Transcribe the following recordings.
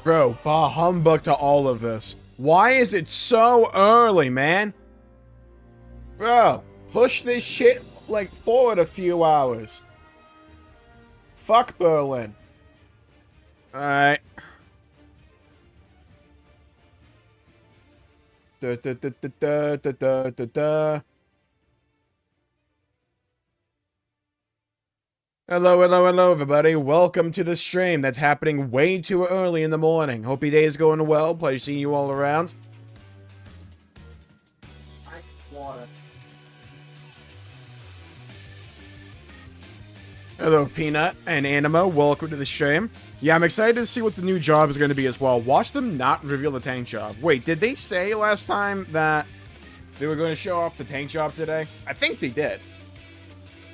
Bro, bah humbug to all of this. Why is it so early, man? Bro, push this shit, like, forward a few hours. Fuck Berlin. Alright. Da, da, da, da, da, da, da, da. Hello, hello, hello, everybody. Welcome to the stream that's happening way too early in the morning. Hope your day is going well. Pleasure seeing you all around. Hello, Peanut and Animo. Welcome to the stream. Yeah, I'm excited to see what the new job is going to be as well. Watch them not reveal the tank job. Wait, did they say last time that they were going to show off the tank job today? I think they did.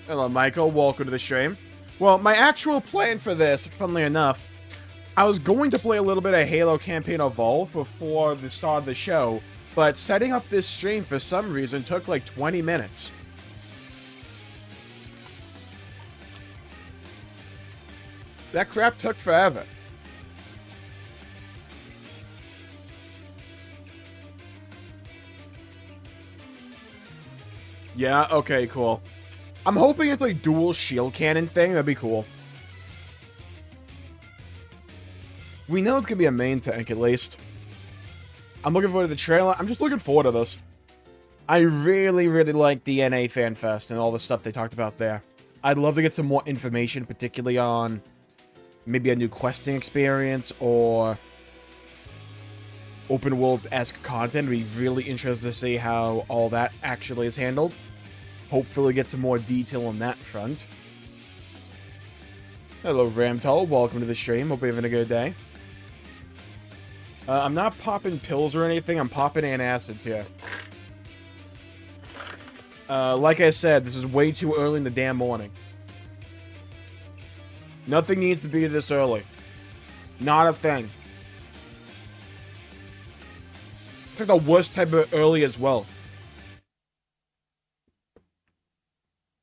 Hello, Michael. Welcome to the stream. Well, my actual plan for this, funnily enough, I was going to play a little bit of Halo Campaign Evolved before the start of the show, but setting up this stream for some reason took like 20 minutes. That crap took forever. Yeah, okay, cool. I'm hoping it's like dual shield cannon thing. That'd be cool. We know it's gonna be a main tank at least. I'm looking forward to the trailer. I'm just looking forward to this. I really, really like DNA Fanfest and all the stuff they talked about there. I'd love to get some more information, particularly on maybe a new questing experience or open world-esque content. I'd be really interested to see how all that actually is handled. Hopefully get some more detail on that front. Hello, Ramtol. Welcome to the stream. Hope you're having a good day. I'm not popping pills or anything. I'm popping antacids here. Like I said, this is way too early in the damn morning. Nothing needs to be this early. Not a thing. It's like the worst type of early as well.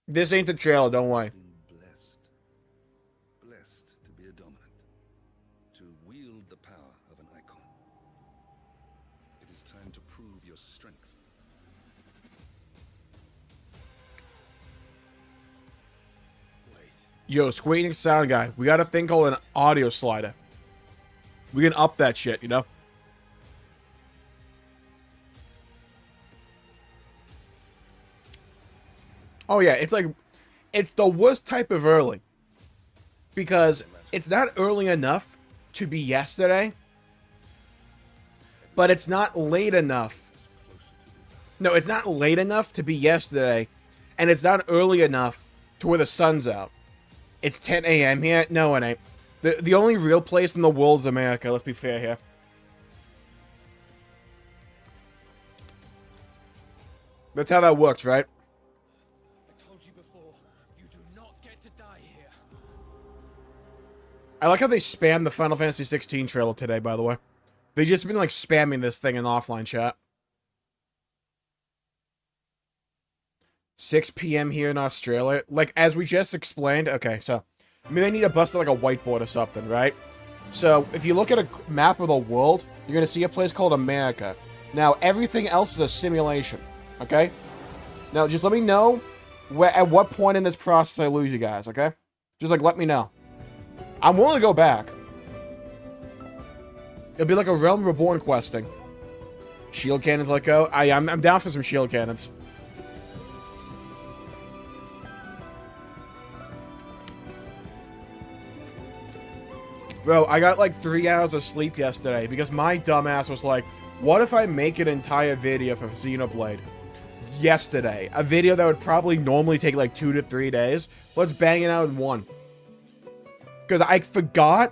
This ain't the trailer, don't worry. Blessed to be a dominant, to wield the power of an icon. It is time to prove your strength. Wait. Yo, Square Enix sound guy, we got a thing called an audio slider. We can up that shit, you know? Oh yeah, it's like, it's the worst type of early. Because it's not early enough to be yesterday, but it's not late enough. No, it's not late enough to be yesterday, and it's not early enough to where the sun's out. It's 10 a.m. here? No, it ain't. The only real place in the world is America, let's be fair here. That's how that works, right? I like how they spammed the Final Fantasy 16 trailer today, by the way. They just been, like, spamming this thing in offline chat. 6 p.m. here in Australia. Like, as we just explained... Okay, so... Maybe I need to bust, like, a whiteboard or something, right? So, if you look at a map of the world, you're gonna see a place called America. Now, everything else is a simulation, okay? Now, just let me know at what point in this process I lose you guys, okay? Just, like, let me know. I'm willing to go back. It'll be like a Realm Reborn questing. Shield cannons let go. I'm down for some shield cannons. Bro, I got like 3 hours of sleep yesterday because my dumbass was like, what if I make an entire video for Xenoblade? Yesterday. A video that would probably normally take like 2 to 3 days. Let's bang it out in one. Because I forgot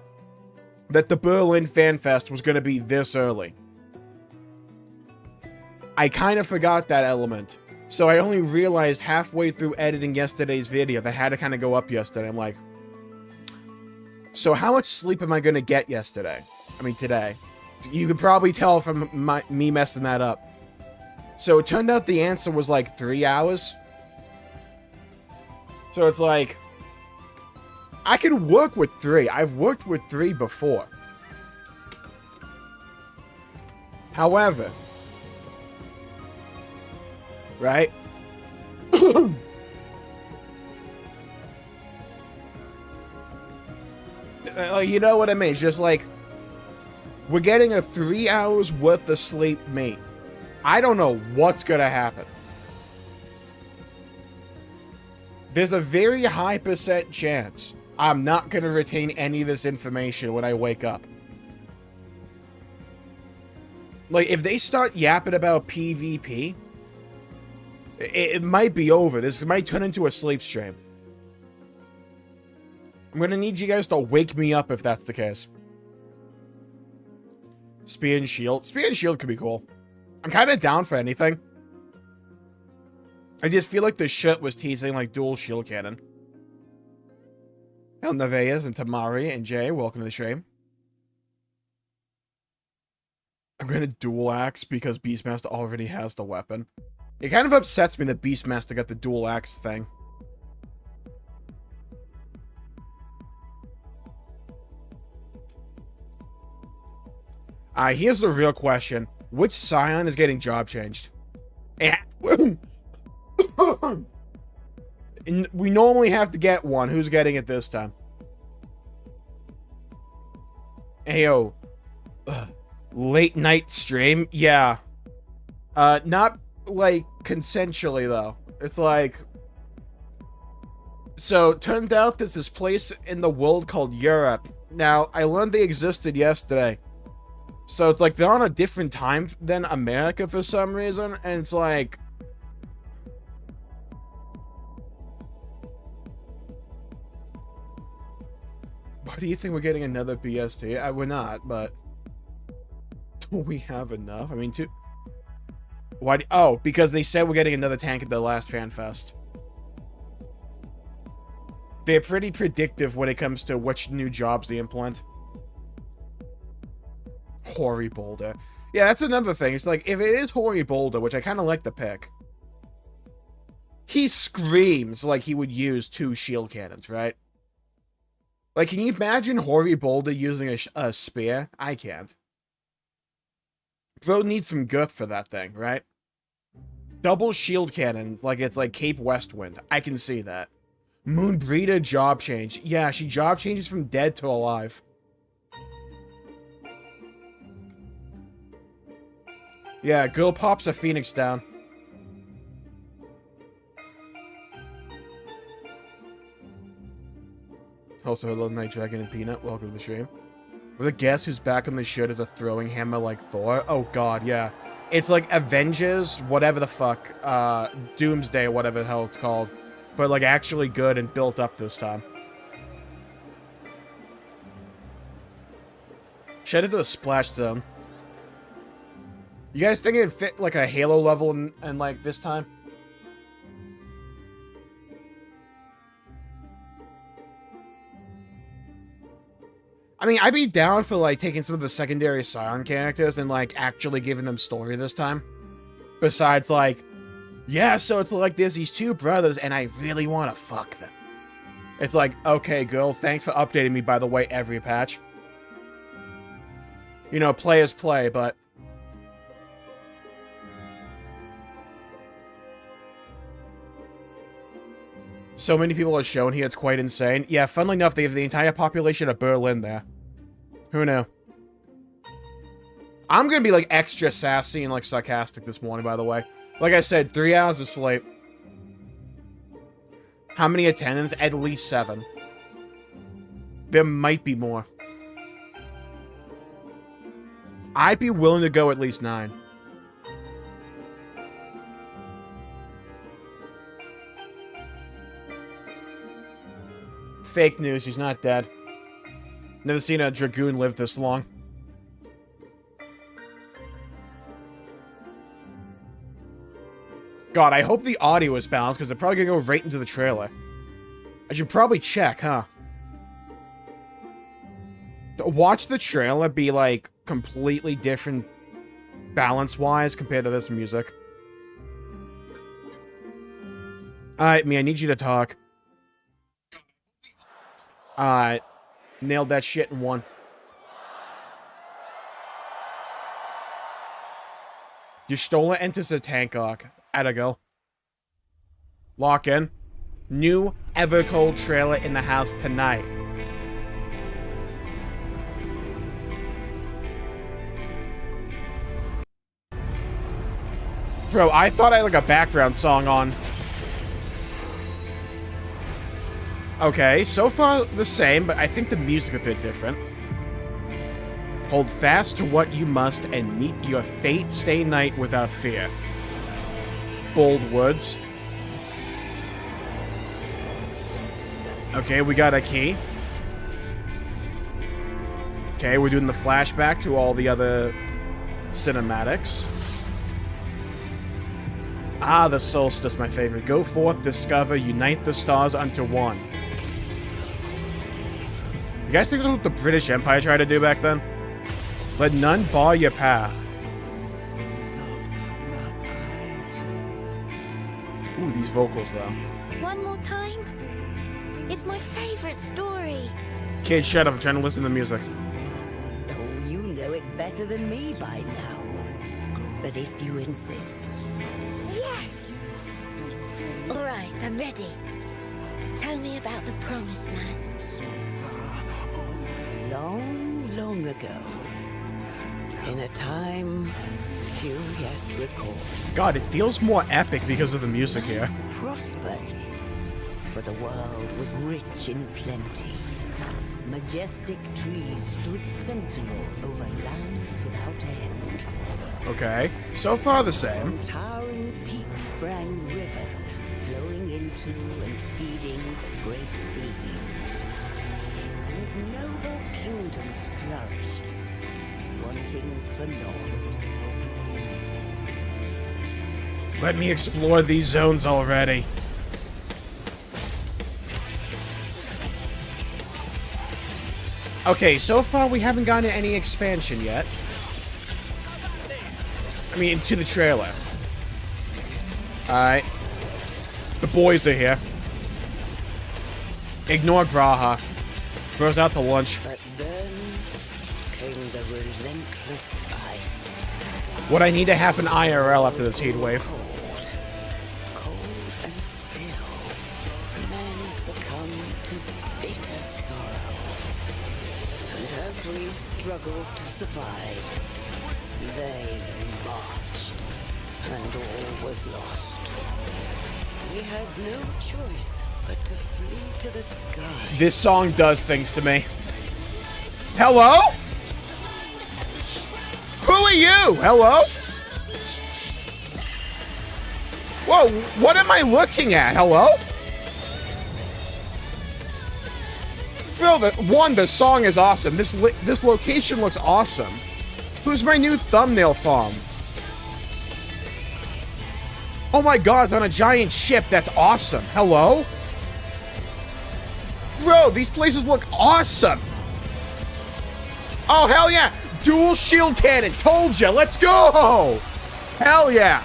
that the Berlin Fanfest was going to be this early. I kind of forgot that element. So I only realized halfway through editing yesterday's video that had to kind of go up yesterday. I'm like, so how much sleep am I going to get yesterday? I mean, today. You could probably tell from me messing that up. So it turned out the answer was like 3 hours. So it's like... I can work with 3. I've worked with 3 before. However, right? You know what I mean? It's just like, we're getting a 3 hours worth of sleep mate. I don't know what's gonna happen. There's a very high % chance I'm not gonna retain any of this information when I wake up. Like, if they start yapping about PvP, it might be over. This might turn into a sleep stream. I'm gonna need you guys to wake me up if that's the case. Spear and shield. Spear and shield could be cool. I'm kind of down for anything. I just feel like the shit was teasing like dual shield cannon. Hello, Nevaez and Tamari and Jay. Welcome to the stream. I'm gonna dual axe because Beastmaster already has the weapon. It kind of upsets me that Beastmaster got the dual axe thing. Here's the real question. Which Scion is getting job changed? We normally have to get one. Who's getting it this time? Ayo. Late night stream? Yeah. Not, like, consensually, though. It's like... So, turned out there's this place in the world called Europe. Now, I learned they existed yesterday. So, it's like they're on a different time than America for some reason, and it's like... Why do you think we're getting another BST? We're not, but... Do we have enough? I mean, why? Oh, because they said we're getting another tank at the last FanFest. They're pretty predictive when it comes to which new jobs they implement. Hoary Boulder. Yeah, that's another thing. It's like, if it is Hoary Boulder, which I kind of like the pick, he screams like he would use 2 shield cannons, right? Like, can you imagine Hoary Boulder using a spear? I can't. Bro needs some girth for that thing, right? Double shield cannons, like it's like Cape Westwind. I can see that. Moonbreeder job change. Yeah, she job changes from dead to alive. Yeah, girl pops a phoenix down. Also, hello, Night Dragon and Peanut. Welcome to the stream. With a guess who's back on the shit as a throwing hammer like Thor? Oh god, yeah. It's like Avengers, whatever the fuck, Doomsday, whatever the hell it's called. But like actually good and built up this time. Shed into the splash zone. You guys think it'd fit like a Halo level and like this time? I mean, I'd be down for, like, taking some of the secondary Scion characters and, like, actually giving them story this time. Besides, like, yeah, so it's like there's these 2 brothers, and I really want to fuck them. It's like, okay, girl, thanks for updating me, by the way, every patch. You know, players play, but... So many people are shown here, it's quite insane. Yeah, funnily enough, they have the entire population of Berlin there. Who knew? I'm gonna be, like, extra sassy and, like, sarcastic this morning, by the way. Like I said, 3 hours of sleep. How many attendants? At least 7. There might be more. I'd be willing to go at least 9. Fake news, he's not dead. Never seen a Dragoon live this long. God, I hope the audio is balanced, because they're probably gonna go right into the trailer. I should probably check, huh? Watch the trailer be, like, completely different balance-wise compared to this music. Alright, me, I need you to talk. Alright. Nailed that shit in one. Your Stola enters the tank lock. Atta go. Lock in. New Evercold trailer in the house tonight. Bro, I thought I had like a background song on. Okay, so far the same, but I think the music a bit different. Hold fast to what you must and meet your fate. Stay night without fear. Bold words. Okay, we got a key. Okay, we're doing the flashback to all the other cinematics. Ah, the solstice, my favorite. Go forth, discover, unite the stars unto one. You guys think that's what the British Empire tried to do back then? Let none bar your path. Ooh, these vocals, though. One more time? It's my favorite story. Kid, shut up. I'm trying to listen to the music. Oh, you know it better than me by now. But if you insist. Yes! All right, I'm ready. Tell me about the Promised Land. Long, long ago, in a time few yet recall, God, it feels more epic because of the music here. prospered, for the world was rich in plenty. Majestic trees stood sentinel over lands without end. Okay, so far the same. From towering peaks sprang rivers, flowing into and feeding the great seas. And noble kingdoms flourished, wanting for naught. Let me explore these zones already. Okay, so far we haven't gotten any expansion yet. I mean, into the trailer. Alright. The boys are here. Ignore Graha. Throws out the lunch. But then came the relentless ice. What I need to happen IRL after this heat wave. Cold and still, men succumb to bitter sorrow. And as we struggled to survive, they marched, and all was lost. We had no choice but to flee to the sky. This song does things to me. Hello? Who are you? Hello? Whoa, what am I looking at? Hello? Bro, the song is awesome. This location looks awesome. Who's my new thumbnail from? Oh my god, it's on a giant ship. That's awesome. Hello? Bro, these places look awesome. Oh, hell yeah. Dual shield cannon. Told ya. Let's go. Hell yeah.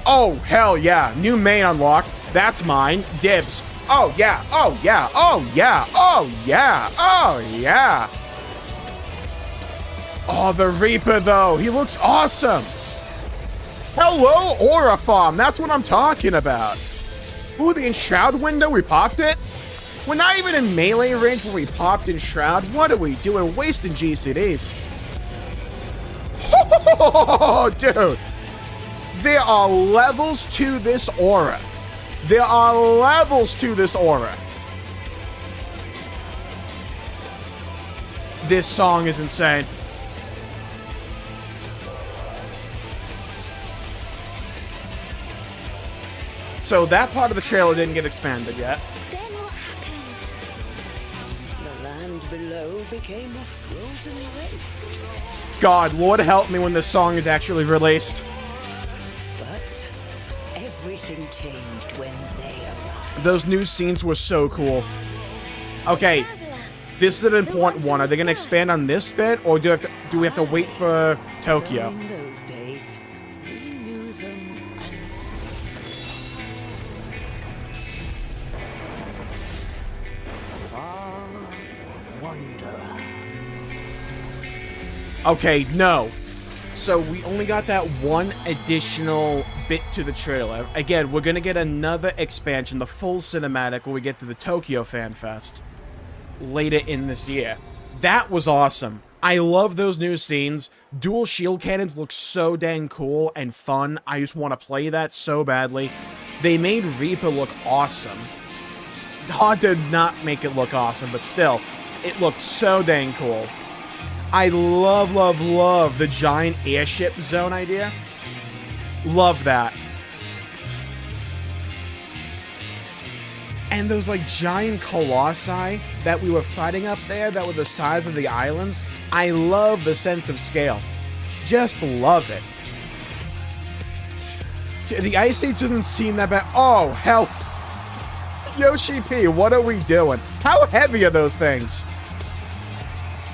Oh, hell yeah. New main unlocked. That's mine. Dibs. Oh, yeah. Oh, yeah. Oh, yeah. Oh, yeah. Oh, yeah. Oh, the Reaper, though. He looks awesome. Hello, Aura Farm. That's what I'm talking about. Ooh, the Enshroud window. We popped it. We're not even in melee range when we popped Enshroud. What are we doing? Wasting GCDs. Oh, dude. There are levels to this aura. There are levels to this aura. This song is insane. So that part of the trailer didn't get expanded yet. Then what happened? The land below became a frozen waste. God, Lord help me when this song is actually released. But everything changed when they arrived. Those new scenes were so cool. Okay, this is an important one. Are they going to expand on this bit, or do we have to wait for Tokyo? In those days, we knew them as far wanderer. Okay, no. So we only got that one additional bit to the trailer. Again, we're going to get another expansion, the full cinematic, when we get to the Tokyo Fan Fest later in this year. That was awesome. I love those new scenes. Dual shield cannons look so dang cool and fun. I just want to play that so badly. They made Reaper look awesome. Hard to not make it look awesome, but still, it looked so dang cool. I love, love, love the giant airship zone idea. Love that. And those, like, giant colossi that we were fighting up there that were the size of the islands. I love the sense of scale. Just love it. The Ice Age doesn't seem that bad. Oh, hell. Yoshi P, what are we doing? How heavy are those things?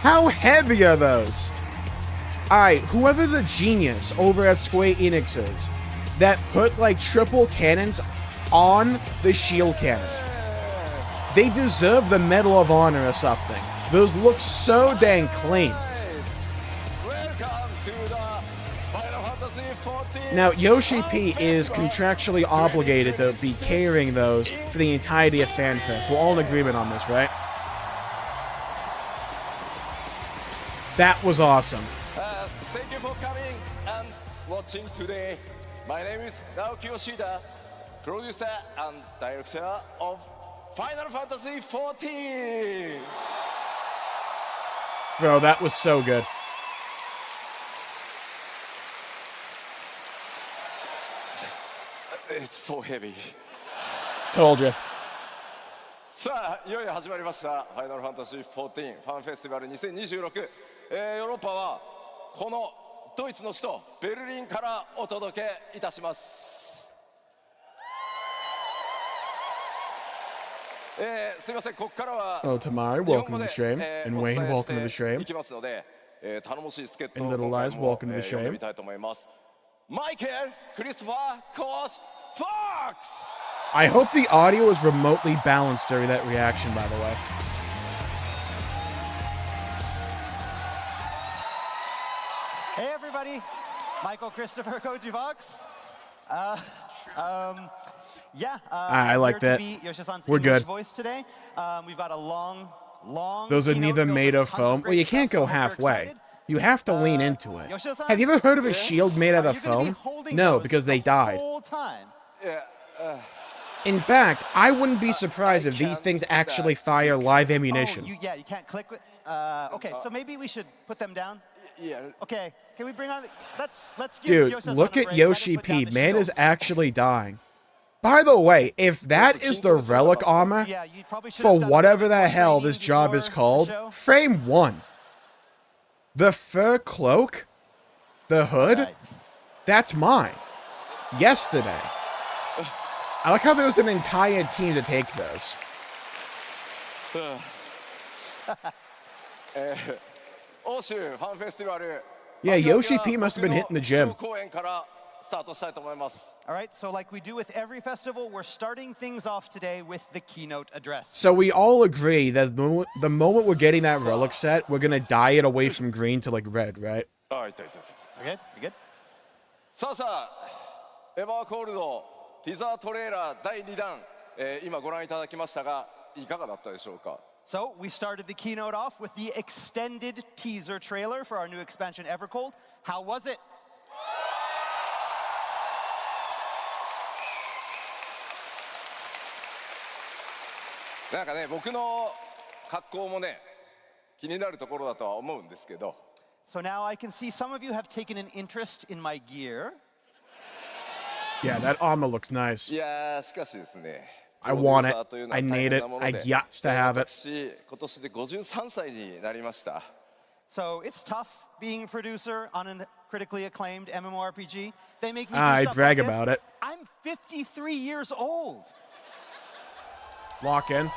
How heavy are those? Alright, whoever the genius over at Square Enix is that put, like, triple cannons on the shield cannon, they deserve the Medal of Honor or something. Those look so dang clean. Now, Yoshi P is contractually obligated to be carrying those for the entirety of FanFest. We're all in agreement on this, right? That was awesome. Thank you for coming and watching today. My name is Naoki Yoshida, producer and director of Final Fantasy XIV. Bro, that was so good. It's so heavy. Told you. さあ、いよいよ始まりました。ファイナルファンタジー14ファンフェスティバル2026。ヨーロッパはこのドイツの首都ベルリンからお届けいたします。すみません、ここからは Hello, Tamari. Welcome to the stream. And Wayne, welcome to the stream. いきますので、頼もしい助っ人 And を Little 今 Lies, 回も welcome to the 呼んで stream. みたいと思います。マイケル・クリストファー・コーチ・フォックス。 I hope the audio is remotely balanced during that reaction, by the way. Hey everybody, Michael Christopher Koji Vox. I like that. We're good. Voice today. We've got a long. Those are neither made of foam. Well, you can't go halfway. You have to lean into it. Have you ever heard of a shield made out of foam? No, because they died. In fact, I wouldn't be surprised if these things actually fire live ammunition. You can't click with. Okay, so maybe we should put them down. Yeah. Okay, can we bring on? Let's give Dude, Yoshi-san look a at break. Yoshi Let him put down P. the Man is shields. actually dying. By the way, if that is the relic armor Yeah, you probably should for have done a whatever little the bit more hell training this job is before called, the show. frame 1. The fur cloak, the hood, Right. that's mine. Yesterday. I like how there was an entire team to take those. Yeah, Yoshi P must have been hitting the gym. All right, so like we do with every festival, we're starting things off today with the keynote address. So we all agree that the moment we're getting that relic set, we're gonna dye it away from green to like red, right? You good? You good? さあさあ、エバーコールドティザートレーラー第2弾、今ご覧いただきましたが、いかがだったでしょうか。 So we started the keynote off with the extended teaser trailer for our new expansion Evercold. How was it? なんかね、僕の格好もね、気になるところだとは思うんですけど。 So now I can see some of you have taken an interest in my gear. Yeah, that armor looks nice. いやー、しかしですね。 I want プ it. ロデューサーというのは I 大 need 変 it. なもの I で got to have it. 私、今年で53歳になりました。 So it's tough being a producer on a critically acclaimed MMORPG. They make me do I stuff brag like this. about it. I'm 53 years old. Lock in.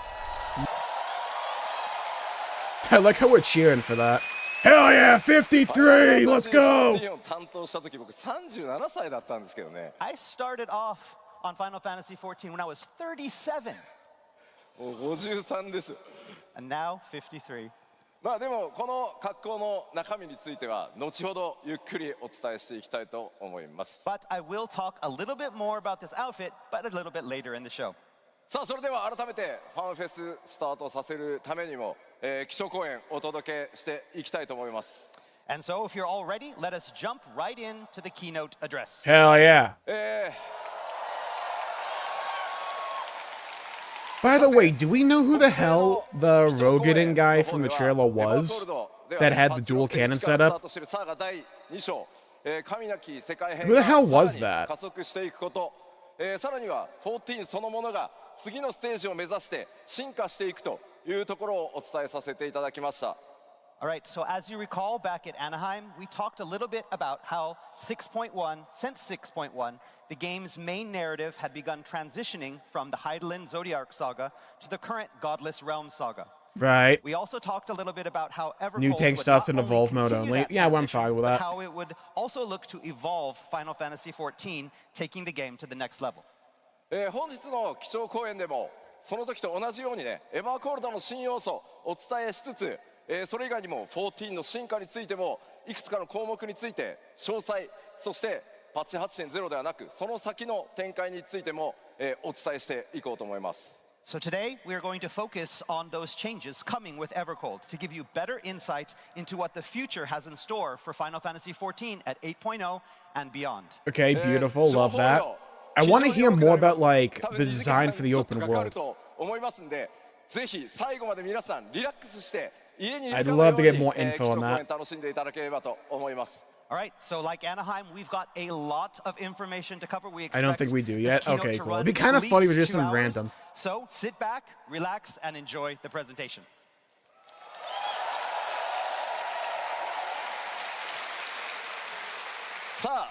I like how we're cheering for that. Hell yeah, 53! Let's go! 14を担当した時、僕37歳だったんですけどね。 I started off on Final Fantasy XIV when I was 37, もう53です。 and now 53. まあでもこの格好の中身については後ほどゆっくりお伝えしていきたいと思います。 But I will talk a little bit more about this outfit, but a little bit later in the show. さあそれでは改めてファンフェススタートさせるためにも、基調講演お届けしていきたいと思います。 And so, if you're all ready, let us jump right into the keynote address. Hell yeah. By the way, do we know who the hell the Rogadin guy from the trailer was that had the dual cannon setup? Who the hell was that? さらには14そのものが次のステージを目指して進化していくというところをお伝えさせていただきました。 All right, so as you recall, back at Anaheim, we talked a little bit about how since 6.1, the game's main narrative had begun transitioning from the Hydaelyn Zodiark saga to the current Godless Realm saga. Right. We also talked a little bit about how Evercold New tank would starts not in only evolve mode continue only. that Yeah, well, I'm transition, fine with but that. how it would also look to evolve Final Fantasy XIV, taking the game to the next level. 本日の基調講演でもその時と同じようにね、エバーコールドの新要素をお伝えしつつ、それ以外にも14の進化についてもいくつかの項目について詳細、そしてパッチ 8.0 ではなくその先の展開についても、お伝えしていこうと思います。 So today, we are going to focus on those changes coming with Evercold to give you better insight into what the future has in store for Final Fantasy XIV at 8.0 and beyond. Okay, beautiful. Love that. I want to hear more about, like, the design for the open world. I'd love to get more info on that. All right, so like Anaheim, we've got a lot of information to cover. We I don't think we do yet. this keynote Okay, to cool. run It'd be kind of at funny least if it's just 2 some hours. random. So sit back, relax, and enjoy the presentation. さあ、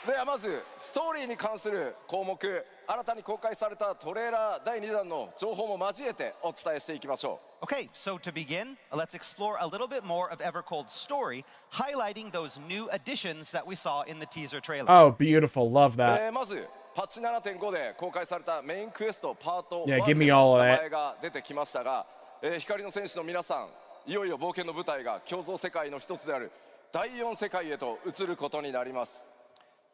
ではまずストーリーに関する項目、新たに公開されたトレーラー第2弾の情報も交えてお伝えしていきましょう。 Okay, so to begin, let's explore a little bit more of Evercold's story, highlighting those new additions that we saw in the teaser trailer. Oh, beautiful. Love that. まずパッチ 7.5 で公開されたメインクエストパート Yeah, 1 give me で all 名 of that. 前が出てきましたが、光の戦士の皆さん、いよいよ冒険の舞台が共造世界の一つである第4世界へと移ることになります。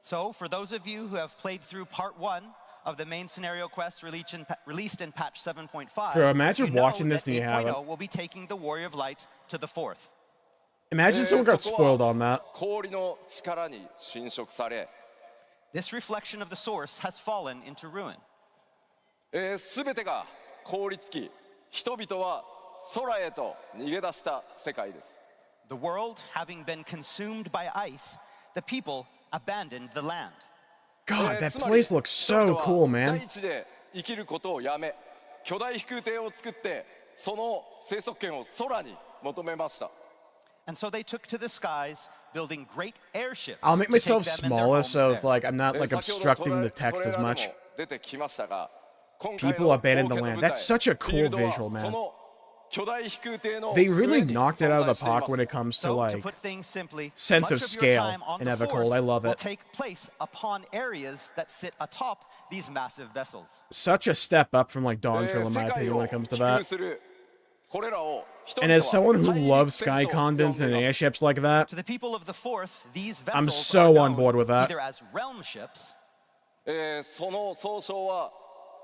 So, for those of you who have played through part 1 of the main scenario quest released in patch 7.5, Bro, imagine you know watching this that and you haven't. 8.0 will be taking the Warrior of Light to the 4th. Imagine someone got spoiled on that. 氷の力に侵食され、 This reflection of the source has fallen into ruin. 全てが凍りつき、人々は空へと逃げ出した世界です。 The world having been consumed by ice, the people abandoned the land. God, that place looks so cool, 大 man. 地で生きることをやめ、巨大飛空艇を作ってその生息圏を空に求めました。 And so they took to the skies, building great airships. I'll make to take myself them and their smaller homes so it's there. like I'm not like 先ほど obstructing the text トレ as ーラー much. でも出てきましたが、今回 People の abandoned the 冒険の land. 舞台 That's such a フィール cool ドは visual, そ man. の巨大飛空艇の They really 上に knocked it out of the 存在しています。 park when it comes to So, to like put things simply, sense much of your scale time on in the Evercold. fourth I love will it. take place upon areas that sit atop these massive vessels. Such a step up from like Dawn Trail in my 世界 opinion を when it comes to 飛空 that. するこれらを人 And 々 as someone は who 大陸 loves 戦 sky と呼んで contents and います。 airships like that, To the people of the fourth, these I'm vessels so are on known board with that. either as realm ships, その総称は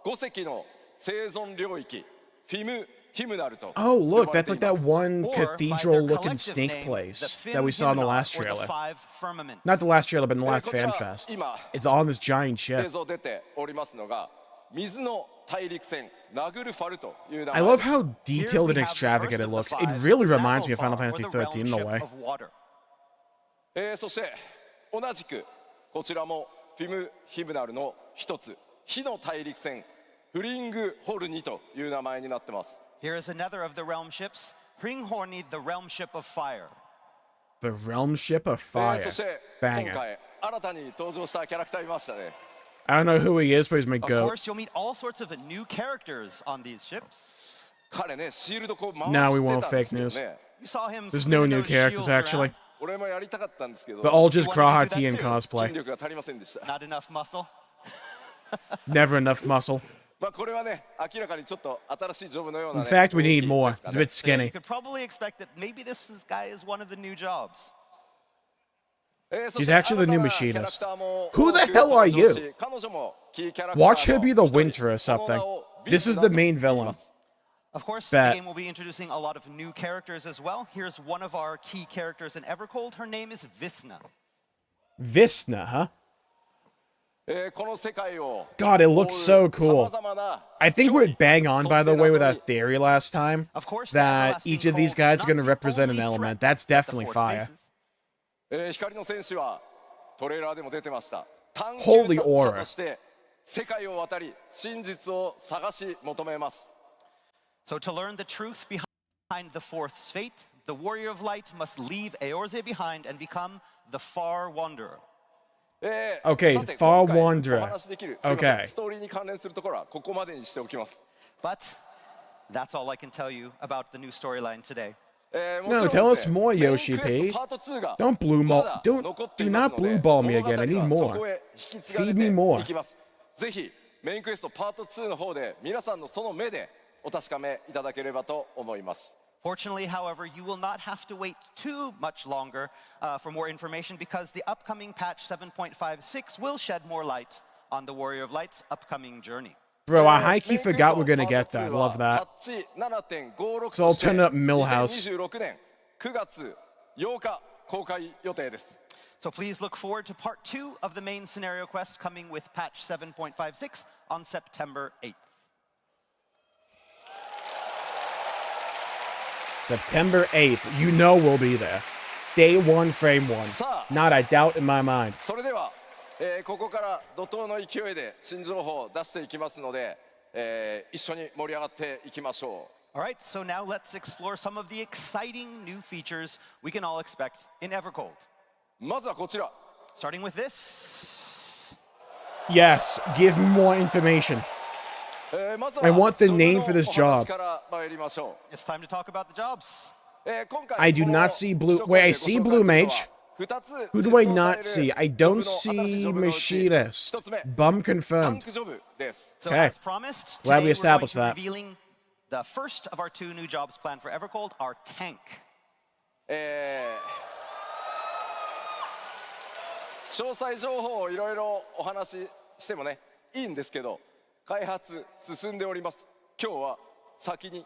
5隻の生存領域フィム・ヒムナルと oh 呼 look, ばれ that's てい like ま that す。 one or by their cathedral-looking collective snake name, place the that we saw in the Fimhimnar, last or the trailer. five firmaments. Not the last trailer, but in the last こちら fan fest. 今 It's on this giant 映 ship. 像出ておりますのが水の大陸船ナグルファルという名 I 前 love です。 how Here detailed we and have the extravagant first it of the looks. It five, really reminds me of Final Naglfar, or Fantasy the realm XIII in a ship way. of water. そして同じくこちらもフィム・ヒムナルの一つ火の大陸船フリングホルニという名前になってます。 Here is another of the realm ships, Hringhorni, the realm ship of fire. The realm ship of そ fire. して今 Banger. 回新たに登場したキャラクターいましたね。 I don't know who he is, but he's my Of goat. course, you'll meet all sorts of new characters on these ships. 彼ねシールドこう回 Now し we て won't たんです fake よ news. ね。 You saw him There's no swinging new those characters shields actually. around. 俺もやりたかったんですけど They're all just You wanted to do that Grahati and too? 筋 cosplay. 力が足りませんでした。 Not enough muscle. Never enough muscle. In fact, we need more. He's a bit So you skinny. could probably expect that maybe guy is one of the new jobs. He's actually the new machinist. Who the hell are you? Watch her be the winter or something. This is the main villain. Of course, Bet. the game will be introducing a lot of new characters as well. Here's one of our key characters in Evercold. Her name is Visna. Visna, huh? God, it looks so cool. I think we're bang on, by the way, with our theory last time. Of course, That each of these guys are going to represent an element. That's definitely fire. Holy aura. So to learn the truth behind the Fourth's fate, the Warrior of Light must leave Eorze behind and become the Far Wanderer. Okay, Far Wanderer. Okay. But that's all I can tell you about the new storyline today. No, tell us more, Yoshi P. Don't blue ball. Do not blue ball me again. I need more. Feed me more. ぜひメインクエストパート2の方で皆さんのその目でお確かめいただければと思います。 Fortunately, however, you will not have to wait too much longer for more information because the upcoming patch 7.56 will shed more light on the Warrior of Light's upcoming journey. Bro, I high-key forgot we're gonna get that. Love that. So I'll turn up Millhouse. 9月8日公開予定です。 So please look forward to part 2 of the main scenario quest coming with patch 7.56 on September 8th. September 8th. You know we'll be there. Day 1, frame 1. Not a doubt in my mind. それでは、ここから怒涛の勢いで新情報を出していきますので、一緒に盛り上がっていきましょう。 All right, so now let's explore some of the exciting new features we can all expect in Evercold. まずはこちら。 Starting with this. Yes, give me more information. I want the name for this job. It's time to talk about the jobs. I do not see blue. Wait, I see blue mage. Who do I not see? I don't see machinist. Bum confirmed. So Okay. as promised, Glad today we established we're going that. to be revealing the first of our 2 new jobs planned for Evercold, our tank. 詳細情報をいろいろお話ししてもねいいんですけど開発進んでおります。今日は先に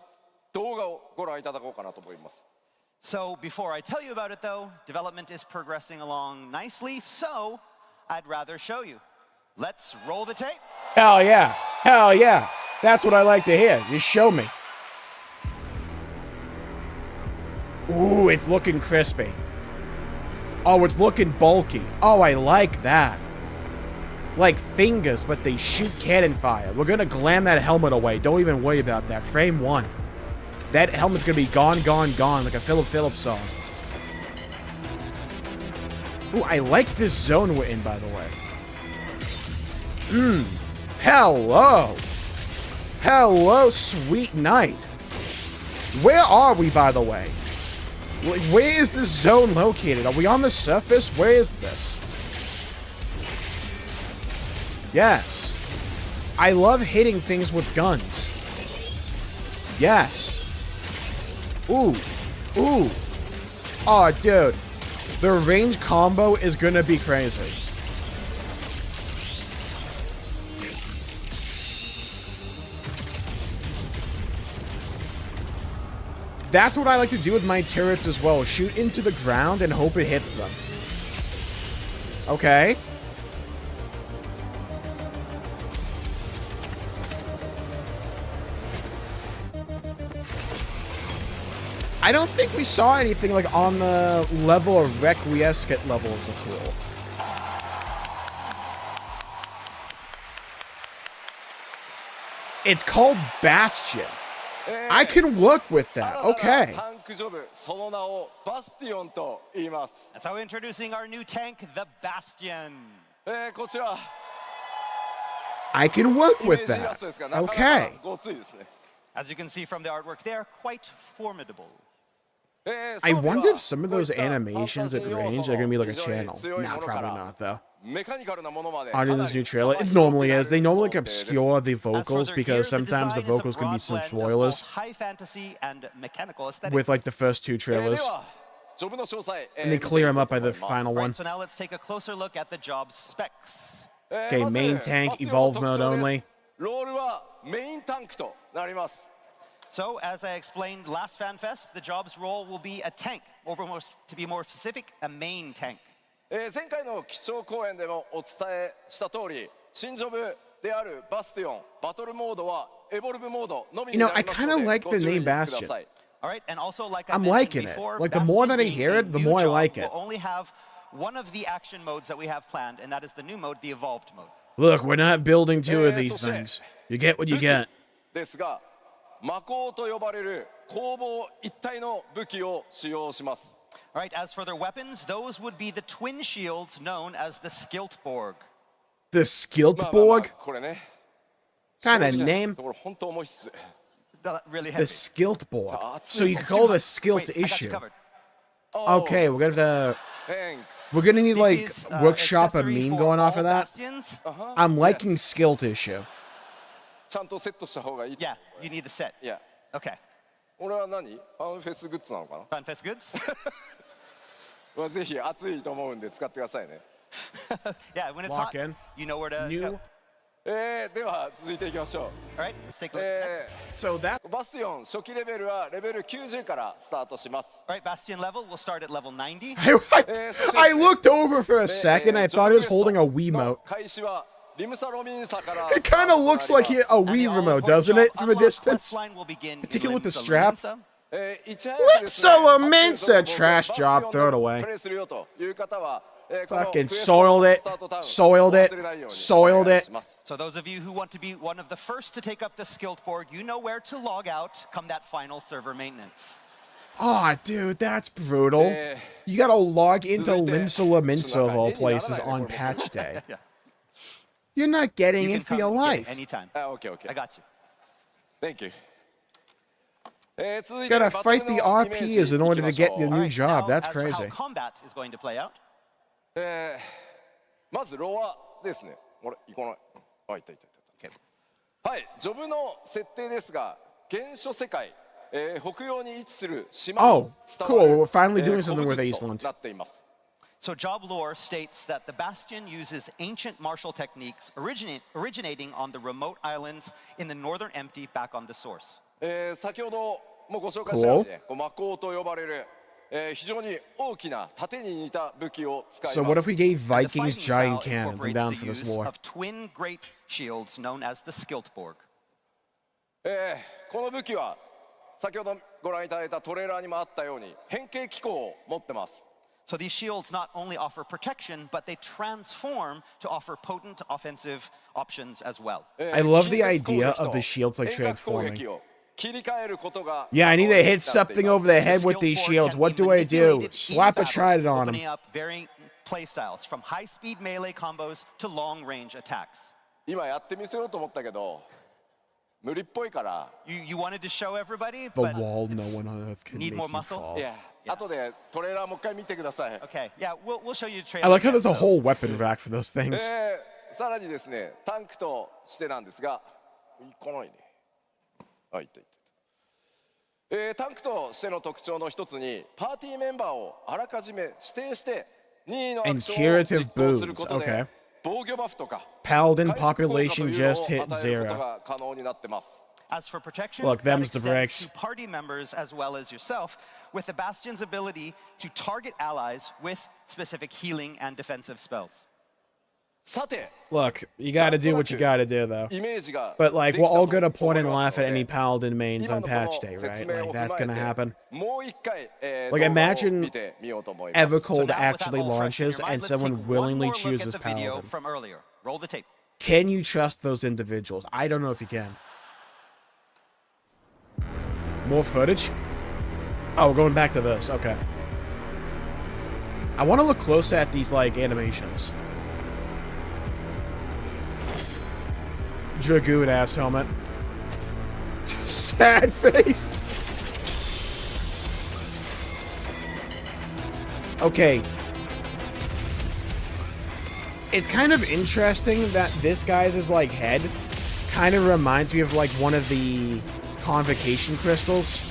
動画をご覧いただこうかなと思います。 So before I tell you about it though, development is progressing along nicely, so I'd rather show you. Let's roll the tape. Hell yeah. Hell yeah. That's what I like to hear. Just show me. Ooh, it's looking crispy. Oh, it's looking bulky. Oh, I like that. Like fingers, but they shoot cannon fire. We're gonna glam that helmet away. Don't even worry about that. Frame 1. That helmet's gonna be gone, gone, gone, like a Philip Phillips song. Ooh, I like this zone we're in, by the way. Hello. Hello, sweet night. Where are we, by the way? Where is this zone located? Are we on the surface? Where is this? Yes. I love hitting things with guns. Yes. Ooh. Ooh. Oh, dude. The range combo is gonna be crazy. That's what I like to do with my turrets as well. Shoot into the ground and hope it hits them. Okay. I don't think we saw anything like on the level of Requiescat levels of cool. It's called Bastion. I can work with that. Okay. That's how we're introducing our new tank, the Bastion. I can work with that. Okay. As you can see from the artwork, they are quite formidable. I wonder if some of those animations at range are gonna be like a channel. Nah, probably not though. On this new trailer, it normally is. They normally like obscure the vocals because sometimes the vocals can be some spoilers. High fantasy and mechanical aesthetics. With like the first two trailers. And they clear them up by the final one. So now let's take a closer look at the job's specs. Okay, main tank, evolved mode only. So, as I explained last FanFest, the job's role will be a tank, or to be more specific, a main tank. 前回の基調講演でもお伝えした通り、新ジョブであるバスティオン、バトルモードはエボルブモードのみになりますので、 I kinda like the ご注意 name くだ Bastion. さい。 All right, and also like I I'm mentioned liking it. before, Like, the more that I Bastion hear being it, the a new more I job like it. will only have one of the action modes that we have planned, and that is the new mode, the evolved mode. Look, we're not building two of these things. You get what you get. ですが、魔鋼と呼ばれる攻防一体の武器を使用します。 All right, as for their weapons, those would be the twin shields known as the Skiltborg. The Skiltborg? これね。 Kind 正 of 直な name. ところ本当重いっす。 Really The heavy. Skiltborg. So you could call it a skilt Wait, I got you issue. covered. Okay, we're gonna Thanks. we're gonna need This like is, workshop a accessory meme for going off all of that. bastions. I'm liking skilt issue. ちゃんとセットした方がいい。 Yeah, you need the set. いや、 Okay. 俺は何？ファンフェスグッズなのかな？ FanFest goods? まあぜひ熱いと思うんで使ってくださいね。 Yeah, when it's Lock hot, in. you know where to New. go. では続いていきましょ All right, let's take a う。 look next. So that バスティオン初期レベルはレベル90からスタートします。 All right, Bastion level, we'll start at level 90. I looked over for a second. I thought he was holding a Wiimote. 開始はリムサロミンサから It kind of looks like a And the Wii remote, all-important doesn't job it, from a unlock distance? questline will begin in Particularly with the Limsa strap. Lominsa. いち早くですね Limsa trash job, throw it away. プレイするよという方は Fucking soiled it, soiled it, soiled it. So those of you who want to be one of the first to take up the Skiltborg, you know where to log out come that final server maintenance. Aw, dude, that's brutal. You gotta log into Limsa Lominsa of all places on patch day. Yeah. You're not getting You it can for your come get it life. anytime. あ、オッケーオッケー。 I got you. Thank you. 続い You て gotta バトル fight the のイメージ RPs in order to いきましょ get う your new All right, job. now, That's as for crazy. how combat is going to play out. まずロアですね。あれ、行かない。あ、いたいたいた。はい、ジョブの設定ですが、原初世界、北洋に位置する島 Oh, に伝わる cool. We're finally doing 古 something 武 with 術と Iceland. なっています。 So job lore states that the Bastion uses ancient martial techniques originating on the remote islands in the northern empty back on the source. 先ほどもご紹介したようにね、こう魔鋼と呼ばれる、非常に大きな盾に似た武器を使い So ま what if す。 we gave And the Vikings fighting giant style cannons? I'm incorporates down the for this use war. of twin great shields known as the Skiltborg. この武器は先ほどご覧いただいたトレーラーにもあったように変形機構を持ってます。 So these shields not only offer protection, but they transform to offer potent offensive options as well. I love the 近接攻 idea 撃と of the shields like 遠隔攻撃 transforming. を切り替えることが Yeah, I need to hit 可能になってい something ます over the head The with these Skiltborg shields. can What be do I do? manipulated in Slap a battle, trident on opening him. up varying playstyles from high-speed melee combos to long-range attacks. 今やってみせようと思ったけど無理っぽいから You wanted to show everybody, The but wall no one on earth can Need make more you muscle? fall. いや後でトレーラーもう一回見てください。 okay, yeah, we'll show you the I trailer. like how again, there's a so- whole weapon rack for those things. さらにですねタンクとしてなんですが行かないね。あ、いったいった。タンクとしての特徴の一つにパーティーメンバーをあらかじめ指定して任意のアクションを実行すること And curative で boots, okay. 防御バフとか Paladin 回復効果と population いうのを just hit 与えること 0. が可能になってます。 As for protection, Look, that them's the extends breaks. to party members as well as yourself, with the Bastion's ability to target allies with specific healing and defensive spells. さて Look, you gotta do what you gotta do, though. イメージが But, like, でき we're た all と gonna 思 point い and ます laugh の at で any Paladin mains 今 on のこの patch day, 説 right? 明 Like, を踏 that's ま gonna え happen. てもう一回 Like, 動画を imagine 見てみようと思います。 So Evercold now, with that actually all fresh in launches your mind, and let's take someone one willingly more look at chooses the video Paladin. from earlier. Roll the tape. Can you trust those individuals? I don't know if you can. More footage? Oh, we're going back to this. Okay. I want to look closer at these, like, animations. Dragoon ass helmet. Sad face. Okay. It's kind of interesting that this guy's like head kind of reminds me of like one of the convocation crystals.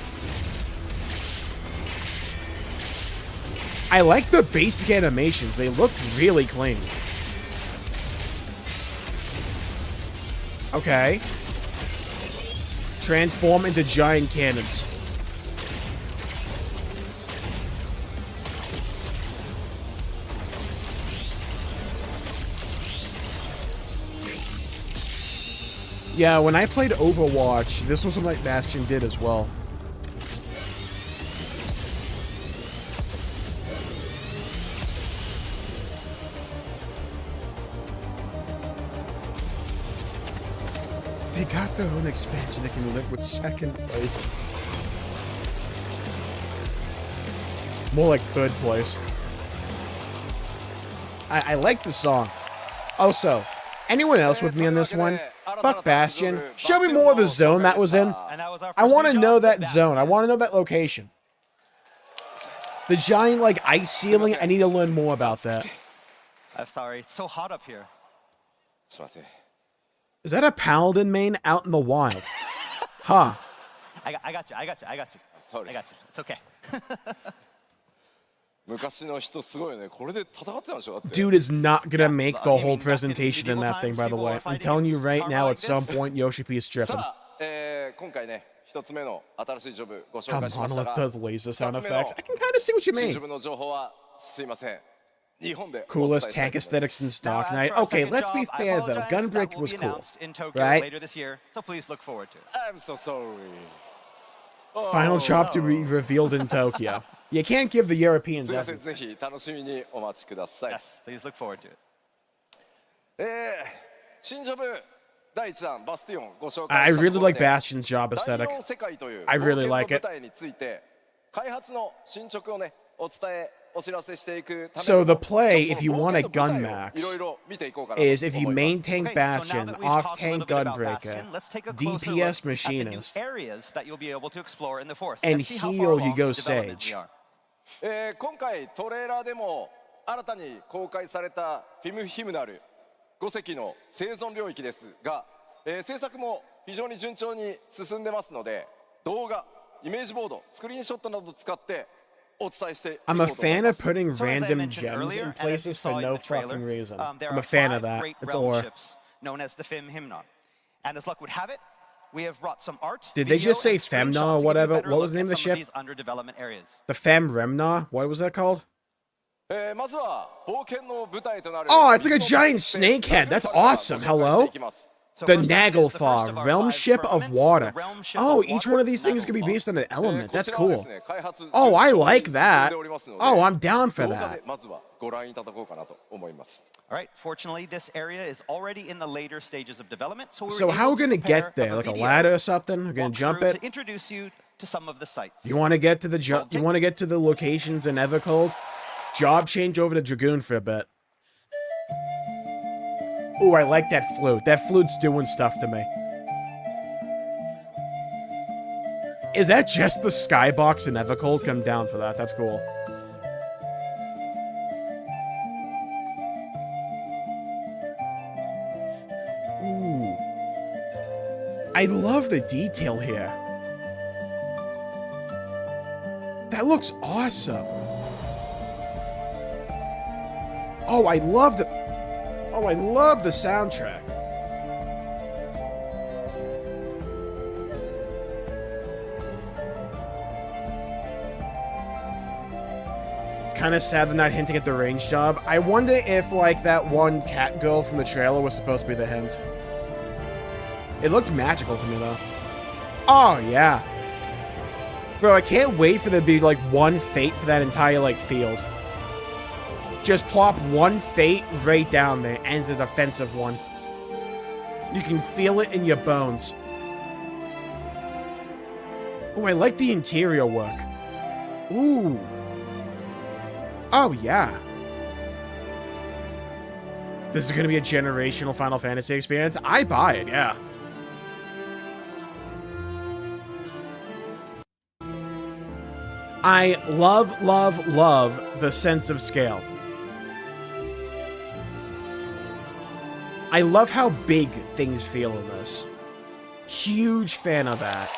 I like the basic animations. They look really clean. Okay. Transform into giant cannons. Yeah, when I played Overwatch, this was what Bastion did as well. They got their own expansion that can live with second place. More like third place. I like the song. Also, anyone else with me on this one? Fuck Bastion. Show me more of the zone that was in. I want to know that zone. I want to know that location. The giant, like, ice ceiling, I need to learn more about that. I'm sorry, it's so hot up here. Is that a paladin main out in the wild? Huh. I got you. Sorry. I got you. It's okay. Dude is not gonna make the whole presentation in that thing, by the way. I'm telling you right now, at some point, Yoshi P is stripping. How Monolith does laser sound effects. I can kind of see what you mean. Coolest tank aesthetics since Dark Knight. Okay, let's be fair though. Gunbreak was cool, right? Later this year, so please look forward to it. I'm so sorry. Final chop to be revealed in Tokyo. You can't give the Europeans everything. Yes, please look forward to it. I really like Bastion's job aesthetic. I really like it. So the play, if you want a gun max, is if you main tank Bastion, off tank Gunbreaker, DPS Machinist, and heal you go Sage. 今回トレーラーでも新たに公開されたフィムヒムナル5隻の生存領域ですが、制作も非常に順調に進んでますので、動画、イメージボード、スクリーンショットなどを使ってお伝えしていこうと思います。 I'm a fan of putting random gems in places for no fucking reason. I'm a fan of that. It's all. Known as the Femhimna. And as luck would have it, we have brought some art. Did they just say Femna or whatever? What was the name of the ship? The Femremna? What was that called? Oh, it's like a giant snake head. That's awesome. Hello? The Naglfar, Realm Ship of Water. Oh, each one of these things could be based on an element. That's cool. Oh, I like that. Oh, I'm down for that. All right, fortunately, this area is already in the later stages of development. So how are we going to get there? Like a ladder or something? We're going to jump it? To introduce you to some of the sites. You want to get to the you want to get to the locations in Evercold? Job change over to Dragoon for a bit. Ooh, I like that flute. That flute's doing stuff to me. Is that just the skybox in Evercold? Come down for that. That's cool. Ooh. I love the detail here. That looks awesome. Oh, I love the... Oh, I love the soundtrack. Kind of sad they're not hinting at the range job. I wonder if, like, that one cat girl from the trailer was supposed to be the hint. It looked magical to me, though. Oh, yeah. Bro, I can't wait for there to be, like, one fate for that entire, like, field. Just plop one fate right down there, and it's a defensive one. You can feel it in your bones. Oh, I like the interior work. Ooh. Oh, yeah. This is going to be a generational Final Fantasy experience. I buy it, yeah. I love, love, love the sense of scale. I love how big things feel in this. Huge fan of that.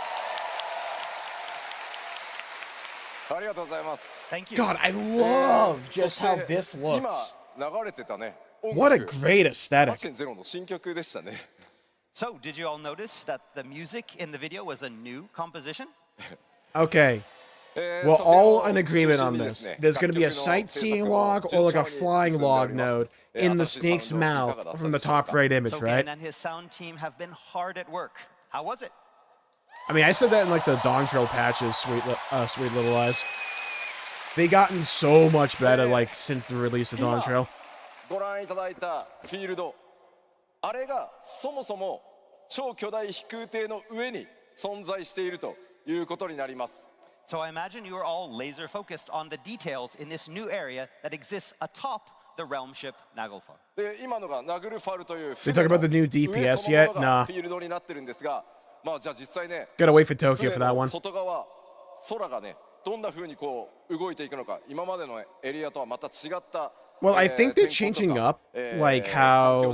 Thank you. God, I love just how this looks. What a great aesthetic. So, did you all notice that the music in the video was a new composition? Okay. We're all in agreement on this. There's going to be a sightseeing log or like a flying log node in the snake's mouth from the top right image, So right? Gan and his sound team have been hard at work. How was it? I mean, I said that in like the Dawn Trail patches, sweet little eyes. They gotten so much better like since the release of Dawn Trail. ご覧いただいたフィールド、あれがそもそも超巨大飛空艇の上に存在しているということになります。 So I imagine you are all laser focused on the details in this new area that exists atop the realm ship Naglfar. で、今のがナグルファルという They talk about the new DPS yet? Nah. フィールドになってるんですが、まあじゃあ実際ね、 Gotta wait for Tokyo for that one. 外側、空がね、どんな風にこう動いていくのか、今までのエリアとはまた違った。 Well, I think they're changing up, like, how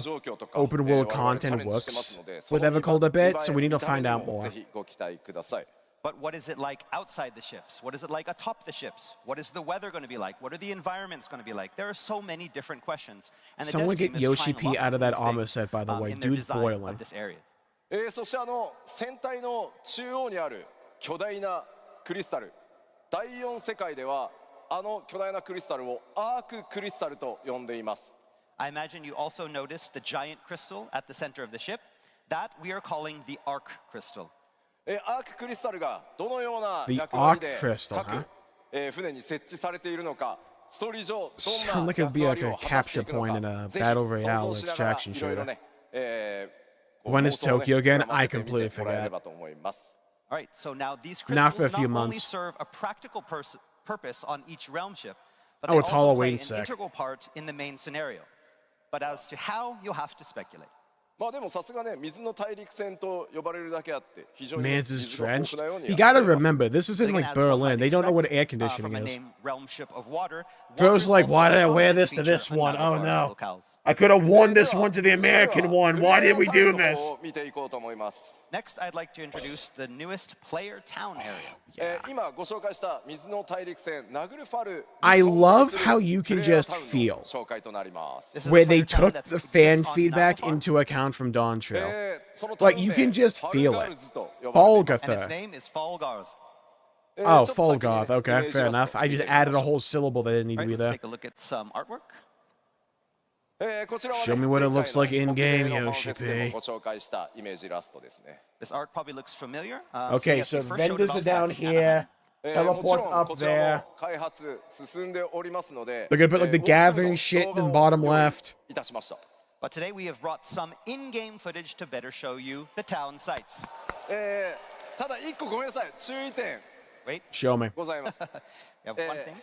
open world content works with Evercold a bit, so we need to find out more. But what is it like outside the ships? What is it like atop the ships? What is the weather going to be like? What are the environments going to be like? There are so many different questions. And the Someone dev get team is Yoshi trying a P lot out of that new armor things, set, by the way. in their Dude's design boiling. of this area. そして船体の中央にある巨大なクリスタル、第4世界では巨大なクリスタルをアーククリスタルと呼んでいます。 I imagine you also noticed the giant crystal at the center of the ship. That we are calling the Arc Crystal. アーククリスタルがどのような The 役割で Arc Crystal, 各船に設置されているのか、ストーリー上 Sound どんな like it would be 役 like 割 a を果たしてい capture くの point か、 in a ぜひ battle 想 royale 像しながら extraction いろいろ shooter. ね、When is 妄想をね Tokyo again? 膨らま I せてみて completely もらえ forgot. ればと思います。 All right, so now these Not crystals for a few not only months. serve a practical purpose on each realm ship, but Oh, they it's also Halloween play an sick. integral part in the main scenario. But as to how, you'll have to speculate. まあでもさすがね、水の大陸船と呼ばれるだけあって非常に Mans is 水が豊 drenched. 富なように You は gotta 見えます。 remember, this is in Again, like as one Berlin. might They don't know what expect, air from conditioning a is. name realm ship of water, Joe's waters like, also why did I prominently wear this to feature this on one? Oh Naglfar's no. locales. I could have worn this one to the American one. Why did we do this? 見ていこうと思います。 Next, I'd like to introduce the newest player town area. 今ご紹介した水の大陸船ナグルファル I に存在 love する how you can プレイヤー just タウンの feel 紹介となります。 This is where the they player town took that the exists fan on feedback Naglfar, into account from Dawn Trail. そのタウン Like, you 名 can just ファル feel ガ it. ルズと呼ばれています and its Falgatha. name is Falgarth. Oh, ちょっと先にね Folgoth. イメ Okay, ージ fair ラス enough. ト I 見 just てみましょう added a whole syllable that didn't need All to be right, let's there. take a look at some artwork. こちらはね Show me what it 前 looks 回 like の in 北米 game, のファンフェ Yoshi スでも P. ご紹介したイメージラストですね。 This art probably looks familiar. Okay, yes, so we first showed it vendors are off down back in here. もちろ Teleport's ん up こちら there. も開発進んでおりますので They're gonna put like the ウォークスルー gathering の shit 動 in 画 the を bottom 用意 left. いたしました。 But today we have brought some in-game footage to better show you the town sites. ただ一個ごめんなさい、注意点 Wait, Show me. ございます。 you have one thing.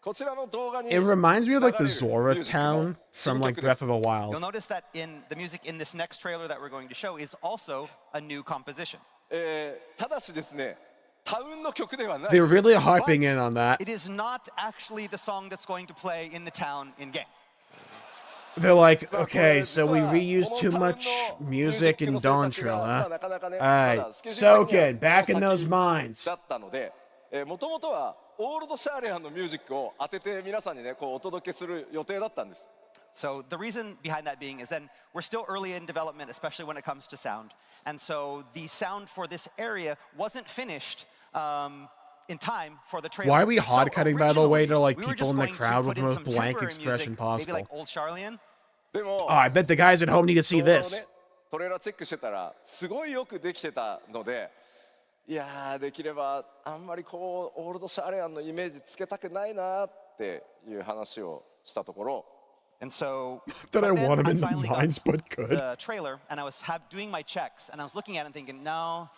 こちらの動画に It reminds me of like the 流れる Zora ミュージックも town from like 新曲です Breath of the You'll Wild. notice that in the music in this next trailer that we're going to show is also a new composition. ただしですね、タウンの曲ではない。 They're really harping in on that. It is not actually the song that's going to play in the town in-game. They're like, okay, so we reused too much music in Dawn Trail, huh? Alright, Soken, back in those mines. だったので、もともとはオールドシャーレアンのミュージックを当てて皆さんにねこうお届けする予定だったんです。 So the reason behind that being is then we're still early in development, especially when it comes to sound. And so the sound for this area wasn't finished in time for the trailer. Why are we hard cutting, by the way, to, like, we were people just in the going to crowd put with in the some most blank temporary expression music, possible? Maybe like Old Charlian. でも Oh, I bet the guys at home need to see 動画を this. ねトレーラーチェックしてたらすごいよくできてたので、いやーできればあんまりこうオールドシャーレアンのイメージつけたくないなっていう話をしたところ。 And so That I but then want him I in the finally got mines, but good. the trailer, and I was doing my checks, and I was looking at it and thinking, no,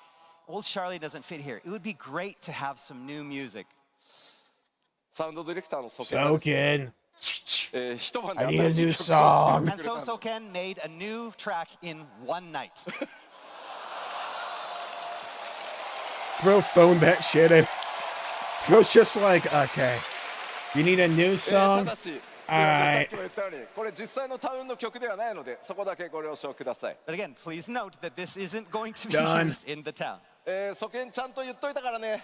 Old Charlie doesn't fit here. It would be great to have some new music. サウンドディレクターのソケがですね Soken. 一晩で I need a 新 new しい曲を作 song. って And くれ so たんです。 Soken made a new track in one night. Bro phoned that shit in. Phil's just like, okay, you need a new た song? だし、すいません、さ Alright. っきも言ったように、これ実際のタウンの曲ではないので、そこだけご了承ください。 But again, please note that this isn't going to be Done. used in the town. ソケンちゃんと言っといたからね。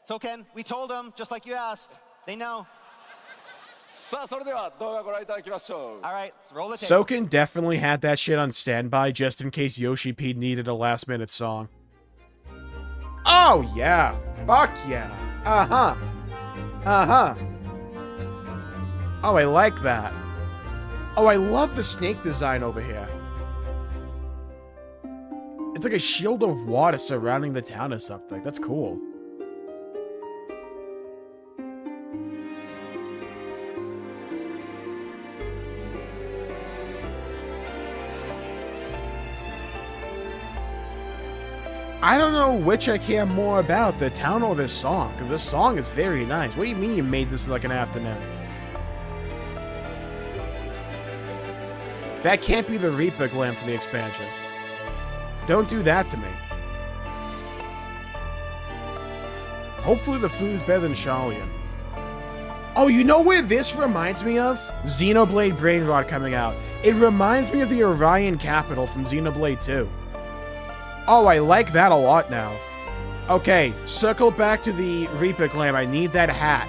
So Ken, we told them, just like you asked. They know. さあ、それでは動画ご覧いただきましょう。 All right, let's roll the tape. Soken definitely had that shit on standby just in case Yoshi P needed a last minute song. Oh yeah, fuck yeah. Uh-huh. Uh-huh. Oh, I like that. Oh, I love the snake design over here. It's like a shield of water surrounding the town or something. That's cool. I don't know which I care more about, the town or this song, because this song is very nice. What do you mean you made this in like an afternoon? That can't be the Reaper glam for the expansion. Don't do that to me. Hopefully the food's better than Shalian. Oh, you know where this reminds me of? Xenoblade Brainrod coming out. It reminds me of the Orion Capital from Xenoblade 2. Oh, I like that a lot now. Okay, circle back to the Reaper Glam. I need that hat.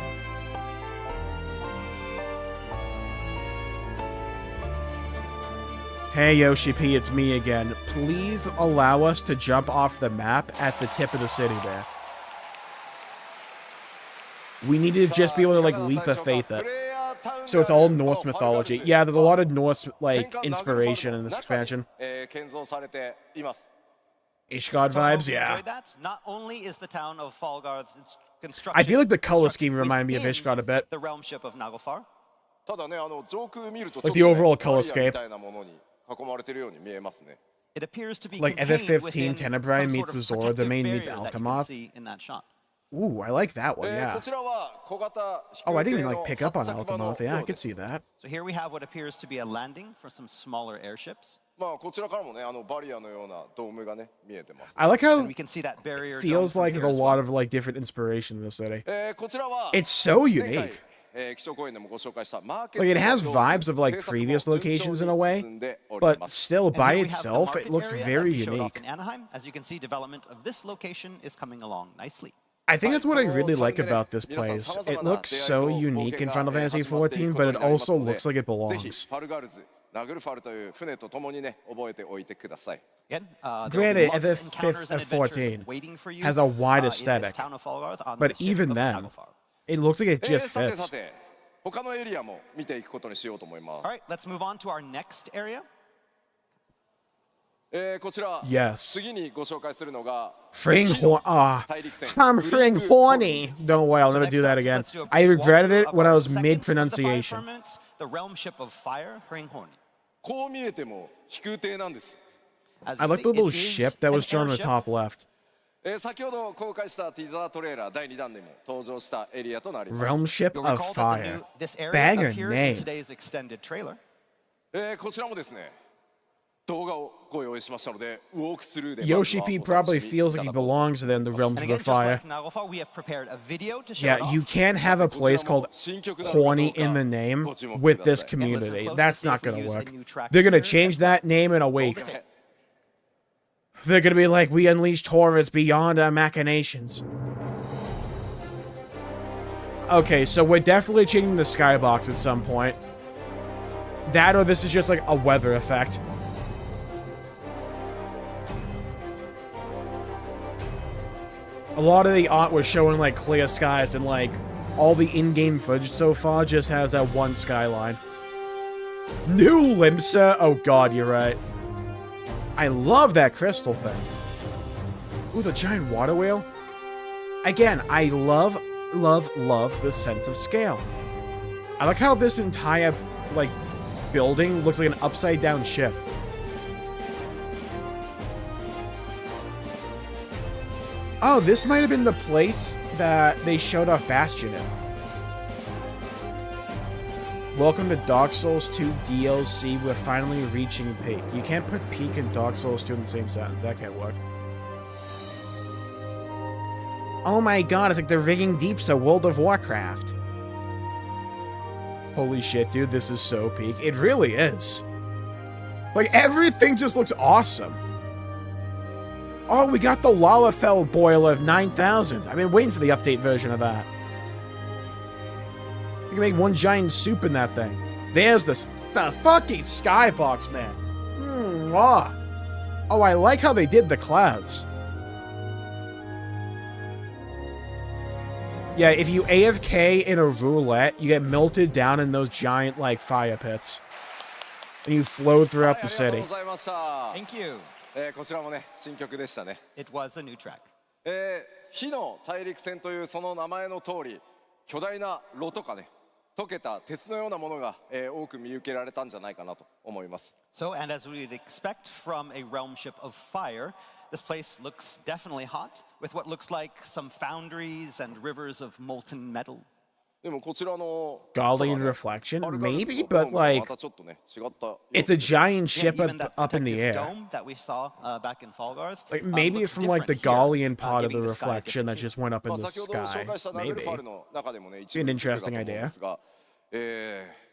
Hey Yoshi P, it's me again. Please allow us to jump off the map at the tip of the city there. We need to just be able to, like, leap of faith it. So it's all Norse mythology. Yeah, there's a lot of Norse, like, inspiration in this expansion. Ishgard vibes, yeah. Enjoyed that? Not only is the town of Falgarth's construction, I feel like the color scheme reminded me of Ishgard a bit. the realm ship of Naglfar. Like the overall color scheme. It appears to be Like contained FF15 within Tenebrae some meets sort of Azora protective domain meets barrier that you can Alchemoth. see in that shot. Ooh, I like that one, yeah. Oh, I didn't even, like, pick up on Alchemoth. Yeah, I could see that. So here we have what appears to be a landing for some smaller airships. I like how And we can see that barrier it feels dome like from there's a here as lot well. of, like, different inspiration in the city. It's so unique. Like, it has vibes of, like, previous locations in a way, but still, And by here we have the itself, market it looks area very that we showed off unique. in Anaheim. As you can see, development of this location is coming along nicely. I think that's what I really like about this place. It looks so unique in Final Fantasy XIV, but it also looks like it belongs. Again, Granted, there'll be lots of encounters and adventures F14 waiting for you, has a wide in this aesthetic, town of Falgarth on but the ship even of then, Naglfar. it looks like it just fits. All right, let's move on to our next area. Yes. 次にご紹介するのが Fring horn. Ah, I'm fring horny. Don't worry, I'll So never next do that up, again. let's do a I brief regretted walkthrough it of when I our was second of the mid fire pronunciation. firmaments, the realm ship of fire, Hringhorn. こう見えても飛空艇なんです。 As I you like see, the little it is ship that an was drawn on the airship. top left. 先ほど公開したティザートレーラー第2弾でも登場したエリアとなります。 Realm Ship You'll of recall that Fire. this area Banger appeared in name. today's extended trailer. こちらもですね、動画をご用意しましたので、ウォークスルーで Yoshi P probably feels like he belongs there in the Realms And of again, the just Fire. like Naglfar, we have prepared a video to show Yeah, it off. you can't have a place called Horny in the name with this community. That's not gonna work. They're gonna change that name in a week. They're gonna be like, we unleashed horrors beyond our machinations. Okay, so we're definitely changing the skybox at some point. That or this is just like a weather effect. A lot of the art was showing like clear skies, and like all the in-game footage so far just has that one skyline. New Limsa? Oh god, you're right. I love that crystal thing. Ooh, the giant water wheel. Again, I love the sense of scale. I like how this entire, like, building looks like an upside-down ship. Oh, this might have been the place that they showed off Bastion in. Welcome to Dark Souls 2 DLC. We're finally reaching peak. You can't put peak and Dark Souls 2 in the same sentence. That can't work. Oh my god, it's like they're rigging deep so World of Warcraft. Holy shit, dude, this is so peak. It really is. Like, everything just looks awesome. Oh, we got the Lalafell boiler of 9,000. I've been waiting for the update version of that. You can make one giant soup in that thing. There's the fucking skybox, man. Mwah. Oh, I like how they did the clouds. Yeah, if you AFK in a roulette, you get melted down in those giant, like, fire pits. And you float throughout the city. Thank you. こちらもね、新曲でしたね。It was a new track. 火の大陸船というその名前の通り、巨大な炉とかね、溶けた鉄のようなものが、多く見受けられたんじゃないかなと思います。So, and as we'd expect from a realm ship of fire, this place looks definitely hot, with what looks like some foundries and rivers of molten metal. でもこちらの Galleon reflection? Maybe, but like, it's a giant ship up in the air. Dome that we saw back in Falgarth, Like, maybe looks from like the different here, Galleon part of the giving the sky a reflection that different just went up in the 先ほど紹 sky. 介したナベル Maybe. ファルの中でもね、 Be an interesting idea.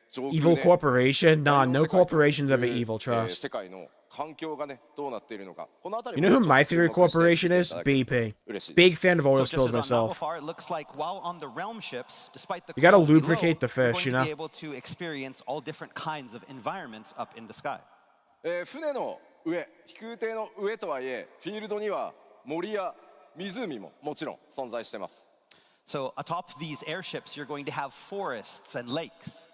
上空 Evil ね corporation? Nah, no 世界 corporations ever という evil, trust. 世界の環境がね、どうなっているのか。このあたり You も know who my ちょっ favorite と注目して corporation い is? ただけると BP. 嬉しいです。 Big fan of oil So just spills as on myself. Navalfar, it looks like while on the realm ships, despite the You gotta quality lubricate the low, you're fish, going you know? to be able to experience all different kinds of environments up in the sky. 船の上、飛空艇の上とはいえ、フィールドには森や湖ももちろん存在しています。 So atop these airships, you're going to have forests and lakes.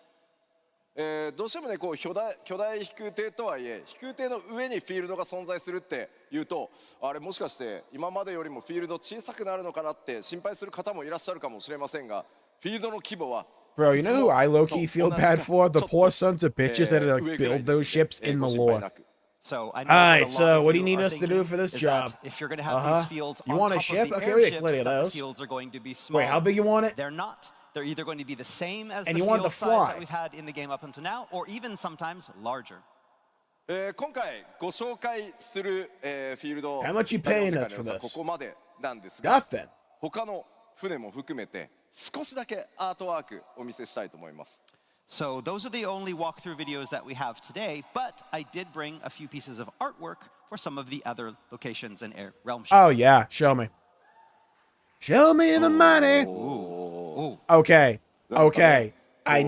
どうしてもね、こう巨大飛空艇とはいえ、飛空艇の上にフィールドが存在するっていうと、あれもしかして今までよりもフィールド小さくなるのかなって心配する方もいらっしゃるかもしれませんが、フィールドの規模は Bro, you know who I low-key feel bad for? The poor sons of bitches that like build those ships in the lore. So I know Alright, what a lot so of what do you you need are us to do thinking for this is job? that if you're going to have these fields You on want a top ship? of the Okay, we got airships, plenty of that the those. fields are going to be small. Wait, how big you want it? They're not. They're either going to be the same as And the you want field to size fly. that we've had in the game up until now, or even sometimes larger. 今回ご紹介する、フィールド How much you 大量 paying 世界 us の for 良さ this? ここまでなんですが、 Nothing. 他の船も含めて少しだけアートワークお見せしたいと思います。 So those are the only walkthrough videos that we have today, but I did bring a few pieces of artwork for some of the other locations and realm ships. Oh, yeah. Show me. Show me the money. Okay. Okay. I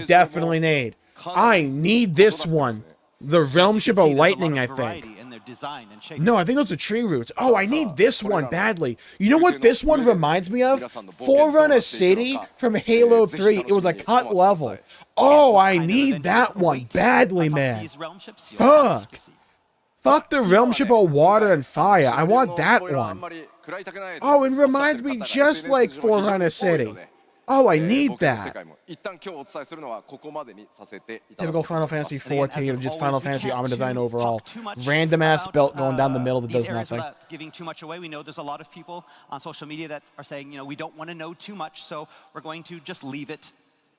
definitely need. I need this one. The Realm Ship of Lightning, I think. No, I think those are tree roots. Oh, I need this one badly. You know what this one reminds me of? Forerunner City from Halo 3. It was a cut level. Oh, I need that one badly, man. Fuck. Fuck the Realm Ship of Water and Fire. I want that one. Oh, it reminds me just like Forerunner City. Oh, I need that. Typical Final Fantasy 14 or just Final Fantasy armor design overall. Random ass belt going down the middle that does nothing. Without giving too much away, we know there's a lot of people on social media that are saying, you know, we don't want to know too much, so we're going to just leave it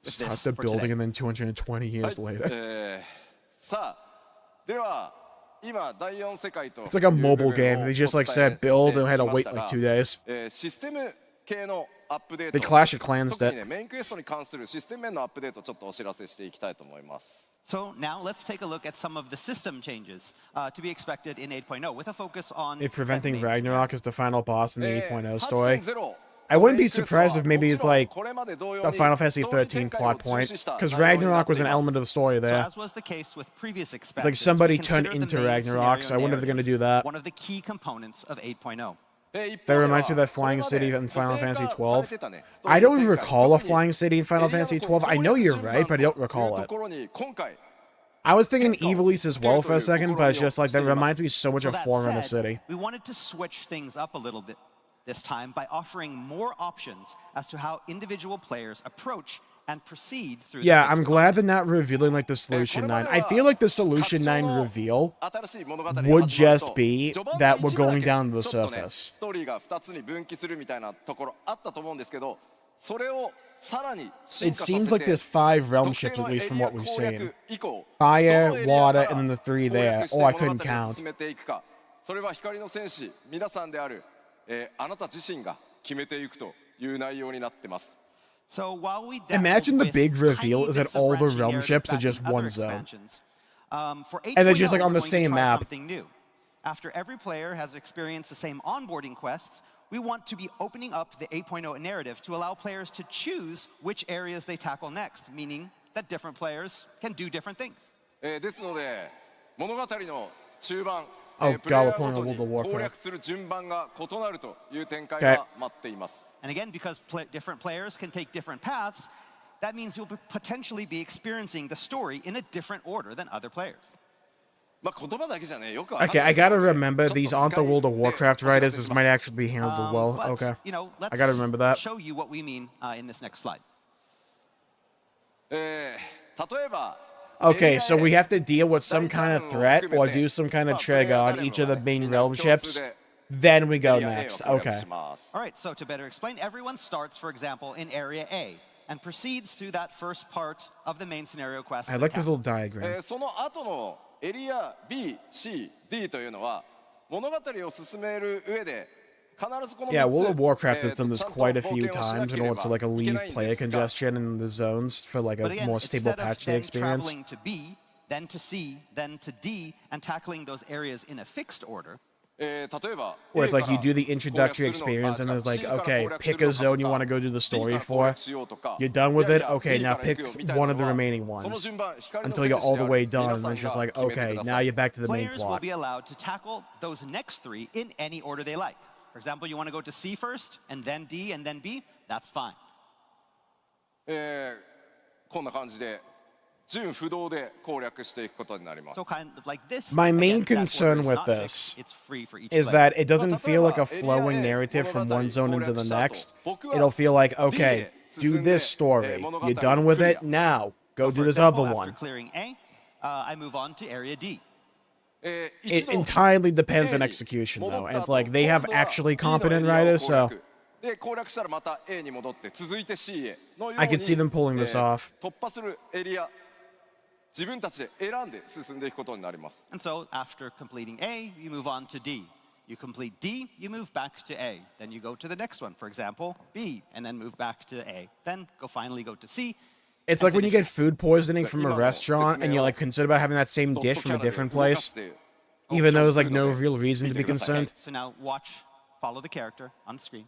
with Start this the for building today. and then 220 years later. さあ、では今第4世界と It's like a mobile game. They just like said build and had to wait like 2 days. システム系のアップデー They ト Clash of Clans 特に that. ねメインクエストに関するシステム面のアップデートをちょっとお知らせしていきたいと思います。 So now let's take a look at some of the system changes to be expected in 8.0 with a focus on If preventing main Ragnarok is the final boss in the 8.0 story. 8.0 I wouldn't be surprised if maybe it's like これまで同様 a に Final Fantasy ストーリー 13 展開を plot 重 point. 視した Because 内容にな Ragnarok って was い an ます element of the story So there. as was the case with previous Like expansions, somebody we turned considered into the main Ragnarok, so I scenario wonder if they're going to narrative do that. one of the key components of 8.0. That reminds me of that flying city in Final Fantasy 12. I don't even recall a flying city in Final Fantasy 12. I know you're right, but I don't recall it. I was thinking Evilise as well for a second, but it's just like that reminds me so much So of that Forerunner said, City. we wanted to switch things up a little bit this time by offering more options as to how individual players approach and proceed through the Yeah, game's I'm glad they're not revealing like the Solution 9. I feel like the Solution 9 reveal would just be that we're going down the surface. ストーリーが2つに分岐するみたいなところあったと思うんですけど、それをさらに進 It 化させ seems like て there's 5 realm 特 ships, 定 at のエ least from リア what we've 攻 seen. 略以降、 Fire, どのエリアから water, and then the 3攻 there. 略して Oh, I 物語 couldn't を count. 進めていくか、それは光の戦士皆さんであるあなた自身が決めていくという内容になってます。 So while we Imagine the big reveal is that all the realm ships are just one zone. And they're just like on the same map. After every player has experienced the same onboarding quests, we want to be opening up the 8.0 narrative to allow players to choose which areas they tackle next, meaning that different players can do different things. ですので物語の中盤 Oh プレイヤ god, ー we're ご playing と a に World of 攻 Warcraft. 略する順番が異なるという展開 Okay. が待っています。 And again, because different players can take different paths, that means you'll potentially be experiencing the story in a different order than other players. まあ言葉だけじゃねよくわかん Okay, ない I けど gotta remember ちょっと these 使い aren't the World of で Warcraft お知ら writers. せ This しま might す。 actually be handled well. But, Okay. you know, let's I gotta remember that. show you what we mean in this next slide. 例えば Okay, so we have to deal with some kind of threat or do some kind of trigger on each of the main realm ships. Then we go next. Okay. All right, so to better explain, everyone starts, for example, in Area A and proceeds through that first part of the main scenario quest. I like the little diagram. その後のエリア B、C、D というのは物語を進める上で必ずこの Yeah, 3つ World of Warcraft has done this ちゃんと quite a 冒 few 険をしな times け in れ order ば to like いけ alleviate ないん player ですが congestion in the zones for like But a again, more stable instead of patch day then experience. traveling to B, then to C, then to D, and tackling those areas in a fixed order, 例えば Where it's like you A か do ら the introductory 攻略するの experience and there's like, C から okay, 攻略す pick る a のか zone you と want か to go do the D story から攻 for. 略しようとか You're done with いやい it? や Okay, B now から行 pick くよみたいな one of the のは remaining その ones 順番光の until you're 戦士 all で the ある way done. 皆 And さ then ん it's just が like, 決めて okay, くだ now さい you're back to the main players will plot. be allowed to tackle those next three in any order they like. For example, you want to go to C first, and then D, and then B, that's fine. こんな感じで順不動で攻略していくことになります So kind of like this. My again, main that order concern is with not this fixed, it's free for each is player. that it doesn't feel like a flowing narrative from one zone into the next. It'll feel like, okay, do this story. You're done with it? Now, go So, do for this example, other after one. clearing A, I move on to Area D. It entirely depends on execution, though. And it's like, they have actually competent writers, so で攻略したらまた A に戻って続いて C へのよう I に can see them pulling this off. 突破するエリア自分たちで選んで進んでいくことになります And so after completing A, you move on to D. You complete D, you move back to A. Then you go to the next one, for example, B, and then move back to A. Then finally go to C. It's like when you get food poisoning from a restaurant and you like consider about having that same dish from a different place, even though there's like no real reason to be concerned. So now follow the character on the screen.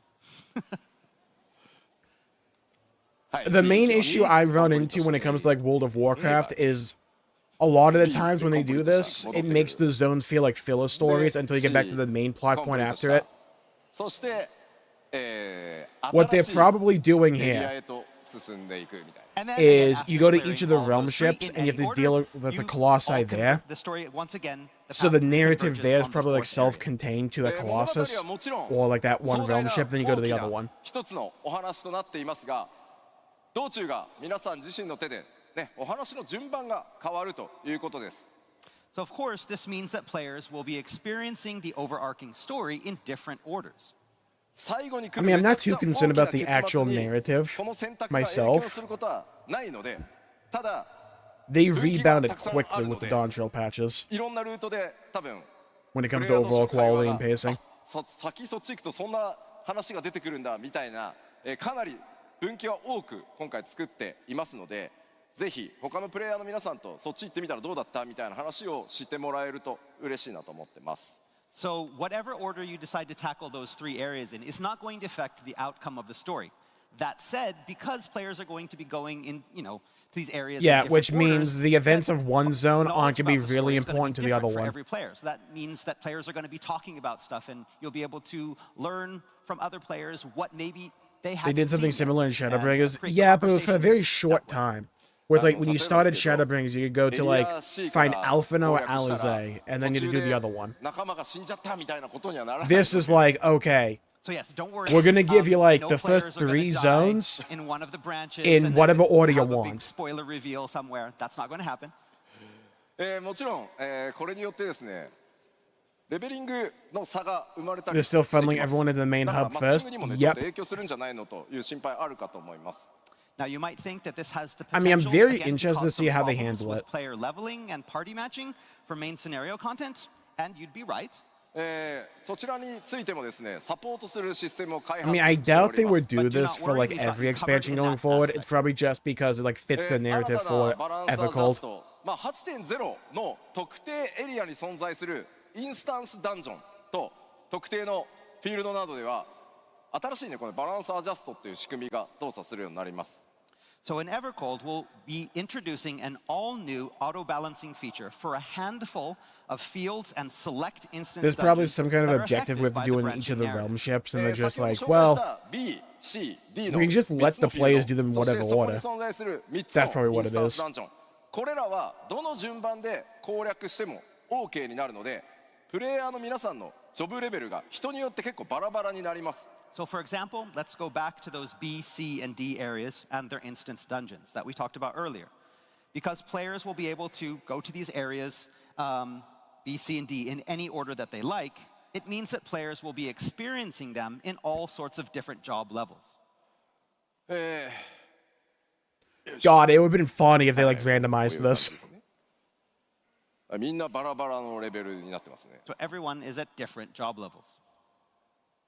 The main issue I run into when it comes to like World of Warcraft is a lot of the times when they do this, it makes the zones feel like filler stories until you get back to the main plot point after it. そして What they're 新しい probably doing エリア here へと進んでいくみたい And then is again, you go to after each of the clearing all realm those three ships in and you have any to deal order, with the you colossi all there. The story once again. So the path narrative converges there is on the probably like fourth area. self-contained to the 物語 Colossus はもちろん or like that one 壮大 realm な ship, then you go to the 大 other きな one. 一つのお話となっていますが道中が皆さん自身の手で、ね、お話の順番が変わるということです So of course, this means that players will be experiencing the overarching story in different orders. 最後に来 I る mean, I'm めちゃ not くちゃ too 大き concerned な about the 結 actual 末に narrative この選択が影響 myself. することはないのでただ They 分岐が rebounded たくさんあ quickly るの with the で Dawn Trail patches いろんなルートで多分 when it プ comes レ to イヤー同士 overall の会話 quality が and pacing. 先そっち行くとそんな話が出てくるんだみたいなかなり分岐は多く今回作っていますのでぜひ他のプレイヤーの皆さんとそっち行ってみたらどうだったみたいな話をしてもらえると嬉しいなと思ってます So whatever order you decide to tackle those three areas in is not going to affect the outcome of the story. That said, because players are going to be going in, to these areas. Yeah, in which different orders, means the events of one zone knowledge aren't going to be about the really story is gonna be important to the other different for one. every player. So that means that players are going to be talking about stuff, and you'll be able to learn from other players what maybe they They haven't did something seen similar in yet, and Shadowbringers. create Yeah, but it was for a very conversations short that way. time. Where it's like when you started Shadowbringers, you could go to like find Alphino or Alizé, and then you had to do the other one. 仲間が死んじゃったみたいなことにはならない This is like, okay, So yes, don't worry. We're gonna give you, like, no the first players are gonna 3 die zones in one of the branches in and whatever then order you have a big want. spoiler reveal somewhere. That's not going to happen. もちろん、これによってですねレベリングの差が生まれたり They're still してきます funneling everyone into the main だから hub マッチング first. にもねちょっ Yep. と影響するんじゃないのという心配あるかと思います Now you might think that this has the I potential mean, I'm very again, to interested to cause see some how they problems handle with it. player leveling and party matching for main scenario content, and you'd be right. そちらについてもですね、サポートするシステムを開 I 発 mean, I してお doubt り they ま would す。 do this for like every expansion going forward. It's probably just because it like fits the 新 narrative た for なバランスアジャス Evercold. ト、8.0 の特定エリアに存在するインスタンスダンジョンと特定のフィールドなどでは新しいね、このバランスアジャストっていう仕組みが動作するようになります。So in Evercold, we'll be introducing an all-new auto-balancing feature for a handful of fields and select instance There's probably dungeons some kind of that are objective with affected by the doing branching each of the narrative. realm ships, and they're just 先ほど like, 紹介し well, た B、C、D の we can just let 3つの the フィール players do them in ド、そして whatever そこに order. 存在する3つ That's probably のイ what ン it スタン is. スダンジョン、これらはどの順番で攻略しても OK になるので、プレイヤーの皆さんのジョブレベルが人によって結構バラバラになります。So for example, let's go back to those B, C, and D areas and their instance dungeons that we talked about earlier. Because players will be able to go to these areas, B, C, and D, in any order that they like, it means that players will be experiencing them in all sorts of different job levels. God, it would have been funny if they like randomized this. みんなバラバラのレベルになってますね。 So everyone is at different job levels.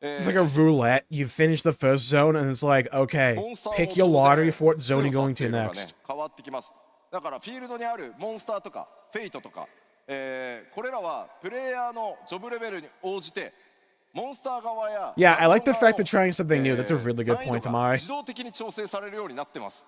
It's like a roulette. You finish the first zone, and it's like, okay, pick your lottery for what zone you're going to next. 変わってきます。だからフィールドにあるモンスターとかフェイトとか、これらはプレイヤーのジョブレベルに応じてモンスター側や Yeah, I like the fact that trying something new. That's a really good point, 難易度が Tamari. 自動的に調整されるようになってます。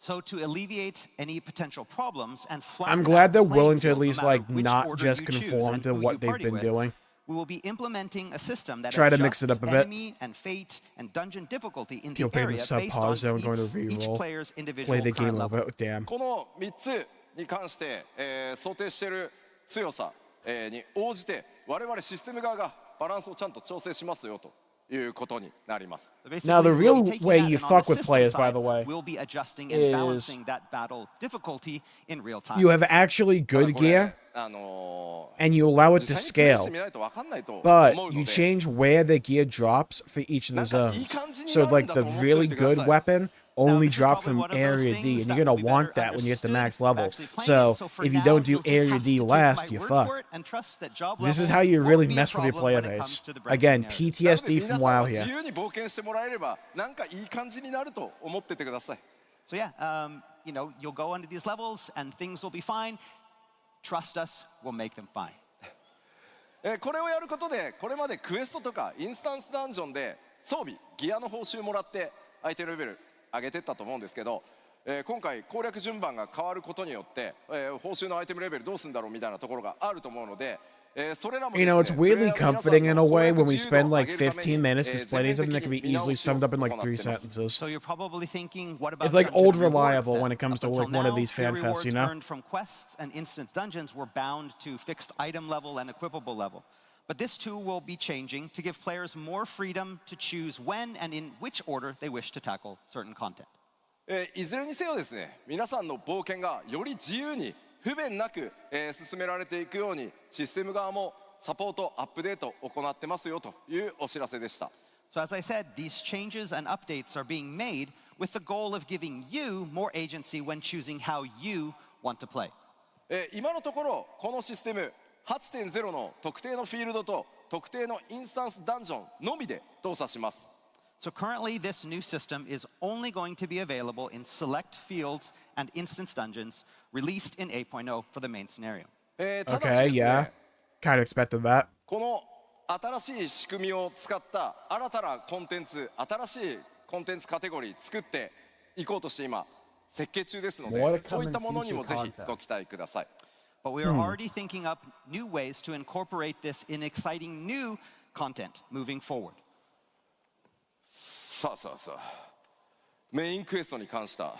So to alleviate any potential problems and I'm flatten glad out they're the willing playing to at field no least matter like which not order just you choose conform and to who you what they've party been with. doing. We will be implementing a system that Try to mix it adjusts up a bit. enemy and fate and dungeon difficulty in the People playing area the based subpause on zone going to each reroll. player's individual Play the current game level. over. Damn. この3つに関して、想定している強さ、に応じて我々システム側がバランスをちゃんと調整しますよということになります。 So basically, Now, the we'll be real taking way that you and on fuck the with system players, by side, the way, we'll be adjusting and is balancing that battle difficulty in real time. you have actually good これ gear, あ and you allow it to 実際にプレイし scale. てみないと分かんないと思う But の you で、 change where the gear drops for each of the なんかいい zones. 感じに So なるん like だ the と思ってお really いてくだ good さい。 weapon only this is drops probably from one of those area things D, and that you're gonna will be better want that when you hit the max understood level. actually playing So it. So for if you now, don't do you'll just area have D to take last, my you're word for fucked. it and trust that job This is level how you won't really be a mess with your problem player when it comes base. to the branching Again, narrative. なので PTSD 皆 from さんは WoW 自 here. 由に冒険してもらえればなんかいい感じになると思っててください。 So yeah, you know, you'll go into these levels and things will be fine. Trust us, we'll make them fine. これをやることでこれまでクエストとかインスタンスダンジョンで装備ギアの報酬もらって相手のレベル上げてったと思うんですけど、今回攻略順番が変わることによって、報酬のアイテムレベルどうするんだろうみたいなところがあると思うので、それらも You です know, ね it's プレイ weirdly ヤーの皆さん comforting in の a 攻 way 略 when we 自由度 spend を like 上げるため 15 に、 minutes 全 explaining 面 something 的 that can に be 見 easily 直しを summed up in 行 like っ 3 ています。 sentences. So you're probably thinking, what about It's like dungeon old rewards reliable then? when it comes to Up like until one of now, these pure fanfests, rewards you know? earned from quests and instance dungeons were bound to fixed item level and equipable level. But this too will be changing to give players more freedom to choose when and in which order they wish to tackle certain content. いずれにせよですね、皆さんの冒険がより自由に不便なく、進められていくようにシステム側もサポートアップデートを行ってますよというお知らせでした。 So as I said, these changes and updates are being made with the goal of giving you more agency when choosing how you want to play. 今のところこのシステム 8.0 の特定のフィールドと特定のインスタンスダンジョンのみで動作します。 So currently, this new system is only going to be available in select fields and instance dungeons released in 8.0 for the main scenario. ただし Okay, です yeah. ね、 Kind of expected that. この新しい仕組みを使った新たなコンテンツ、新しいコンテンツカテゴリー作っていこうとして今設計中ですの More で、 to come そういったものにもぜ in ひ future ご期待ください。 But we are already thinking up new ways to incorporate this in exciting new content moving forward. さあメインクエストに関した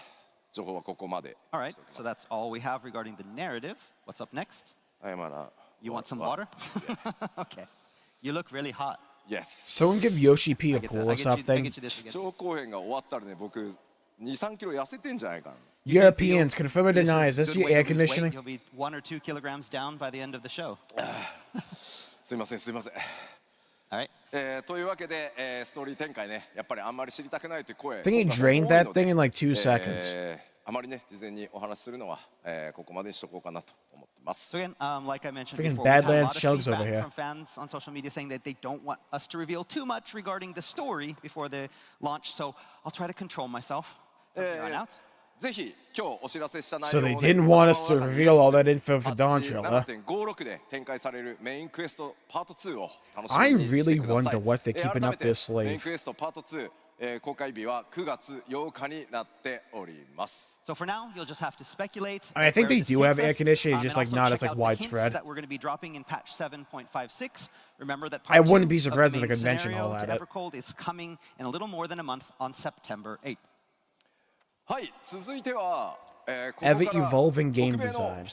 情報はここまで。 All right, so that's all we have regarding the narrative. What's up next? まだ You want some water? Okay. You look really hot. Yes. Someone give Yoshi P I a get, pool I or get, you, I something. get you this 基 again. 調講演が終わったらね、僕2、3キロ痩せてんじゃないかな。 Europeans, confirm or This deny, is is a this good your way air to lose weight. conditioning? You'll be 1 or 2 kilograms down by the end of the show. すいません。 All right. というわけで、ストーリー展開ね、やっぱりあんまり知りたくないという声 I think he が drained 多い that ので thing in like 2 seconds. あまりね、事前にお話しするのは、ここまでにしとこうかなと思ってます。ます。So again, like I mentioned Freaking before, we've had a Badlands lot of chugs over feedback here. from fans on social media saying that they don't want us to reveal too much regarding the story before the launch. So I'll try to control myself from here on out. ぜひ今日お知らせした内 So 容を they ね didn't want us to reveal all that info for パッ Dawn チ Trailer. 7.56 で展開されるメインクエストパート2を楽しみ I にしてください。 really wonder what they're keeping 改め up て their メイン sleeve. クエストパート2、公開日は9月8日になっております。 So for now, you'll just have to speculate. I think where they this do takes have air us, conditioning, it's and just like also not check as like out the hints widespread. that we're going to be dropping in patch 7.56. Remember that I part wouldn't 2 be of surprised the if the main convention scenario hall to had it. Evercold is coming in a little more than a month on September 8th. はい、続いては、Ever evolving game design.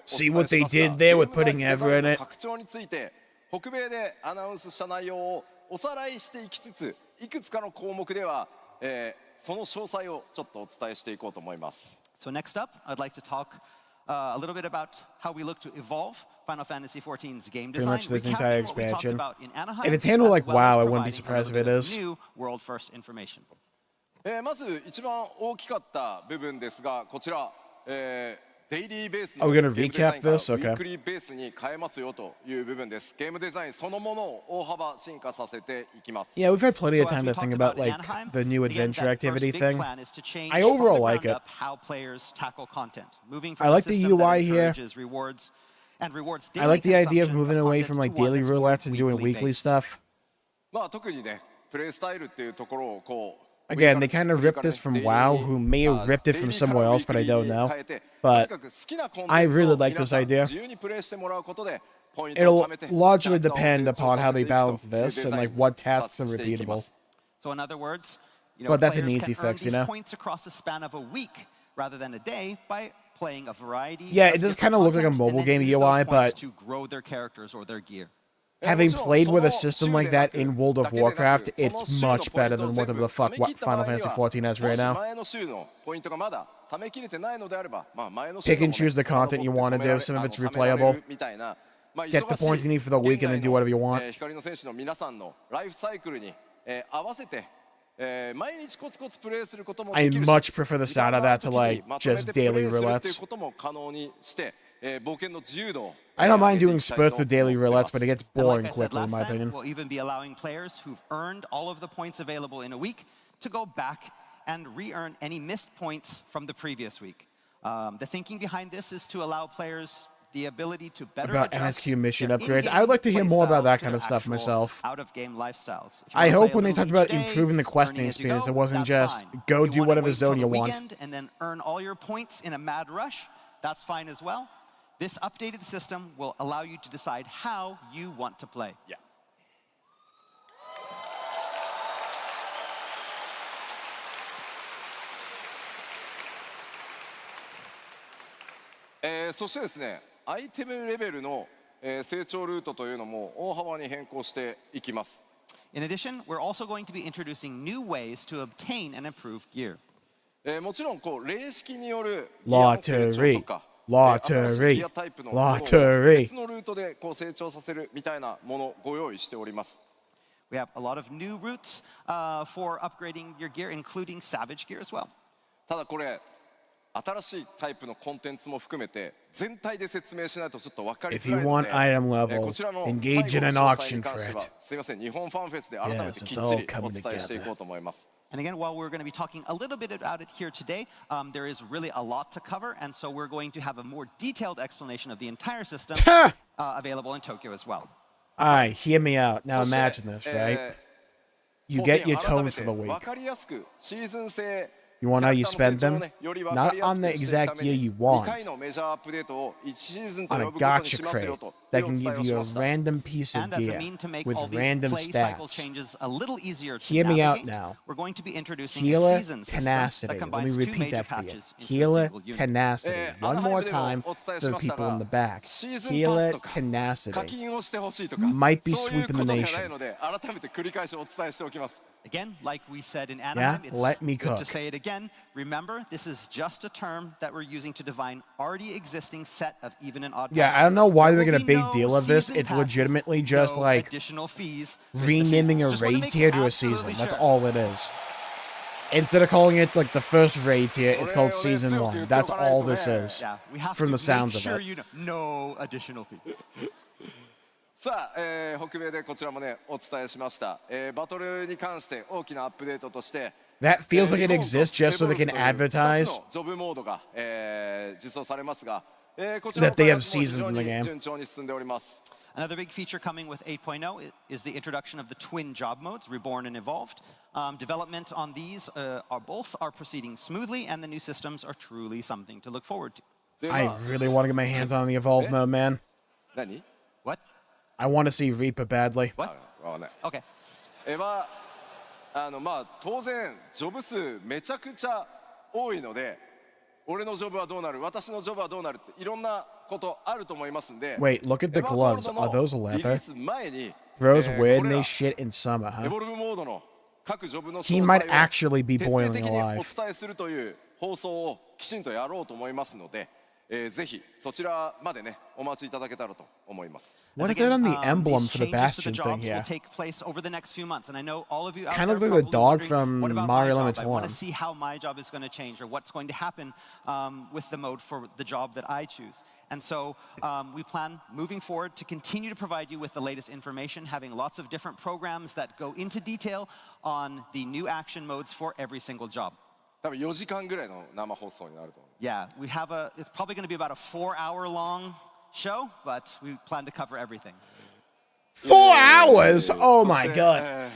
See what they did there with putting Ever in it? 拡張について北米でアナウンスした内容をおさらいしていきつつ、いくつかの項目では、その詳細をちょっとお伝えしていこうと思います。 So next up, I'd like to talk a little bit about how we look to evolve Final Fantasy XIV's game Pretty design. much this recapping entire what we talked expansion. about in Anaheim, If it's handled as like well WoW, as I wouldn't be providing a surprised if little it bit of is. new world first information. まず一番大きかった部分ですが、こちら、デイリーベース Are の we ゲ gonna ームデ recap ザインから this? ウ Okay. ィークリーベースに変えますよという部分です。ゲームデザインそのものを大幅進化させていきます。 Yeah, we've had plenty of So as time we to think talked about in like Anaheim, the new again, adventure that first activity big thing. plan is to change I from overall the like ground it. up how players tackle content, moving I from like a the system that UI here. encourages rewards and rewards I like the daily idea of consumption moving away content from like to one daily that's more roulettes and doing weekly based. stuff. まあ特にね、プレイスタイルっていうところをこう Again, they kind of ripped this from WoW, who may have ripped it from somewhere else, but I don't know. But I really like this idea. It'll largely depend upon how they balance this and like what tasks are repeatable. So in other words, But that's an players easy can earn fix, you these know? points across the span of a week rather than a day by playing a variety. Yeah, of it does different kinda look like a content, mobile and then game use those UI, points but- to grow their characters or their gear. Having played with a system like that in World of Warcraft, it's much better than whatever the fuck Final Fantasy XIV has right now. Pick and choose the content you want to do, some of it's replayable. Get the points you need for the week and then do whatever you want. 光の選手の皆さんのライフサイクルに合わせて毎日コツコツプレイすることもできるし、 I much prefer the sound of that to like まとめ just てプレイ daily するっていう roulettes. ことも可能にして冒険の自由度を I don't mind 上げて doing いきたいと spurts of daily 思ってます roulettes, but it gets And boring like I said quickly, in last my time, opinion. we'll even be allowing players who've earned all of the points available in a week to go back and re-earn any missed points from the previous week. The thinking behind this is to allow players the ability to better About adjust MSQ mission their upgrades. in-game I would like to hear play more about styles that to kind of their stuff actual myself. out-of-game lifestyles. If you I wanna hope play a when they little talk about each day, improving the questing earning as you experience, go, it wasn't that's just fine. go If do you wanna whatever wait zone till you the want. weekend and then earn all your points in a mad rush, that's fine as well. This updated system will allow you to decide how you want to play. Yeah. そしてですね、アイテムレベルの成長ルートというのも大幅に変更していきます。 In addition, we're also going to be introducing new ways to obtain and improve gear. もちろんこう霊式によるギアの成長とか、 Lottery. 新しいギアタイプのものを Lottery. 別のルートでこう成長させるみたいなものをご用意しております。 We have a lot of new routes for upgrading your gear, including Savage gear as well. ただこれ新しいタイプのコンテンツも含めて全体で説明しないとちょっと分かり If づら you いの want で item level, こちらの engage in 最 an 後の詳細 auction に for 関しては it. すいません日本ファンフェスで改め Yes, てき it's っ all ちり coming お伝えしていこうと思います。 And again, while we're going to be talking a little bit about it here today, there is really a lot to cover, and so we're going to have a more detailed explanation of the entire system available in Tokyo as well. Alright, hear me out. Now そして imagine this, right? え You ー get your 改め tomes て for the week. 分かりやすくシーズン制 You want how you spend キャラ them? クターの成長をねより分かり Not やす on the くしていく exact ため gear に you 2 want, 回のメジャーアップデートを1シーズンと on 呼 a ぶことに gotcha しますよ crate と that いうお can 伝え give をし you ま a した。 random piece of And as a gear mean to make with all these random play cycle stats. changes a little easier to Hear me out navigate, now. we're going to be introducing Healer a season system tenacity. that Let me combines two repeat major that for you. patches into a Healer single unit. tenacity. One more time お伝え for し the ました people in が the back. シーズンパ Healer スとか課 tenacity. 金をしてほしいとか Might be そういう sweeping こ the とでは nation. ないので改めて繰り返しお伝えしておきます。 Again, like we said in Yeah, Anaheim, it's let me good cook. to say it again. Remember, this is just a term that we're using to define already existing set of even and odd Yeah, I patterns. don't know why There they're will making a be big no deal of this. season It's passes, legitimately just no like additional fees with the renaming season. a Just wanna raid make tier to a absolutely season. That's sure. all it is. Instead of calling it like the first raid tier, it's called Season 1. That's all this is. Yeah, we have From to the sounds make of sure it. you know. No additional fee. さあ、北米でこちらもねお伝えしました、バトルに関して大きなアップデートとして That feels like it exists just so they can advertise ジョブモードが、実装されますが、こち that らの they 開 have 発も非 seasons 常 in the に game. 順調に進んでおります。 Another big feature coming with 8.0 is the introduction of the twin job modes, Reborn and Evolved. Development on these are proceeding smoothly, and the new systems are truly something to look forward to. で I まあ really want to get my hands on the evolved mode, man. 何 What? I want to see Reaper badly. What? わかんない Okay. まあ当然ジョブ数めちゃくちゃ多いので俺のジョブはどうなる私のジョブはどうなるっていろんなことあると思いますんで Wait, look at the gloves. Are those リリー leather? ス前に Those weird こ and れ they ら shit in summer, エ huh? ボルブモードの各ジョブの He 詳 might 細を actually be 徹底 boiling 的にお alive. 伝えするという放送をきちんとやろうと思いますので、ぜひそちらまでねお待ちいただけたらと思います。 What is Again, that on the emblem these for the changes to Bastion the thing jobs here? will take place over the next few months, and I know all of you out Kind there of like the probably dog wondering, from what about Mario my job? I want to Lemon see how my job is going to change, or what's going to happen with the mode for the job that I choose. And so we plan moving forward to continue to provide you with the latest information, having lots of different programs that go into detail on the new action modes for every single job. 多分4時間ぐらいの生放送になると思う。 Yeah, it's probably going to be about a 4-hour long show, but we plan to cover everything. 4 hours? Oh my そして god.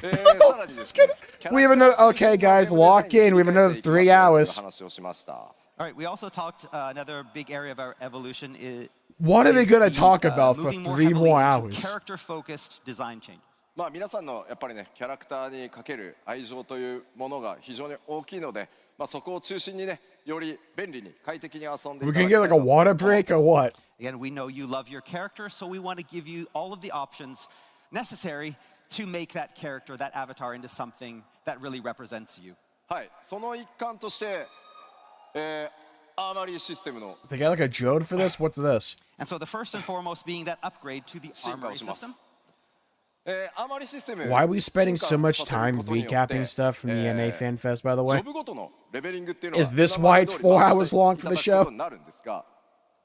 さらにですね We have another. Okay, guys, lock in. We have another 3 hours. 話をしました。 All right, we also talked another big area of our evolution is What are they is going to the, talk about for moving more 3 heavily more into hours? character-focused design changes. まあ皆さんのやっぱりねキャラクターにかける愛情というものが非常に大きいので、まあそこを中心にねより便利に快適に遊んでい We ただ can きた get い like a water break or what? Again, we know you love your character, so we want to give you all of the options necessary to make that character, that avatar, into something that really represents you. はいその一環として、アーマリーシステムの They got like a drone for this? What's this? And so the first and foremost being that upgrade to the armory system. アーマリーシステム Why are we spending so much 進化させる time ことによって recapping stuff from the NA FanFest, by the ジ way? ョブごとのレベリングっていうのは Is this why it's 4 hours long for the show? いただくことになるんですが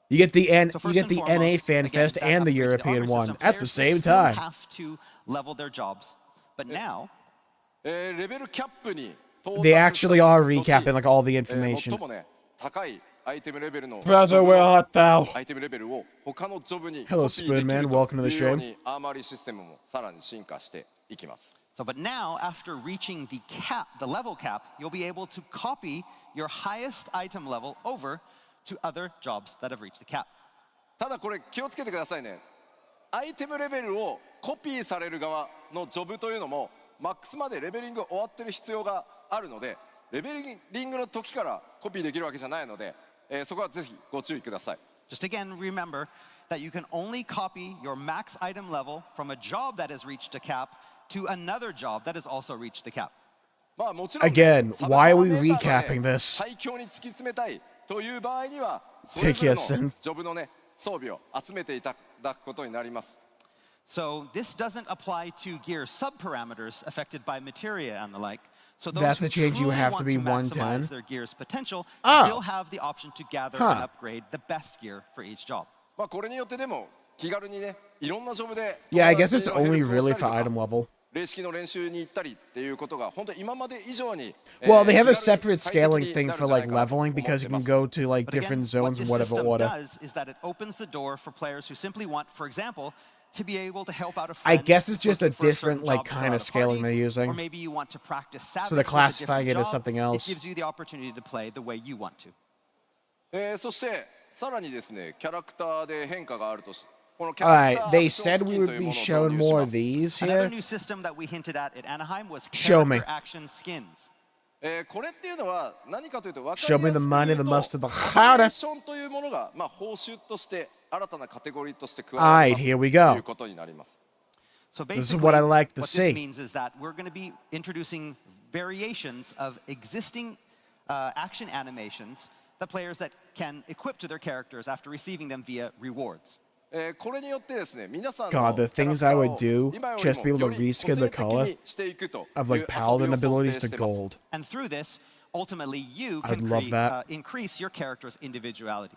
You get the So first and NA foremost, again, FanFest that and the upgrade to European armory one system, at the players same still time. have to level their jobs, but now レベルキャップに到 They 達した actually are 後 recapping like all the 最 information. もね高いアイテムレベルの Brother, we're hot now. アイテムレベルを他のジョブに Hello, コピーでき Spoonman. る Welcome to と the いうよう stream. にアーマリーシステムもさらに進化していきます。 So, but now, after reaching the cap, the level cap, you'll be able to copy your highest item level over to other jobs that have reached the cap. ただこれ気をつけてくださいね。アイテムレベルをコピーされる側のジョブというのもマックスまでレベリング終わってる必要があるので、レベリングの時からコピーできるわけじゃないので、そこはぜひご注意ください。 Just again, remember that you can only copy your max item level from a job that has reached a cap to another job that has also reached the cap. まあもちろん、 Again, サバ why are ナ we メーター recapping のね this? 最強に突き詰めたいという場合には、それぞれの Take your ジョブのね装備を集めていただくことになります。 So this doesn't apply to gear subparameters affected by materia and the like. So those That's who a change you truly have to want be to maximize 110. their gear's potential Oh. still have the option to gather Huh. and upgrade the best gear for each job. まあこれによってでも気軽にねいろんなジョブで Yeah, I guess 友 it's 達のヘ only ルプを really したり for とか item level. 霊式の練習に行ったりっていうことが本当に今まで以上に Well, they have a 気軽に separate scaling 快適に thing なるん for じゃない like かなと思 leveling って because you ま can す。 go to like But different again, what zones in this whatever system order. does is that it opens the door for players who simply want, for example, to be able to help out a I friend guess it's just a looking for certain different, like, job kind throughout of a scaling party, they're using. Or maybe you want to practice Savage So they're with a different classifying it as job. something else. It gives you the opportunity to play the way you want to. そしてさらにですねキャラクターで変化があるとしこのキャラ Alright, クター they アクション said スキ we ンと would いう be ものを showing 導入し more ま of す。 these Another here. new system that we hinted at Anaheim was Show me. character action skins. これっていうのは何かというと分かり Show や me す the く money, 言 the うと mustard, the アニメー chowder. ションというものがまあ報酬として新たなカテゴリーとして加 Alright, わります here we と go. いうことになります。 So This is basically, what I like to what see. this means is that we're going to be introducing variations of existing action animations that players that can equip to their characters after receiving them via rewards. これによってですね、皆さんの God, the キャラク things タ I ー would を do 今より just to be も able よ to り reskin 個 the 性的 color にしていくと of いう like 遊び paladin を想 abilities 定 to してます。 gold. And through this, ultimately, you I'd can love that. increase your character's individuality.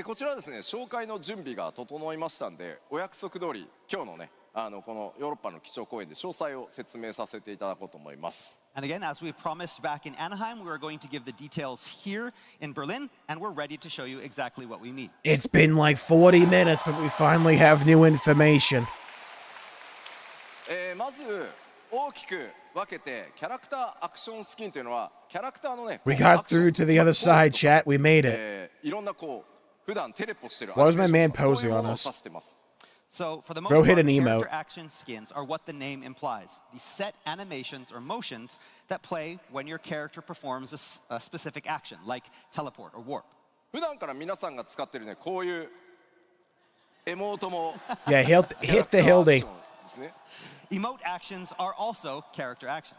こちらはですね、紹介の準備が整いましたんで、お約束通り今日のね、このヨーロッパの基調講演で詳細を説明させていただこうと思います。And again, as we promised back in Anaheim, we are going to give the details here in Berlin, and we're ready to show you exactly what we mean. It's been like 40 minutes, but we finally have new information. まず大きく分けて、キャラクターアクションスキンというのはキャラクターのね、 We got through to the other side, chat. We made it. いろんなこう普段テレポしてる Why was my man そういう posing も on のを us? 指してます。 So, for the most Bro hit part, an emote. character action skins are what the name implies. The set animations or motions that play when your character performs a specific action, like teleport or warp. 普段から皆さんが使ってるね、こういうエモートも Yeah, hit the キャラクターアクシ Hildy. ョンですね。 Emote actions are also character actions.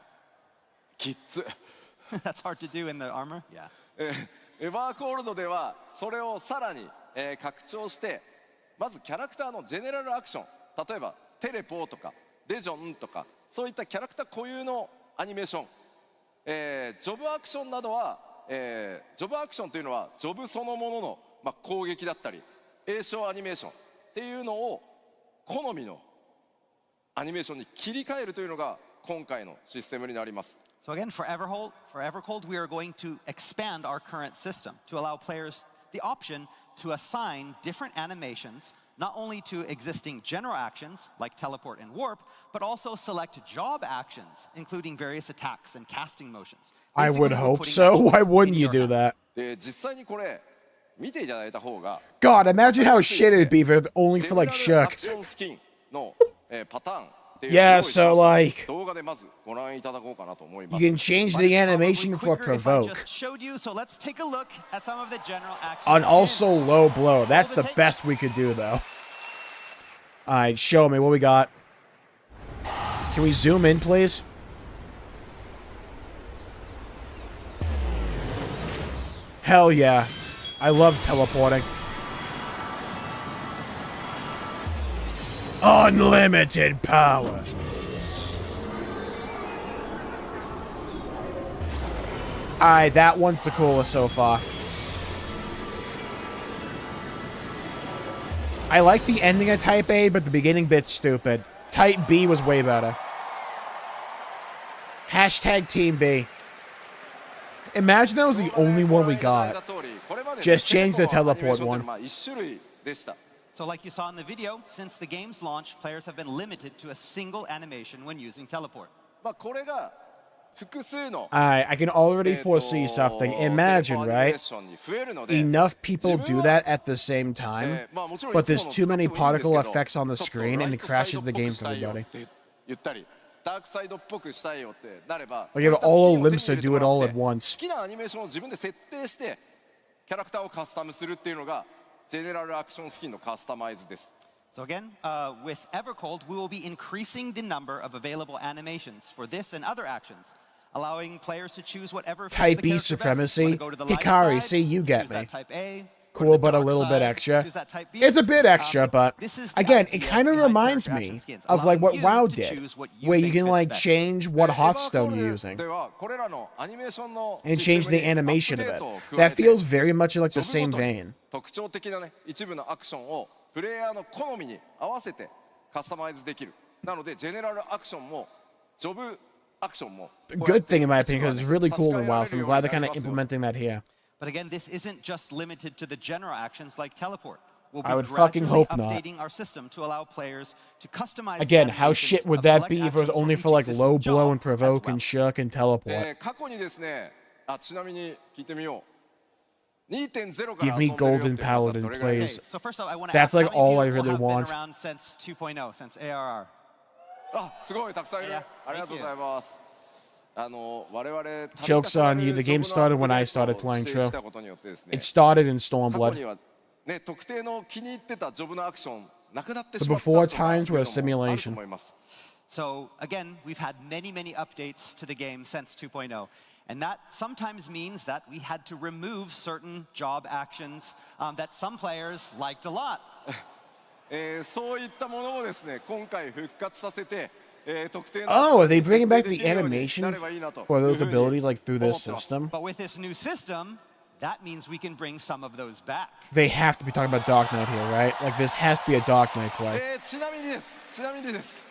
キッズ。 That's hard to do in the armor. Yeah. エバーコールドではそれをさらに、拡張してまずキャラクターのジェネラルアクション、例えばテレポとかレジョンとかそういったキャラクター固有のアニメーション、ジョブアクションなどは、ジョブアクションというのはジョブそのものの、攻撃だったり栄唱アニメーションっていうのを好みのアニメーションに切り替えるというのが今回のシステムになります。 So again, for Evercold, we are going to expand our current system to allow players the option to assign different animations, not only to existing general actions like teleport and warp, but also select job actions, including various attacks and casting motions. I Basically, would we're hope putting so. actions Why wouldn't in you your do hands. that? で実際にこれ見ていただいた方が God, imagine how shit it'd be if it was only ジ for ェネ like ラルア Shook. クションスキンの、パターンっていうのを Yeah, 用意しま so した like 動画でまずご覧いただこうかなと思いま you す。 can change But the it's probably animation for quicker if I provoke. just showed you, so let's take a look at some of the general actions. On also in low blow. That's the the tape. best we could do though. Alright, show me what we got. Can we zoom in, please? Hell yeah. I love teleporting. Unlimited power. Alright, that one's the coolest so far. I like the ending of Type A, but the beginning bit's stupid. Type B was way better. Hashtag Team B. Imagine that was the only one we got. Just change the teleport one. So like you saw in the video, since the game's launch, players have been limited to a single animation when using teleport. これが複数の I can already foresee something. Imagine, right? Enough people do that at the same time, but there's too many particle effects on the screen and it crashes the game for everybody. Like if all Olympsa do it all at once. 好きなアニメーションを自分で設定してキャラクターをカスタムするっていうのがジェネラルアクションスキンのカスタマイズです。 So again, with Evercold, we will be increasing the number of available animations for this and other actions, allowing players to choose whatever fits Type the B character best. supremacy. Wanna go to the light Hikari, side, see, you get choose that me. Type A. Go to Cool, the but a dark little bit side, extra. choose that Type B. It's a bit extra, but This is the again, it idea kind of behind reminds character me action skins, of like what allowing WoW you to did, choose what you where you think can fits like best. change what Hearthstone you're using ではこれらのアニメーションの and シ change ステム the にアップ animation デ of ー it. トを加え That て feels very much like the ジョ same ブごとに vein. 特徴的なね一部のアクションをプレイヤーの好みに合わせてカスタマイズできる。なのでジェネラルアクションもジョブアクションも Good thing in my opinion, because it's really cool in WoW, so I'm glad they're kind of implementing that here. But again, this isn't just limited to the general actions like teleport. We'll be I would fucking gradually hope not. updating our system to allow players to customize Again, the how animations shit would of that select be if it was actions only for for each like existing low blow job and as provoke well. and shook and teleport? 過去にですねちなみに聞いてみよう。2.0 から Give 遊ん me でるよっていう Golden 方ど Paladin, れぐらい Okay, please. so first off, I want to That's ask like how many all I people really have want. been around since 2.0, since ARR? あ、すごいたくさんいる。 Yeah, ありがとうございます。我々 Joke's on you, the game started when I started playing, true. してきたことによってですね It started in 過去 Stormblood. にはね特定の気に入ってたジョブのアクションなくなって The しまったと before か times いうの were a もあると simulation. 思います。 So again, we've had many, many updates to the game since 2.0. And that sometimes means that we had to remove certain job actions that some players liked a lot. そういったものをですね、今回復活させて、特定の Oh, are they アクション bringing に back 設定 the できるようにな animations ればいいなと for いう those ふうに abilities like through 思 this ってます。 system? But with this new system, that means we can bring some of those back. They have to be talking about Dark Knight here, right? Like this has to be a Dark Knight play. ちなみにです。ちなみにです。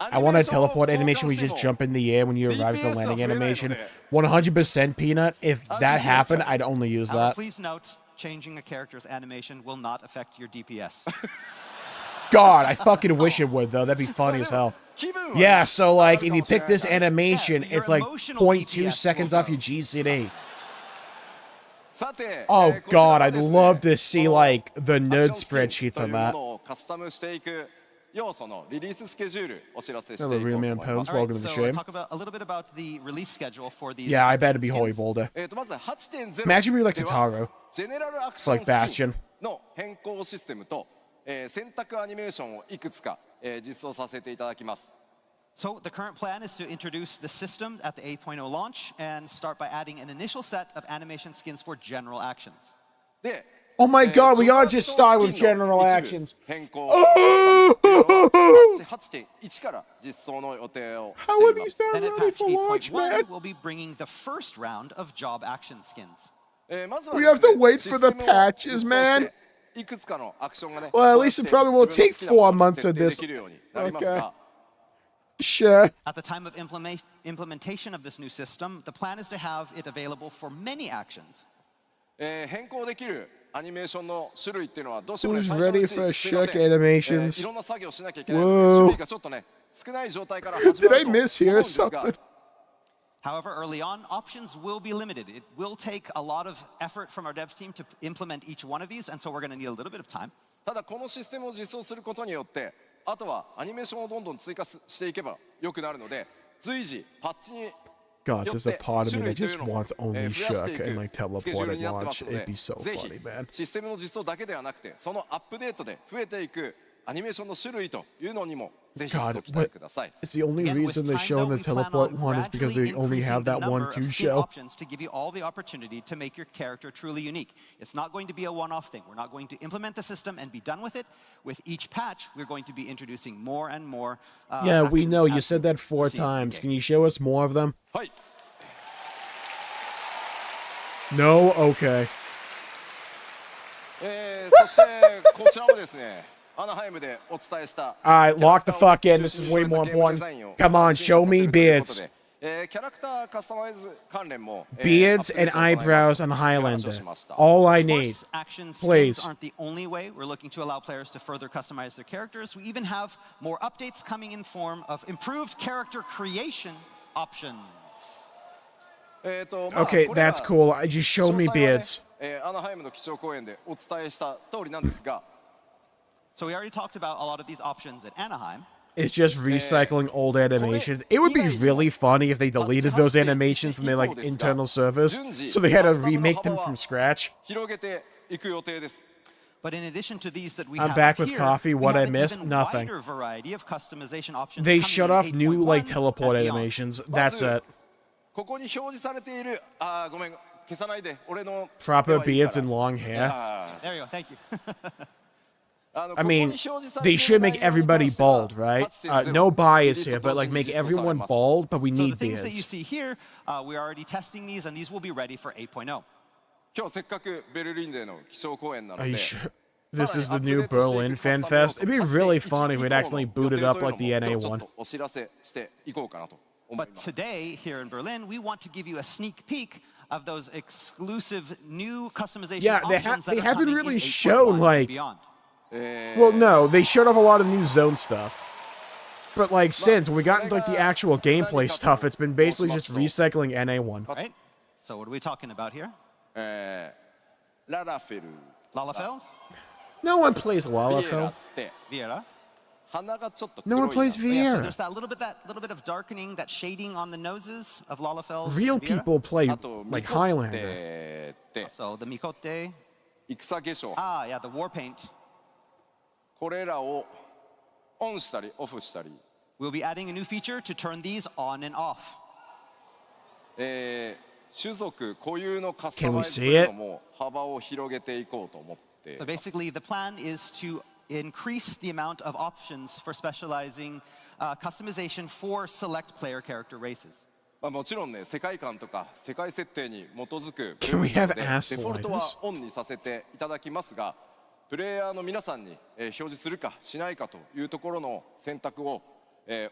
I want a teleport animation where you just jump in the air when you arrive at the landing animation. 100% Peanut. If that happened, I'd only use that. Please note, changing a character's animation will not affect your DPS. God, I fucking wish it would, though. That'd be funny as hell. Yeah, so, like, if you pick this animation, it's like 0.2 seconds off your GCD. Oh, God, I'd love to see, like, the nerd spreadsheets on that. Hello, Real Man Pones. All right, Welcome to the so stream. talk about a little bit about the release schedule for these. Yeah, I bet it'd be action Holy skins. Boulder. まず 8.0 Imagine we like Totaro. ジェネラルアクシ It's ョン like スキ Bastion. ンの変更システムと、選択アニメーションをいくつか、実装させていただきます。 So the current plan is to introduce the system at the 8.0 launch and start by adding an initial set of animation skins for general actions. で、 Oh my God, we all just started with general actions. Oh! 8.1 から実装の予定を How し are ていま these す。 not Then at ready patch for launch, man? 8.1, we'll be bringing the first round of job action skins. まずは We です have ね to wait for the システムを patches, 実装して man. いくつかのアクションがね、 Well, at least it probably won't take 4 months of 設定で this. きるようになりますが、 Sure. At the time of implementation of this new system, the plan is to have it available for many actions. 変更できるアニメーションの種類っていうのはどうしてもね Who's 最初の ready うち for すいません Shrek animations? いろんな作業しなきゃいけないの Whoa. で種類がちょっとね少ない状態から始ま Did る I と思うんで miss す here が something? However, early on, options will be limited. It will take a lot of effort from our dev team to implement each one of these, and so we're going to need a little bit of time. ただこのシステムを実装することによってあとはアニメーションをどんどん追加していけば良くなるので随時パッチに God, よっ there's a て part of 種 me 類 that とい just うのを wants 増 only やしてい Shrek and like くスケジュー teleport ル at になってます launch. の It'd be で so ぜひ funny, man. システムの実装だけではなくてそのアップデートで増えていくアニメーションの種類というのにもぜひご God, 期待ください。 it's the only Again, with reason they're time, showing though, the we plan teleport on one is because gradually they only increasing have the that number one of to skin show. options to give you all the opportunity to make your character truly unique. It's not going to be a one-off thing. We're not going to implement the system and be done with it. With each patch, we're going to be introducing more and more. Yeah, we actions know. You as said we that 4 proceed in the times. game. Can you show us more of them? はい。 No? Okay. そしてこちらもですね、アナハイムでお伝えした。 Alright, lock the fuck in. This is way more important. Come on, show me beards. キャラクターカスタマイズ関連も Beards and eyebrows on Highlander. All I Of need. course, action Please. skins aren't the only way we're looking to allow players to further customize their characters. We even have more updates coming in form of improved character creation options. Okay, that's cool. Just show me beards. アナハイムの基調講演でお伝えした通りなんですが、 So we already talked about a lot of these options at Anaheim. It's just recycling old animations. It would be really funny if they deleted those animations from their like internal servers, so they had to remake them from scratch. 広げていく予定です。 But in addition to these that we I'm have back up with here, coffee. we What have I an missed? even Nothing. wider variety of customization options They coming shut in off new like 8.1 teleport and beyond. animations. That's it. ここに表示されている、ごめん、消さないで、俺の Proper 手はいいから beards and long hair. There you go. Thank you. I mean, they should make everybody bald, right? No bias here, but like make everyone bald, but we So the need things that you beards. see here, we're already testing these, and these will be ready for 8.0. 今日せっかくベルリンでの基調講演なの Are で you sure? This is the new Berlin Fanfest. It'd be really funny if we'd accidentally booted up like the NA one. お知らせしていこうかなと思い But ます。 today, here in Berlin, we want to give you a sneak peek of those exclusive new customization Yeah, options they that are haven't coming really in 8.1 shown, and like- beyond. Well, no, they showed off a lot of new zone stuff. But like since when we got into like the actual gameplay stuff, it's been basically just recycling NA1. Right? So what are we talking about here? ララフェル、 Lalafels? No one plays ビエラ Lalafell. って Vieira? 鼻がちょっと No 黒 one いな plays Oh, yeah, so Vieira. there's that little bit of darkening, that shading on the noses of Lalafels. Real Vieira. people play あと like ミコッ Highlander. テって So the Mikote. 戦化粧 Ah, yeah, the war paint. これらをオンしたりオフしたり、 We'll be adding a new feature to turn these on and off. 種族固有のカスタ Can we マイズと see いう it? のも幅を広げていこうと思って So basically, the plan is to increase the amount of options for specializing customization for select player character races. もちろんね、世界観とか世界設定に基づく Can we have デ ass フォルトは sliders? オンにさせていただきますが、プレイヤーの皆さんに表示するかしないかというところの選択を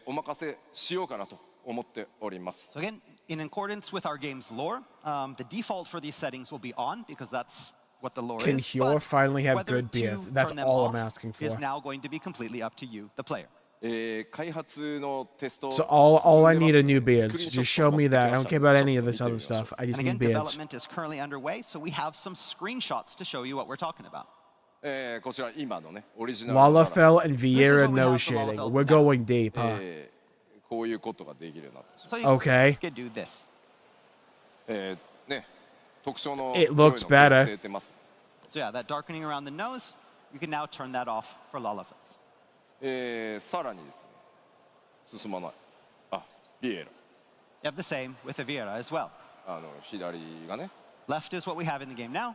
お任せしようかなと思っております。 So again, in accordance with our game's lore, the default for these settings will be on because that's what the lore Can is. Hjor but finally have whether good to beards? That's turn them all off I'm asking for. is now going to be completely up to you, the player. 開発のテスト So all I 進んで need ます are ので new beards. スクリーンショ Just ッ show トを me 持ってき that. I ま don't した care の about で any of ちょっ this と見て other みましょう。 stuff. I just And need again, beards. development is currently underway, so we have some screenshots to show you what we're talking about. こちら今のね、オリジナルの Lalafell and Vieira what we no have for shading. Lalafell We're now. going deep, huh? こういうことができるようになってしま So you Okay. could do this. う。ね、特徴の It 黒い looks のが better. 据えてます。 So yeah, that darkening around the nose, you can now turn that off for Lalafels. さらにですね、進まない。あ、ビエラ。 You have the same with the Vieira as well. 左がね、 Left is what we have in the game now.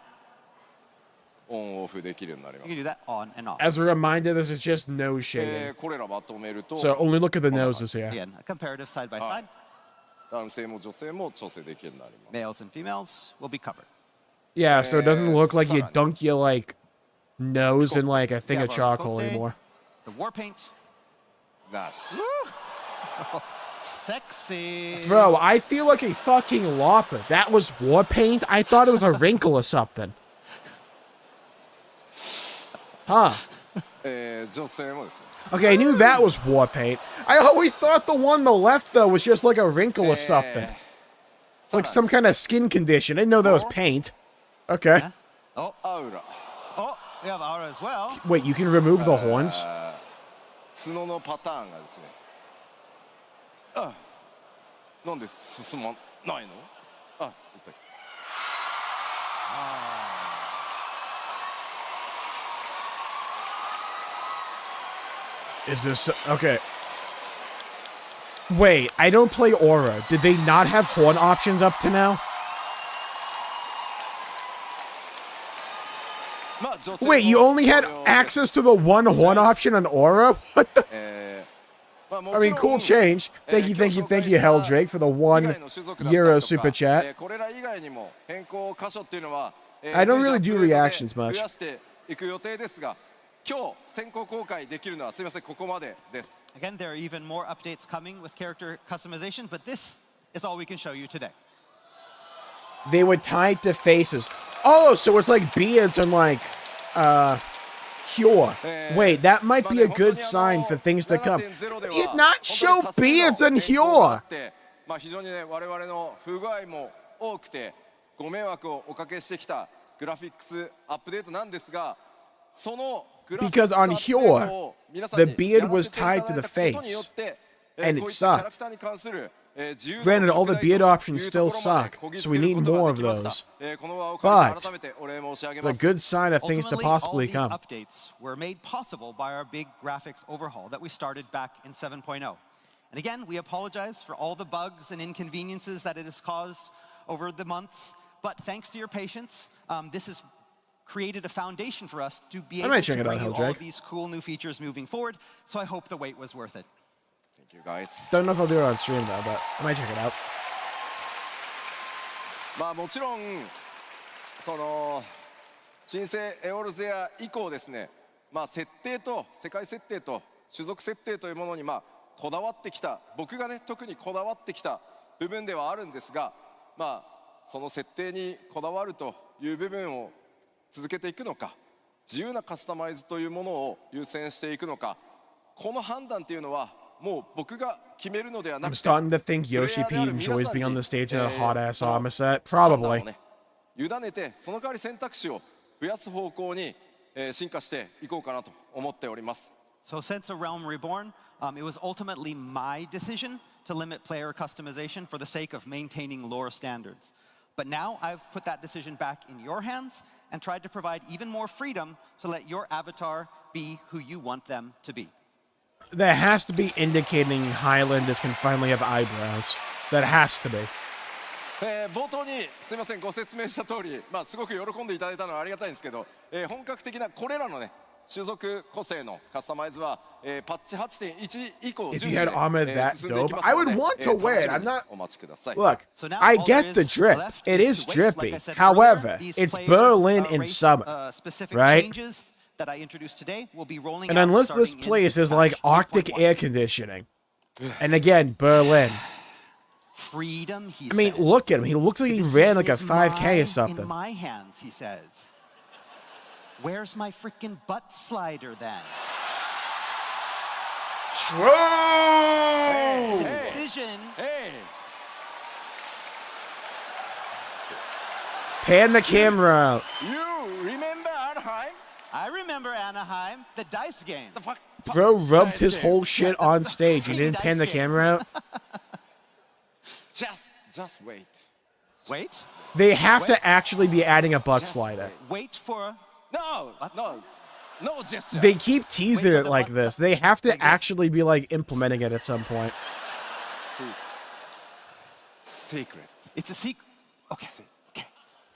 オンオフできるようになりま You can す。 do that on and off. As a reminder, this is just nose shading. これらまとめると、 So only look at the noses here. Again, a comparative side by side. 男性も女性も調整できるようになります。 Males and females will be covered. Yeah, so it doesn't look like you Sarah. dunk your like nose in like a thing Yeah, of but charcoal okay. anymore. The war paint, なし。 sexy. Bro, I feel like a fucking lopper. That was war paint? I thought it was a wrinkle or something. Huh. 女性もですね。 Okay, I knew that was war paint. I always thought the one on the left, though, was just like a wrinkle or something. Like some kind of skin condition. I didn't know that was paint. Okay. Oh, アウラ。 oh, we have aura as well. Wait, you can remove the horns? 角のパターンがですね。なんで進まないの？痛い。 Is this... Okay. Wait, I don't play Aura. Did they not have horn options up to now? まあ女性も Wait, you only had access to the one horn option on Aura? What the... まあも I ち mean, ろん cool change. Thank you, Helldrake, for the 1 Euro super chat. これら以外にも変更箇所っていうのは I don't really do reactions much. 増やしていく予定ですが、今日先行公開できるのはすみません、ここまでです。 Again, there are even more updates coming with character customization, but this is all we can show you today. They were tied to faces. Oh, so it's like beards and like, Cure. Wait, that might be a good sign for things to come. Did not show beards and Cure. まあ非常にね、我々の不具合も多くてご迷惑をおかけしてきたグラフィックスアップデートなんですが、そのグラフィックスアップデートを皆さんに the beard was tied to the face, and it sucked. Granted, all the beard options still suck, so we need more of those. But the good sign of things to Ultimately, possibly all come. these updates were made possible by our big graphics overhaul that we started back in 7.0. And again, we apologize for all the bugs and inconveniences that it has caused over the months. But thanks to your patience, this has created a foundation for us to be able to bring you all of these cool new features moving forward. So I hope the wait was worth it. Thank you guys. Don't know if I'll do it on stream though, but I might check it out. まあもちろんその新生エオルゼア以降ですね、まあ設定と世界設定と種族設定というものにまあこだわってきた、僕がね特にこだわってきた部分ではあるんですが、まあその設定にこだわるという部分を続けていくのか、自由なカスタマイズというものを優先していくのか、この判断っていうのはもう僕が決めるのではな I'm くて、 starting to think Yoshi P enjoys being on the stage in a hot ass armor set. Probably. 委ねてその代わり選択肢を増やす方向に進化していこうかなと思っております。 So since A Realm Reborn, it was ultimately my decision to limit player customization for the sake of maintaining lore standards. But now I've put that decision back in your hands and tried to provide even more freedom to let your avatar be who you want them to be. That has to be indicating Highlanders can finally have eyebrows. That has to be. 冒頭にすみませんご説明した通り、まあすごく喜んでいただいたのはありがたいんですけど、本格的なこれらのね種族個性のカスタマイズは、パッチ 8.1 以降 If 順 you 次 had armor で that 進んでいき dope, ます I の would で、 want to 楽 wear し it. み I'm に not. お待ちください。 Look, So now I all get there the is drip. left It is is to wait. Like drippy. I said However, earlier, these it's player, Berlin in race, summer, specific right? changes that I introduced today will be rolling And out unless this starting in place is like patch Arctic 8.1. air conditioning, and again, Berlin. Freedom, he I mean, said. look at him. He looks like The he ran like a decision is 5K or mine, in something. my hands, he says. Where's my freaking butt slider then? True. Decision. Hey! Pan the camera out. You remember Anaheim? I remember Anaheim, the dice game. The fuck? Bro rubbed his whole shit on stage. He didn't pan the camera out. Just wait. Wait, They have to actually be adding a butt Just slider. wait for. No gesture. They keep teasing Wait for it the like butt this. They have to like this. actually be like implementing it at some point. Secret. It's a secret. Okay. Okay.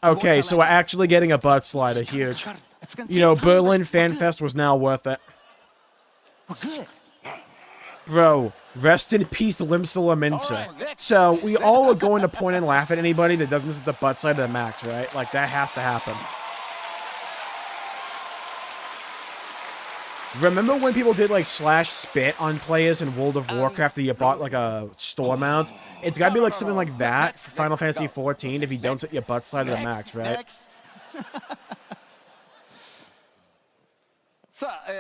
Okay, so we're actually getting a butt slider. Huge. It's gonna You know, take time, Berlin but we're good. Fanfest was now worth it. We're good. Bro, rest in peace, Limsa Laminsa. Alright, next. So, we all are going to point and laugh at anybody that doesn't set the butt side of the max, right? Like, that has to happen. Remember when people did, like, slash spit on players in World of Warcraft that you bought, like, a store mount? It's gotta be, like, something like that for Final Fantasy XIV if you don't set your butt side of the max, right? Next. さあ、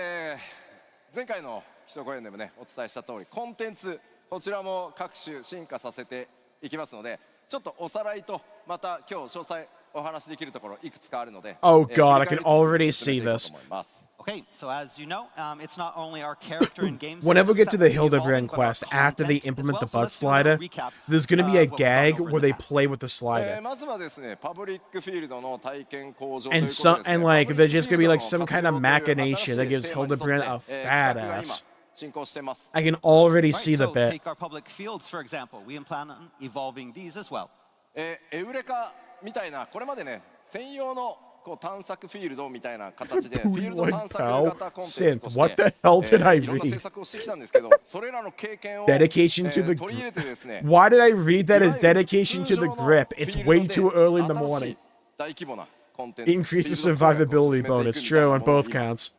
前回の基礎講演でもねお伝えした通りコンテンツこちらも各種進化させていきますのでちょっとおさらいとまた今日詳細お話しできるところいくつかあるので Oh god, I 振り can 返り already つつ進 see めていこう this. と思います Okay, so as you know, it's not only our character and game Whenever we get systems to that the will be evolving, Hildebrand but our quest, after they content as implement the well. So butt let's do a little slider, recap, there's gonna be a of what we've gone gag over in where the they past. play with the slider. まずはですねパブリックフィールドの体験向上という And こと some ですね and like パブリ there's ック just フィ gonna ー be ルド like の some 活 kind 用 of という新 machination しい that gives テーマに沿って Hildebrand a 企 fat 画が今 ass. 進行してます I can already Right, see the so bit. take our public fields, for example. We plan on evolving these as well. エウレカみたいなこれまでね専用のこう探索フィールドみたいな形でフィールド探索型コンテンツとして What the hell did I いろんな制 read? 作をしてきたんですけどそれらの経験を Dedication to the 取り入れてですね Why did I read that as いわゆる dedication to 通 the 常の grip? It's フィールド way で too early in the 新し morning. い大規模なコンテンツ Increase the フィールド開発を survivability 進めていく bonus. みたい True な on ものを both 今 counts.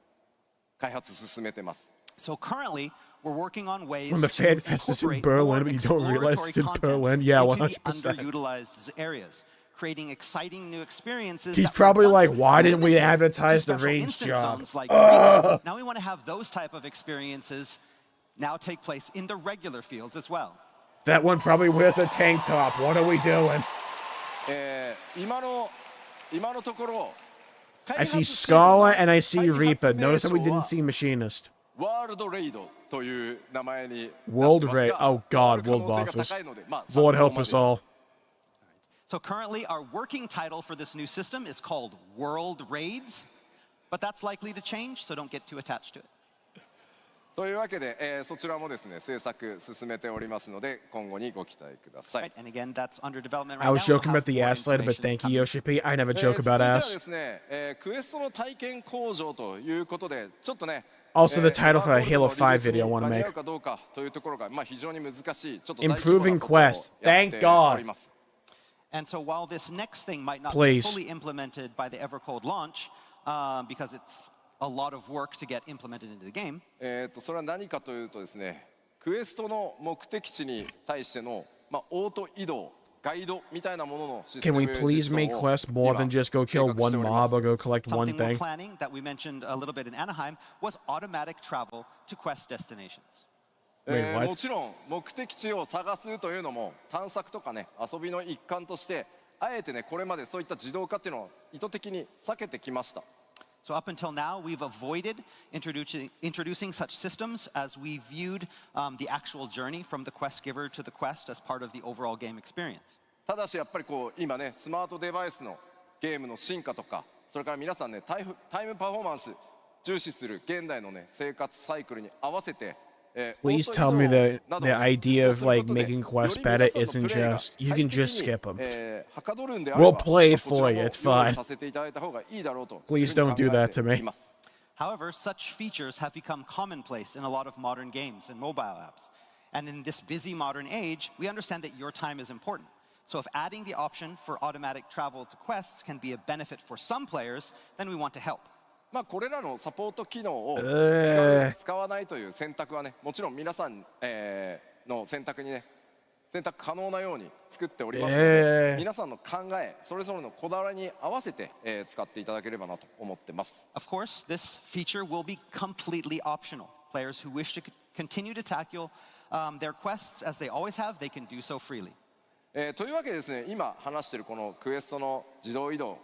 開発進めてます So currently, we're working on ways When the to FanFest is in incorporate Berlin, more but you don't realize it's in exploratory Berlin. content Yeah, into the 100%. underutilized areas, creating exciting new experiences. He's that were probably once like, why didn't we limited to advertise the special range instance job? zones like Riga. Now we want to have those type of experiences now take place in the regular fields as well. That one probably wears a tank top. What are we doing? 今のところ I see Scala and I see Reaper. Notice that we didn't see Machinist. ワールドレイドという名前になって World ます Raid. が Oh god, 変わ world る可能性が bosses. 高いのでまあ Lord 参考 help ま us で all. So currently, our working title for this new system is called World Raids, but that's likely to change, so don't get too attached to it. というわけで、そちらもですね制作進めておりますので今後にご期待ください Right, and again, that's under development right I was now. We'll joking have about the more ass slider, but information thank you, coming. Yoshi P. I never 続 joke いて about はで ass. すね、クエストの体験向上ということでちょっとね Also, the title for a Halo 5 リリースに video I want to 間に合 make. うかどうかというところがまあ非常に難しいちょっと Improving quest. Thank God. And so while this next thing might not Please. be fully implemented by the Evercold launch, because it's a lot of work to get implemented into the game, それは何かというとですねクエストの目的地に対してのまあオート移動ガイドみたいなもののシステ Can ム we please 実 make 装を quests more 今 than just go 計 kill 画して one おります mob or go collect one something we're thing? planning that we mentioned a little bit in Anaheim was automatic travel to quest destinations. Wait, what? もちろん目的地を探すというのも探索とかね遊びの一環としてあえてねこれまでそういった自動化っていうのを意図的に避けてきました So up until now, we've avoided introducing such systems as we viewed the actual journey from the quest giver to the quest as part of the overall game experience. ただしやっぱりこう今ねスマートデバイスのゲームの進化とかそれから皆さんねタイムパフォーマンス重視する現代のね生活サイクルに合わせて Please tell me that the idea of like making quests better isn't just you can just skip them. We'll play it for you, it's fine. Please don't do that to me. However, such features have become commonplace in a lot of modern games and mobile apps. And in this busy modern age, we understand that your time is important. So if adding the option for automatic travel to quests can be a benefit for some players, then we want to help. まあこれらのサポート機能を使わないという選択はね、もちろん皆さん、の選択にね、選択可能なように作っておりますので、皆さんの考え、それぞれのこだわりに合わせて、使っていただければなと思ってます。Of course, this feature will be completely optional. Players who wish to continue to tackle their quests as they always have, they can do so freely. というわけでですね、今話しているこのクエストの自動移動、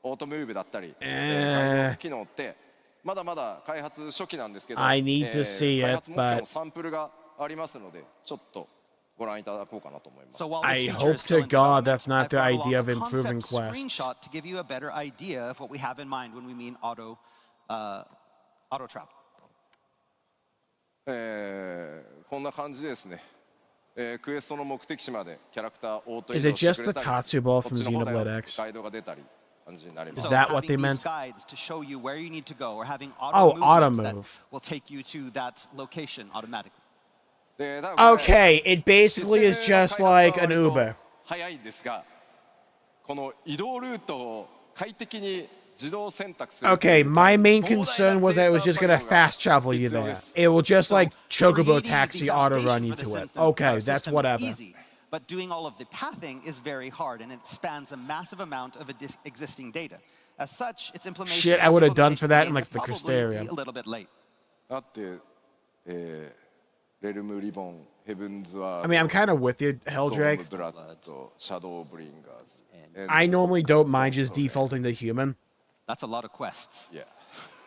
オートムーブだったり、機能ってまだまだ開発初期なんですけど、I need to see it, 開発目標 but のサンプルがありますので、ちょっとご覧いただこうかなと思います。So while I this feature hope is still to in God development, that's not I've the brought along idea a of improving concept quests. screenshot to give you a better idea of what we have in mind when we mean auto travel. こんな感じでですね、クエストの目的地までキャラクターオート移 Is 動 it して just くれ the たり、 Tatsu こ ball っ from ちの方では Xenoblade X? ガイドが出たり感じになりま Is す。 that what they having meant? these guides to show you where you need to go, or having Oh, auto auto movement move. that will take you to that location automatically. で多分これ Okay, it basically is システムの just 開 like 発 an は割と Uber. 早いんですが、この移動ルートを快適に自動選択する。 Okay, my main concern was that it was just gonna fast travel you there. It will just like Chocobo Creating Taxi the auto foundation run for you the to it. system- Okay, that's system is whatever. easy, but doing all of the pathing is very hard, and it spans a massive amount of existing data. As such, its implementation Shit, I would've done implementation for that in, game like, will the probably Crystarium. be a little bit late. だって、レルムリボン、ヘブンズワー I mean, I'm kind of with you, ド Helldrake. ブラッド、シャドウブリンガーズ。I normally don't mind just defaulting to human, That's a lot of quests. Yeah.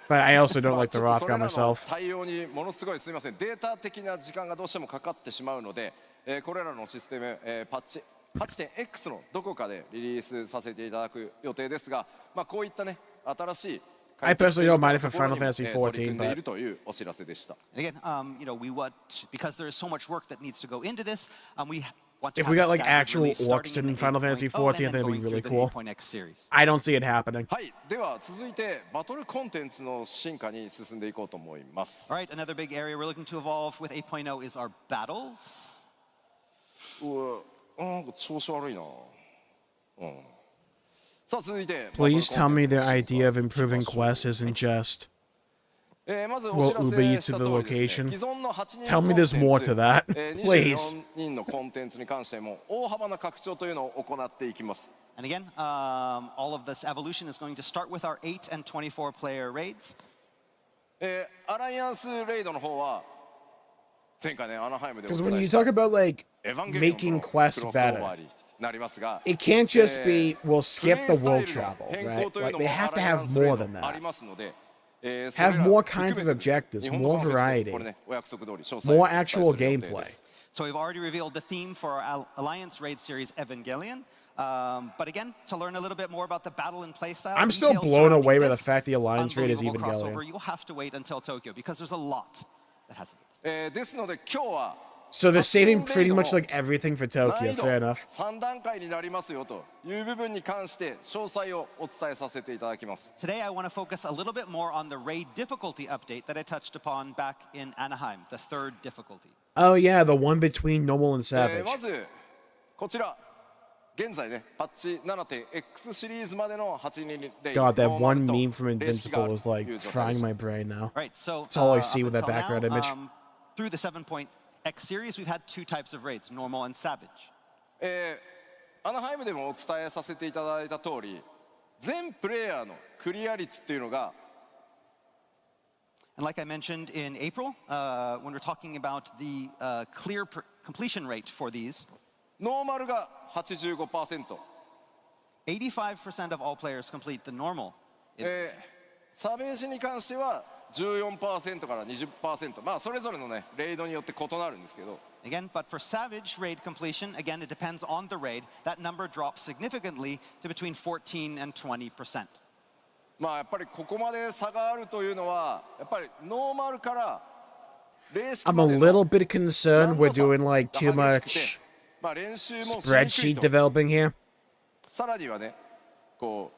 but I also don't like the ちょっとそれ Rothgar らの myself. 対応にものすごいすみません、データ的な時間がどうしてもかかってしまうので、これらのシステム、パッチ 8.X のどこかでリリースさせていただく予定ですが、まあ、こういったね、新しい I personally don't mind it for Final ところにも Fantasy 取り組 14, んでい but るというお知らせでした。 Again, you know, we want, because there is so much work that needs to go into this, we want to if have we a got like staggered actual release starting orcs in in the Final Fantasy 8.0 and XIV, then that'd be going really through the cool. 8.x series. I don't see it happening. はい、では続いてバトルコンテンツの進化に進んでいこうと思います。 All right, another big area we're looking to evolve with 8.0 is our battles. なんか調子悪いな。さあ続いて Please tell me their バトルコンテンツの進化 idea of improving quests isn't just まずお知ら will Uber せ you し to た the 通りですね、 location? 既存の8人 Tell me there's more to that, please. 24人のコンテンツに関しても大幅な拡張というのを行っていきます。 And again, all of this evolution is going to start with our 8 and 24 player raids. アライアンスレイドの方は前回ねアナハイムでお Because 伝 when え you した talk about like エヴァンゲリオンとの making ク quests ロスオーバ better, ーになりますが、 it can't just be we'll skip the プレイ world スタイルの travel, 変 right? 更という Like の they も have to アライア have ンスレイ more ド than あり that. ますので、Have それら more 含め kinds て of objectives, 日本の more ファンフェス variety, これねお約束通り詳細 more をお伝え actual する予定で gameplay. す。 So we've already revealed the theme for our Alliance raid series, Evangelion. But again, to learn a little bit more about the battle and playstyle, I'm still details blown surrounding away by the this fact the Alliance raid is unbelievable Evangelion. crossover, you'll have to wait until Tokyo because there's a lot that hasn't been. ですので今日は So they're saving pretty much like everything for 難 Tokyo, 易度 fair enough. 3段階になりますよという部分に関して詳細をお伝えさせていただきます。 Today, I want to focus a little bit more on the raid difficulty update that I touched upon back in Anaheim, the third difficulty. Oh yeah, the one between normal and savage. まずこちら現在ねパッチ 7.X シリーズまでの8人レイ God, that ノーマル one と meme from レシがあ Invincible る was とい like う状態で frying した my brain now. Right, so That's all I see up with that until background now, image. Through the 7.X series, we've had two types of raids, normal and savage. アナハイムでもお伝えさせていただいた通り全プレイヤーのクリア率っていうのが And like I mentioned in April, when we're talking about the clear completion rate for these, ノーマルが 85%、 85% of all players complete the normal. サベージに関しては 14% から 20%、 まあそれぞれのねレイドによって異なるんですけど Again, but for savage raid completion, again, it depends on the raid. That number drops significantly to between 14 and 20%. まあやっぱりここまで差があるというのはやっぱりノーマルからレース I'm ま a での little bit concerned we're doing like 難 too 度差が激し much くてまあ練習もしにくい spreadsheet と developing here. さらにはねこ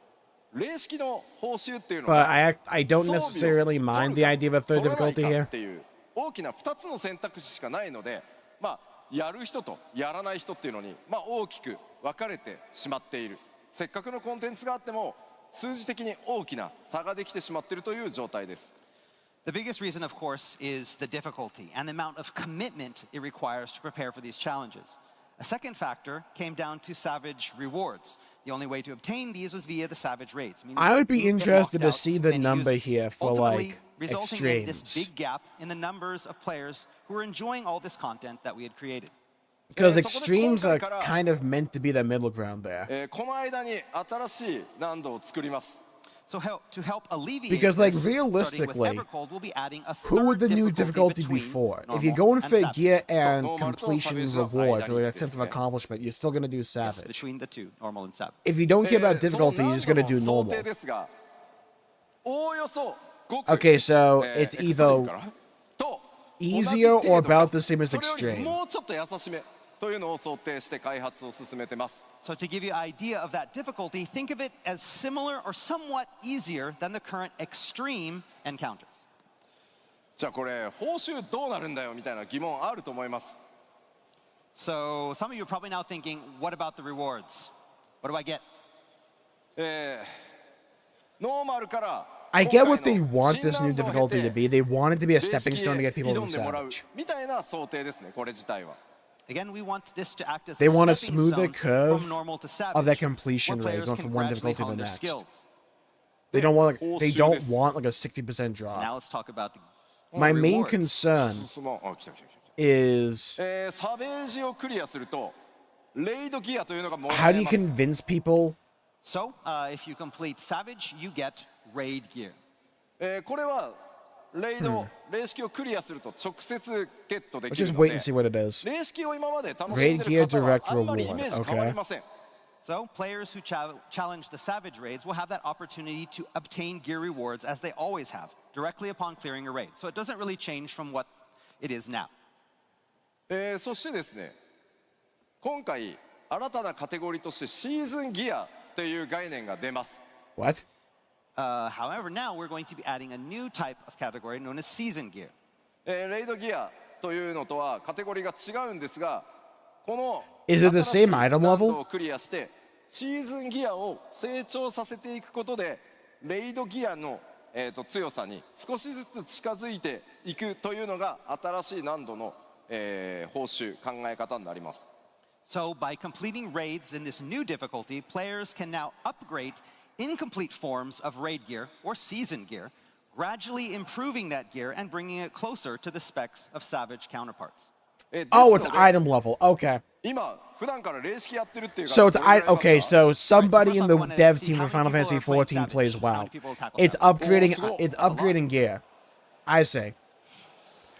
う例式の報酬っていうの But が I don't 装備を necessarily mind the 取 idea る of か a third 取らない difficulty か here. っていう大きな2つの選択肢しかないので、まあ、やる人とやらない人っていうのに、まあ、大きく分かれてしまっている。せっかくのコンテンツがあっても数字的に大きな差ができてしまっているという状態です。The biggest reason, of course, is the difficulty and the amount of commitment it requires to prepare for these challenges. A second factor came down to Savage rewards. The only way to obtain these was via the Savage raids. I would be you get interested locked to out see the many number users, here for, ultimately like, resulting in this extremes. big gap in the numbers of players who were enjoying all this content that we had created. Because extremes are kind of meant to be the middle ground there. この間に新しい難度を作ります。So to help alleviate Because, like, this, starting with realistically, Evercold, we'll be adding a Who would third the new difficulty between be for? If normal you're going and for Savage. gear and normal to completion Savage rewards, or a identity sense ofですね。 accomplishment, you're still going to do Yes, Savage. between the two, normal and Savage. If you don't care about その difficulty, you're 難 just 度 going to の do 想定 normal. ですが、おおよそごく Okay, so えー it's X either かなと easier 同じ程 or 度か about the same as それより extreme. もうちょっと優しめというのを想定して開発を進めてます。 So to give you an idea of that difficulty, think of it as similar or somewhat easier than the current extreme encounters. じゃあこれ報酬どうなるんだよみたいな疑問あると思います。 So some of you are probably now thinking, what about the rewards? What do I get? ノーマルから I 今 get 回 what they の want 新 this new 難度を経 difficulty to て be. They want it to be a 正 stepping 式 stone to へ get people 挑 to んでもらう Savage. みたいな想定ですね、これ自体は。 Again, we want this to act as They a want a stepping smoother stone curve from normal to savage, of that completion where rate, players going can from one gradually difficulty to hone the their next. skills. They don't want they don't 報酬です。 want like a 60% drop. Now let's talk about the My main rewards. concern 進もうあ来た来た来た is サベージをクリアするとレイドギアというのがもら how え do you ます。 convince people? So, if you complete Savage, you get raid gear. これはレイド、例式をクリアすると直接ゲットで Let's きる just の wait で and see what it is. 例式を今まで楽しんで Raid る方は gear direct あんまりイメージ reward. 変わりません。 So, players who challenge the Savage raids will have that opportunity to obtain gear rewards as they always have, directly upon clearing a raid. So it doesn't really change from what it is now. そしてですね、今回新たなカテゴリーとしてシーズンギアという概念が出ます。 What? However, now we're going to be adding a new type of category known as season gear. レイドギアというのとはカテゴリーが違うんですが、この Is it the 新しい same item 難度 level? をクリアしてシーズンギアを成長させていくことでレイドギアの、強さに少しずつ近づいていくというのが新しい難度の、報酬考え方になります。 So, by completing raids in this new difficulty, players can now upgrade incomplete forms of raid gear or season gear, gradually improving that gear and bringing it closer to the specs of Savage counterparts. Oh, it's item level. Okay. 今普段から例式やってるっていう方 So it's どれぐらいいますか okay. So somebody in the wanna dev see team how for many Final people Fantasy are playing 14 plays Savage, how WoW. many people tackle It's Savage. upgrading. Oh, It's that's a lot. upgrading gear. I say.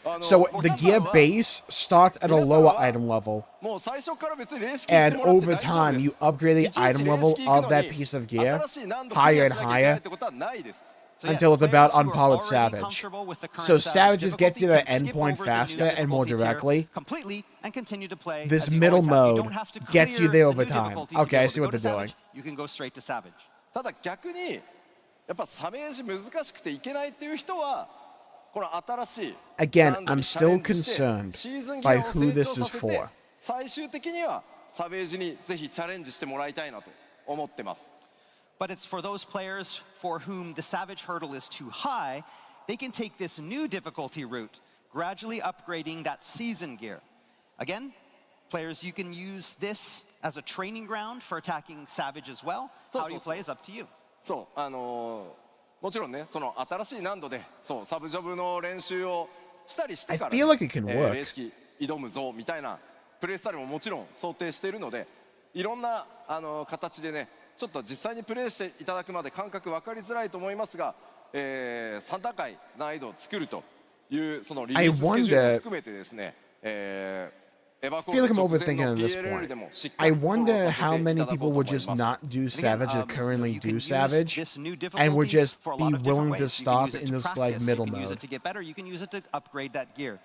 あの So お the 客さ gear んは base starts at a 皆さん lower は item level, もう最初から別に例式言って and もらって over 大丈夫 time です you upgrade the いちいち item 例 level 式行く of の that に piece of gear 新しい難度クリ higher ア and しなきゃいけないっ higher てことはないです。 So yes, until it's about players who on are par with already Savage. comfortable with the current So Savage Savage gets you difficulty the can skip endpoint over the new faster and more difficulty tier directly. completely and continue to play This as you middle always have. You mode don't have to gets you clear there the over new time. difficulty to be Okay, I able see to what go to they're doing. Savage. You can go straight to Savage. ただ逆にやっぱサメージ難しくていけないっていう人はこの新しい Again, 難度 I'm にチャレ still ンジして concerned シーズンギ by アを who 成長 this さ is せて for. 最終的にはサベージにぜひチャレンジしてもらいたいなと思ってます。 But it's for those players for whom the Savage hurdle is too high, they can take this new difficulty route, gradually upgrading that season gear. Again, players, you can use this as a training ground for attacking Savage as well. How you play is up to you. そうもちろんねその新しい難度でそうサブジョブの練習をしたりしてから、 I feel like it can work. 例式挑むぞみたいなプレイスタイルももちろん想定しているのでいろんな形でねちょっと実際にプレイしていただくまで感覚分かりづらいと思いますが、3段階難易度を作るというそのリリーススケジュールも含めてですね、feel like I'm overthinking at this point. I wonder how many people would just not do Savage or currently do Savage, and would just be willing to stop in this like middle mode. You can use mode. it to get better. You can use it to upgrade that gear.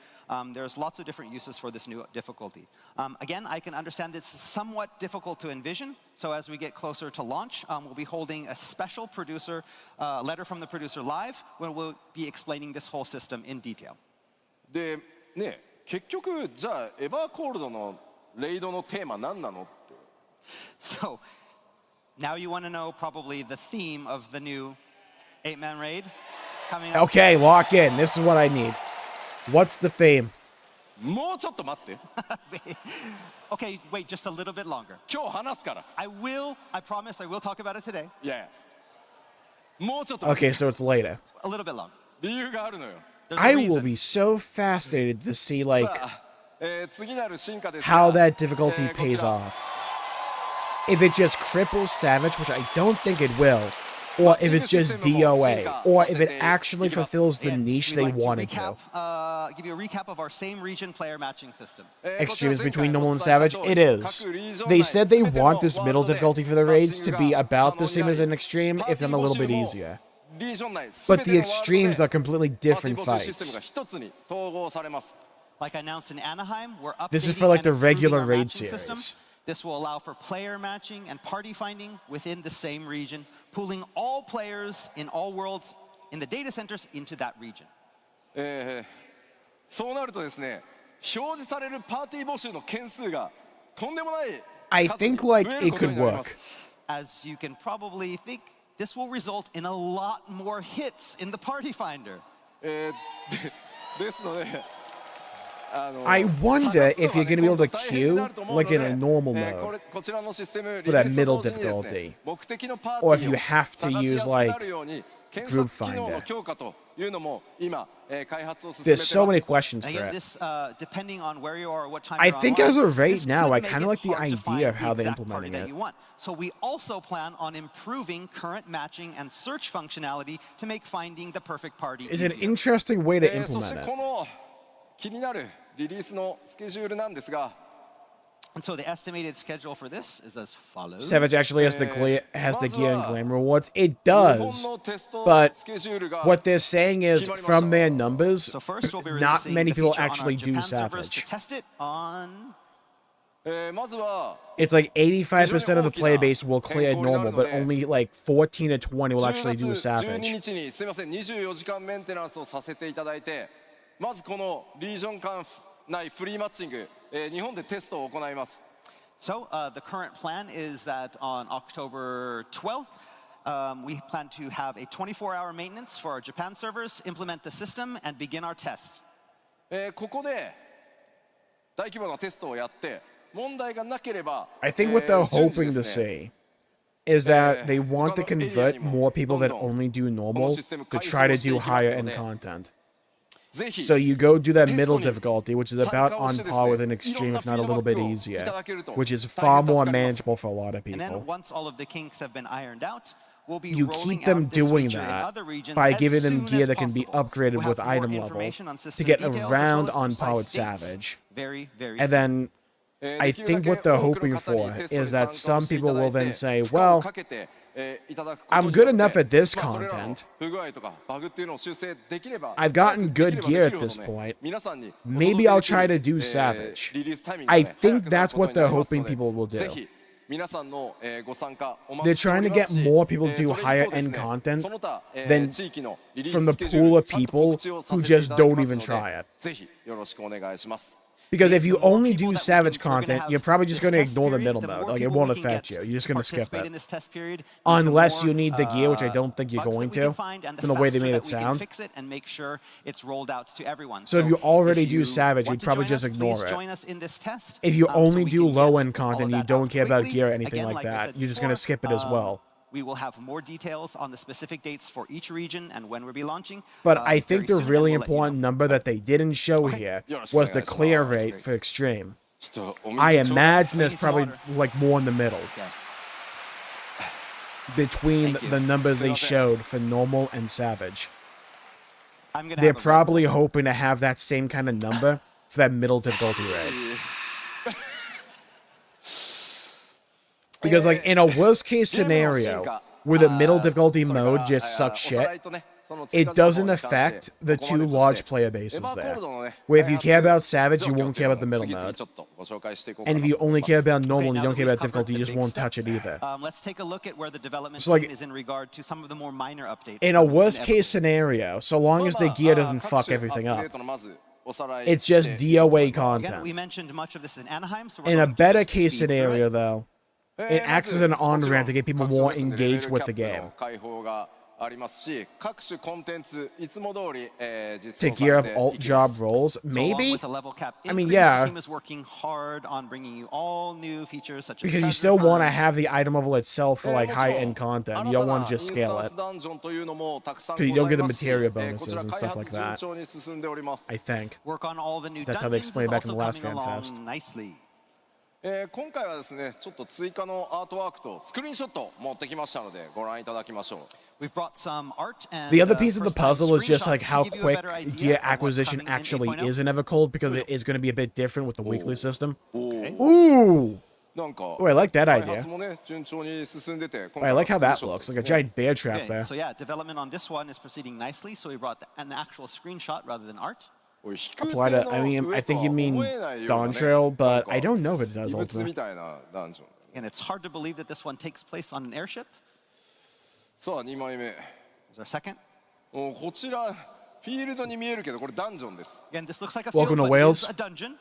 There's lots of different uses for this new difficulty. Again, I can understand this is somewhat difficult to envision. So as we get closer to launch, we'll be holding a special producer letter from the producer live, where we'll be explaining this whole system in detail. でね、結局じゃあエバーコールドのレイドのテーマ何なのって。 So now you want to know probably the theme of the new 8-man raid coming up. Okay, lock in. This is what I need. What's the theme? もうちょっと待って。 Okay, wait just a little bit longer. 今日話すから。I promise I will talk about it today. いやいや。もうちょっと待って。 Okay, so it's later. A little bit longer. 理由があるのよ。 There's a I will reason. be so fascinated to see like さあ、次なる進化ですが how that difficulty こち pays ら off. If it just cripples Savage, which I don't think it will, or if it's just DOA, or if it actually fulfills the niche they wanted to. Give you a recap of our same region player matching system. Extremes between normal and savage? It is. They said they want this middle difficulty for the raids to be about the same as an extreme, if not a little bit easier. But the extremes are completely different fights. Like I announced in Anaheim, we're updating This is for like the and improving regular our raid matching system. series. This will allow for player matching and party finding within the same region, pooling all players in all worlds in the data centers into that region. そうなるとですね、表示されるパーティー募集の件数がとんでもない I think like 増える it こと could になりま work. す。 As you can probably think, this will result in a lot more hits in the party finder. ですので、I wonder if you're going to be able to queue like in a normal mode こちらのシステム for that リリー middle スと同時にですね difficulty. 目的のパーティ Or if ー you を have to 探しや use すくな like るように検 group 索機能 finder. の強化というのも今開発を進めて There's so ま many す。 questions for Again, it. this, depending on where you are or what time I you're think online, as of right this now, could I make kinda it like the hard to find idea of how the they're exact party implementing that it. you want. So we also plan on improving current matching and search functionality to make finding the perfect party It's an easier. interesting way to そし implement てこ it. の気になるリリースのスケジュールなんですが、 And so the estimated schedule for this is as follows. Savage actually has the gear and glam rewards. It 日本 does. のテスト but スケジュールが What they're saying is, from their numbers, So first we'll be not releasing many the people feature on our actually do Japan servers to Savage. test it on まずは It's like 85% of the player base will clear it normal, but only like 14 to 20 will 10 actually do 月12 Savage. 日にすみません24時間メンテナンスをさせていただいて、まずこのリージョン間内フリーマッチング、日本でテストを行います。 So the current plan is that on October 12th, we plan to have a 24-hour maintenance for our Japan servers, implement the system, and begin our test. ここで大規模なテストをやって問題がなければ I think what they're 順次 hoping で to すね see is that they want to convert more people that only do normal to try to do higher end content. ぜひ So you go do that middle difficulty, which is about on par with an extreme, if not a little bit easier, which is far more manageable for a lot of And then people. once all of the kinks have been ironed out, we'll be You rolling keep them out this doing feature in that other regions by as giving them soon gear as that can be possible. upgraded We'll with have more item level information on to system get details as well around as on precise par with dates Savage. very, very And soon. then I think what they're hoping for is that some people will then say, well, I'm good enough at this content. I've gotten good gear at this point. Maybe I'll try to do Savage. I think that's what they're hoping people will do. They're trying to get more people to do higher end content than from the pool of people who just don't even try it. Because if you only do Savage content, you're probably just going to ignore the middle mode. Like, it won't affect you. You're just going to skip it. Unless you need the gear, which I don't think you're going to, from the way they made it sound. So if you already do Savage, you'd probably just ignore it. If you only do low-end content and you don't care about gear or anything like that, you're just going to skip it as well. We will have more details on the specific dates for each region and when we'll be launching. But I think the very soon, really and we'll let you know. important number that they didn't show here was the clear rate for Extreme. I imagine it's probably like more in the middle. Okay. Between Thank you. the numbers they showed for normal and Savage. I'm gonna They're have a probably hoping to have that same kind of number for that middle difficulty rate. Because, like, in a worst-case scenario, where the middle difficulty mode just sucks shit, it doesn't affect the two large player bases there. Where if you care about Savage, you won't care about the middle mode. And if you only care about normal and you don't care about difficulty, you just won't touch it either. Let's take a look at where the development So, like, team is in regard to some of the more minor updates. In a worst-case scenario, so long as the gear doesn't fuck everything up, it's just DOA Again, content. we mentioned much of this in Anaheim, so we're In a going to better just case speed through scenario, it. though, it acts as an on-ramp to get people more engaged with the game. To gear up alt job roles, So along maybe? with a level cap I mean, increase, yeah. the team is working hard on bringing you all new features such as Because you treasure still want to hunts. have the item level itself for like high-end content. You don't want to just scale it. Because you don't get the material bonuses and stuff like that. I think. Work on all the new That's how they dungeons explained is back in the also last coming along Fanfest. nicely. 今回はですね、ちょっと追加のアートワークとスクリーンショットを持ってきましたので、ご覧いただきましょう。 We've brought some art and The other piece of the first-time puzzle is just like screenshots how to give you a quick better idea gear of what's acquisition coming in actually 8.0. is in Evercold, because it is going to be a bit different with the weekly system. Okay. Ooh! なんか、 Oh, I like that 開 idea. 発もね、順調に進んでて、今 I 回は like how スクリーン that ショット looks, で like す a ね。 giant bear trap Okay, there. so yeah, development on this one is proceeding nicely, so we brought an actual screenshot rather than art. Apply to, I mean, I think you mean Dawn Trail, but I don't know if it does 異物 ultimately. みたいなダンジョン。 And it's hard to believe that this one takes place on an airship. さあ、2枚目。 There's our second. おこちら、フィールドに見えるけど、これダンジョンです。 Again, this looks like a Welcome field, to but it is Wales. a dungeon.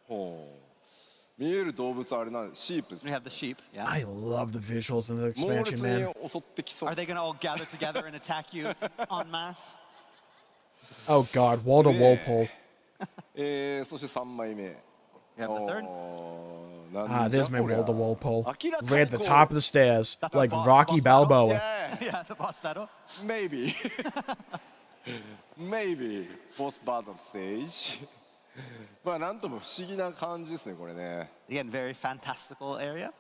ほう見える動物はあれなんシープです We。have the sheep. Yeah. I love the visuals in the 猛 expansion, 烈 man. に襲ってきそう。 Are they going to all gather together and attack you en masse? Oh god, wall to wall pull. そして3枚目。 We have the third. なん Ah, じゃ there's my こりゃ wall to wall pull. 明らかに Right at the こう top of the stairs, That's like a boss- Rocky boss battle? Balboa. Yeah, Yeah, the boss battle. maybe. maybe. Boss battle stage. まあなんとも不思議な感じですね、これね。 Again, very fantastical area.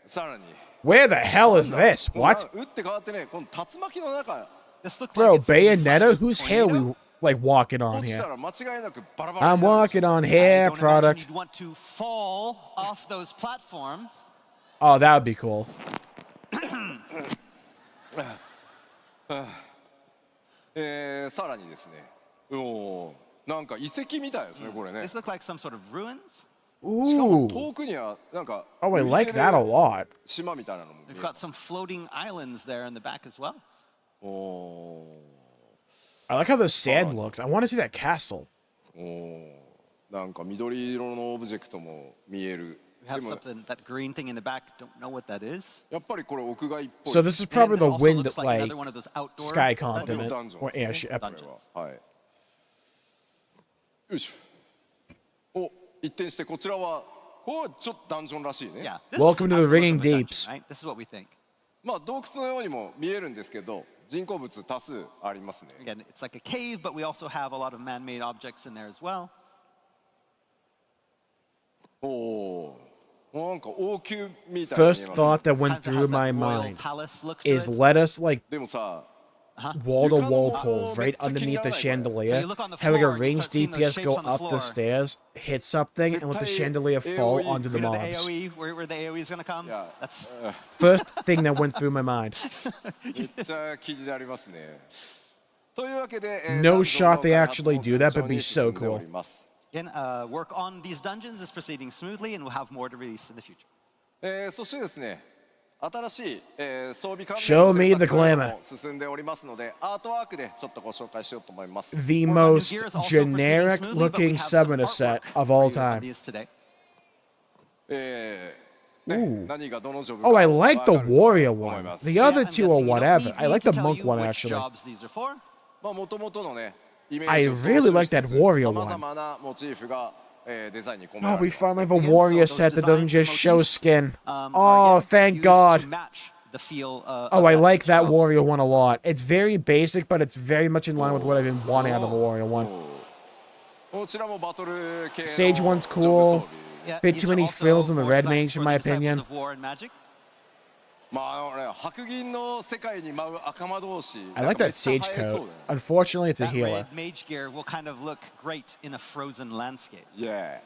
さらに。 Where the hell is this? こんな What? 打って変わってね、この竜巻の中、 This looks Bro, like it's inside Bayonetta? a Whose hair tornado. we like walking on 落ちた here? ら間違いなくバラバラ I'm になる。 walking on I hair don't imagine product. you'd want to fall off those platforms. Oh, that would be cool. さらにですね。おーなんか遺跡みたいですね、これね。 This looks like some sort of ruins. しかも Ooh. 遠くにはなんか Oh, I like that a lot. 島みたいなのも見え We've る。 got some floating islands there in the back as well. お I like how the sand looks. I want to see that castle. ーおーなんか緑色のオブジェクトも見える。 We で have も something, that green thing in the back, don't know what that is. やっぱりこれ屋外っぽい。 So this is And probably this the also wind, looks like like another one of those outdoor sky dungeons. でも continent ダンジョン or ですね airship. これははい。よいしょ。お一転してこちらはこうちょっとダンジョンらしいね。 Yeah. This Welcome to the has a look ringing of a dungeon, deeps. right? This is what we think. まあ洞窟のようにも見えるんですけど人工物多数ありますね。 Again, it's like a cave, but we also have a lot of man-made objects in there as well. おおーなんか王宮みたいな見えます First ね。 thought that went Kind of through has my that royal mind palace look to is it. let us like でもさ wall to wall You pull can't- right oh, underneath the it's a killer. So chandelier, you look on the have like a floor and you ranged start seeing those DPS shapes go on the up the floor. stairs, hit something, and let the絶対 chandelier fall AOE onto the You know the mobs. AoE, where the AoE is going to come? Yeah. That's First thing that went through my mind. めっちゃ気になりますね。というわけで、 No ダンジョンの shot they 開発も actually do that, but 順調 be に so 進んでお cool. ります。 again, work on these dungeons is proceeding smoothly, and we'll have more to release in the future. そしてですね、新しい、装備関連 Show の me 制 the 作プログラム glamour. も進んでおりますので、アートワークでちょっとご紹介しようと思います。 The Work on new most gear is also generic proceeding smoothly, but we looking have some summoner set artwork of all for you on time. these today. ね、何がどのジョブか Oh, I like the わかると warrior 思い one. ます The Yeah, other I'm two guessing are you don't whatever. need I me like to the tell monk you one which actually. jobs these are for. まあ元々のね、イメ I ージを really 踏襲 like し that つつ warrior 様 one. 々なモチーフが、デザインに込めら Oh, れて we ます。 finally have a Again, so warrior those set that doesn't designs and just show motifs, skin. are Oh, again thank used God. to match the feel, Oh, of I that like that job. warrior one a lot. It's very basic, but it's very much in line with what I've been wanting out of a warrior one. こちらもバトル系の Stage ジョ one's ブ cool. 装備 Yeah, Bit these too are many also frills in the more red designs mage, in for my the disciples opinion. of war and magic. まあ白銀の世界に舞う赤魔同士 I like that めっちゃ映え sage そうだ coat. よね Unfortunately, it's a That healer. red mage gear will kind of look great in a frozen landscape. Yeah.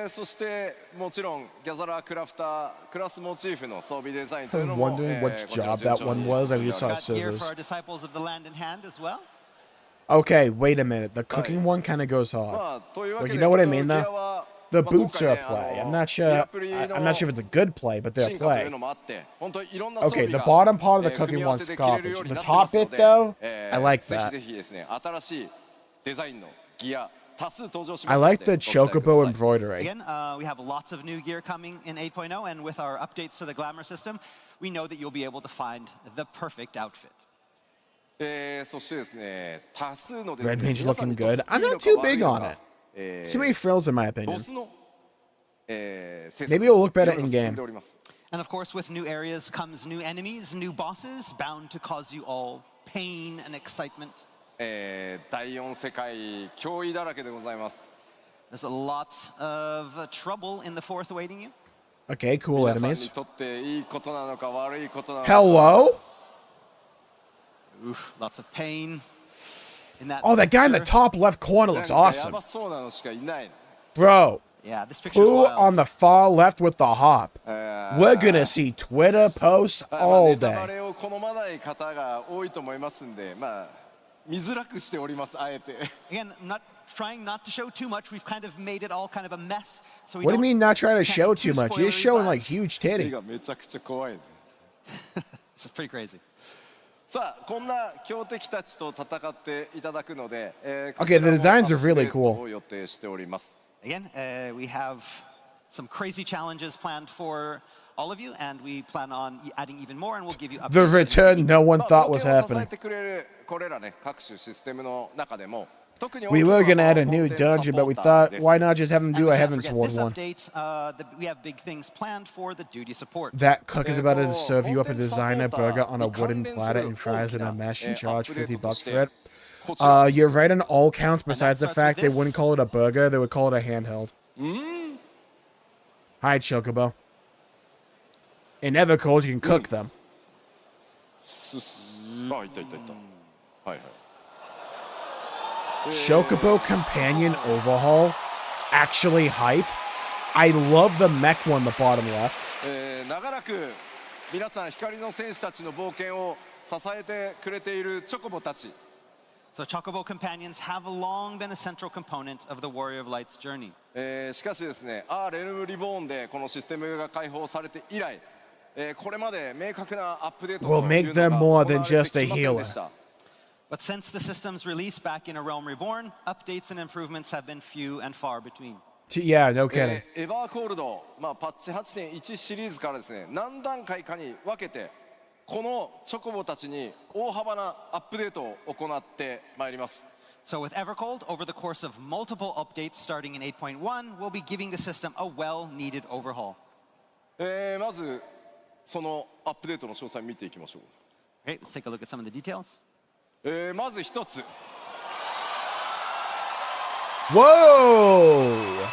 そしてもちろんギャザラークラフタークラスモチーフの装備デザインという I'm のも、wondering what こちら job that 順調 one に was. I 進んで just おり saw ます Got gear for scissors. our disciples of the land in hand as well. Okay, wait a minute. The cooking one kind of goes hard. まあというわ Like, け you で know what I この mean, ギ though? アは The まあ今 boots 回 are a ね play. I'm not リア sure. プリ I'm の not sure if it's a good play, but they're a 進化という play. のもあって本当いろんな装 Okay, 備 the が bottom part of the 組 cooking み合わ one's せで着れるよ garbage. うに The なってま top すの bit, で though, I like ぜひ that. ぜひですね新しいデザインのギア多数登場しま I すので like the ご期待くだ chocobo さい embroidery. Again, we have lots of new gear coming in 8.0, and with our updates to the glamour system, we know that you'll be able to find the perfect outfit. そしてですね多数のです Red ね Mage 皆さん looking にとって good. I'm いいの not か too 悪い big の on か it. Too many frills, in my ボ opinion. スの制作 Maybe it'll look better いろいろ in 進ん game. でおります And of course, with new areas comes new enemies, new bosses, bound to cause you all pain and excitement. 第4世界脅威だらけでございます There's a lot of trouble in the fourth awaiting you. Okay, cool 皆さんに enemies. とっていいことなのか悪いことなのか Hello? Oof, lots of pain in that. Oh, that guy in the picture. top left corner なん looks かや awesome. ばそうなのしかいない Bro, Yeah, this picture is who wild. on the far left with the hop? We're gonna see Twitter posts まあ all ネタバ day. レを好まない方が多いと思いますんでまあ見づらくしておりますあえて Again, I'm not trying not to show too much. We've kind of made it all kind of a mess. So we What do you don't- mean not trying to can't show be too much? You're just spoilery, showing but like huge 絵 titty. がめちゃくちゃ怖いね This is pretty crazy. さあこんな強敵たちと戦っていただくので、Okay, the designs are really cool. アップデートを予定しております Again, we have some crazy challenges planned for all of you, and we plan on adding even more, and we'll give you The updates. return no one まあ thought was 冒険を支え happening. てくれるこれらね各種システムの中でも特に We 多いのは were gonna add a コン new テンツサ dungeon, ポ but we ーター thought, です why not just have them And do we a can't Heaven's forget Ward this one? update, we have big things planned for the duty support. That cook is about to serve you up a designer burger on a wooden platter and fries in a mesh and charge $50 for it. You're right on all counts besides the starts fact with they this. wouldn't call it a burger, they would call it a handheld. Hi, Chocobo. In Evercold, you can cook them. あいたいたいたはいはい Chocobo Companion Overhaul? Actually hype? I love the mech one, the bottom left. 長らく皆さん光の戦士たちの冒険を支えてくれているチョコボたち So Chocobo companions have long been a central component of the Warrior of Light's journey. しかしですねレルムリボーンでこのシステムが開放されて以来、これまで明確なアップデート We'll という make の them が more 行われ than て just a きません healer. でした But since the system's release back in A Realm Reborn, updates and improvements have been few and far between. Yeah, no kidding. エバーコールド、パッチ 8.1 シリーズからですね何段階かに分けてこのチョコボたちに大幅なアップデートを行ってまいります So with Evercold, over the course of multiple updates starting in 8.1, we'll be giving the system a well-needed overhaul. まずそのアップデートの詳細を見ていきましょう Okay, let's take a look at some of the details. まず一つ Whoa!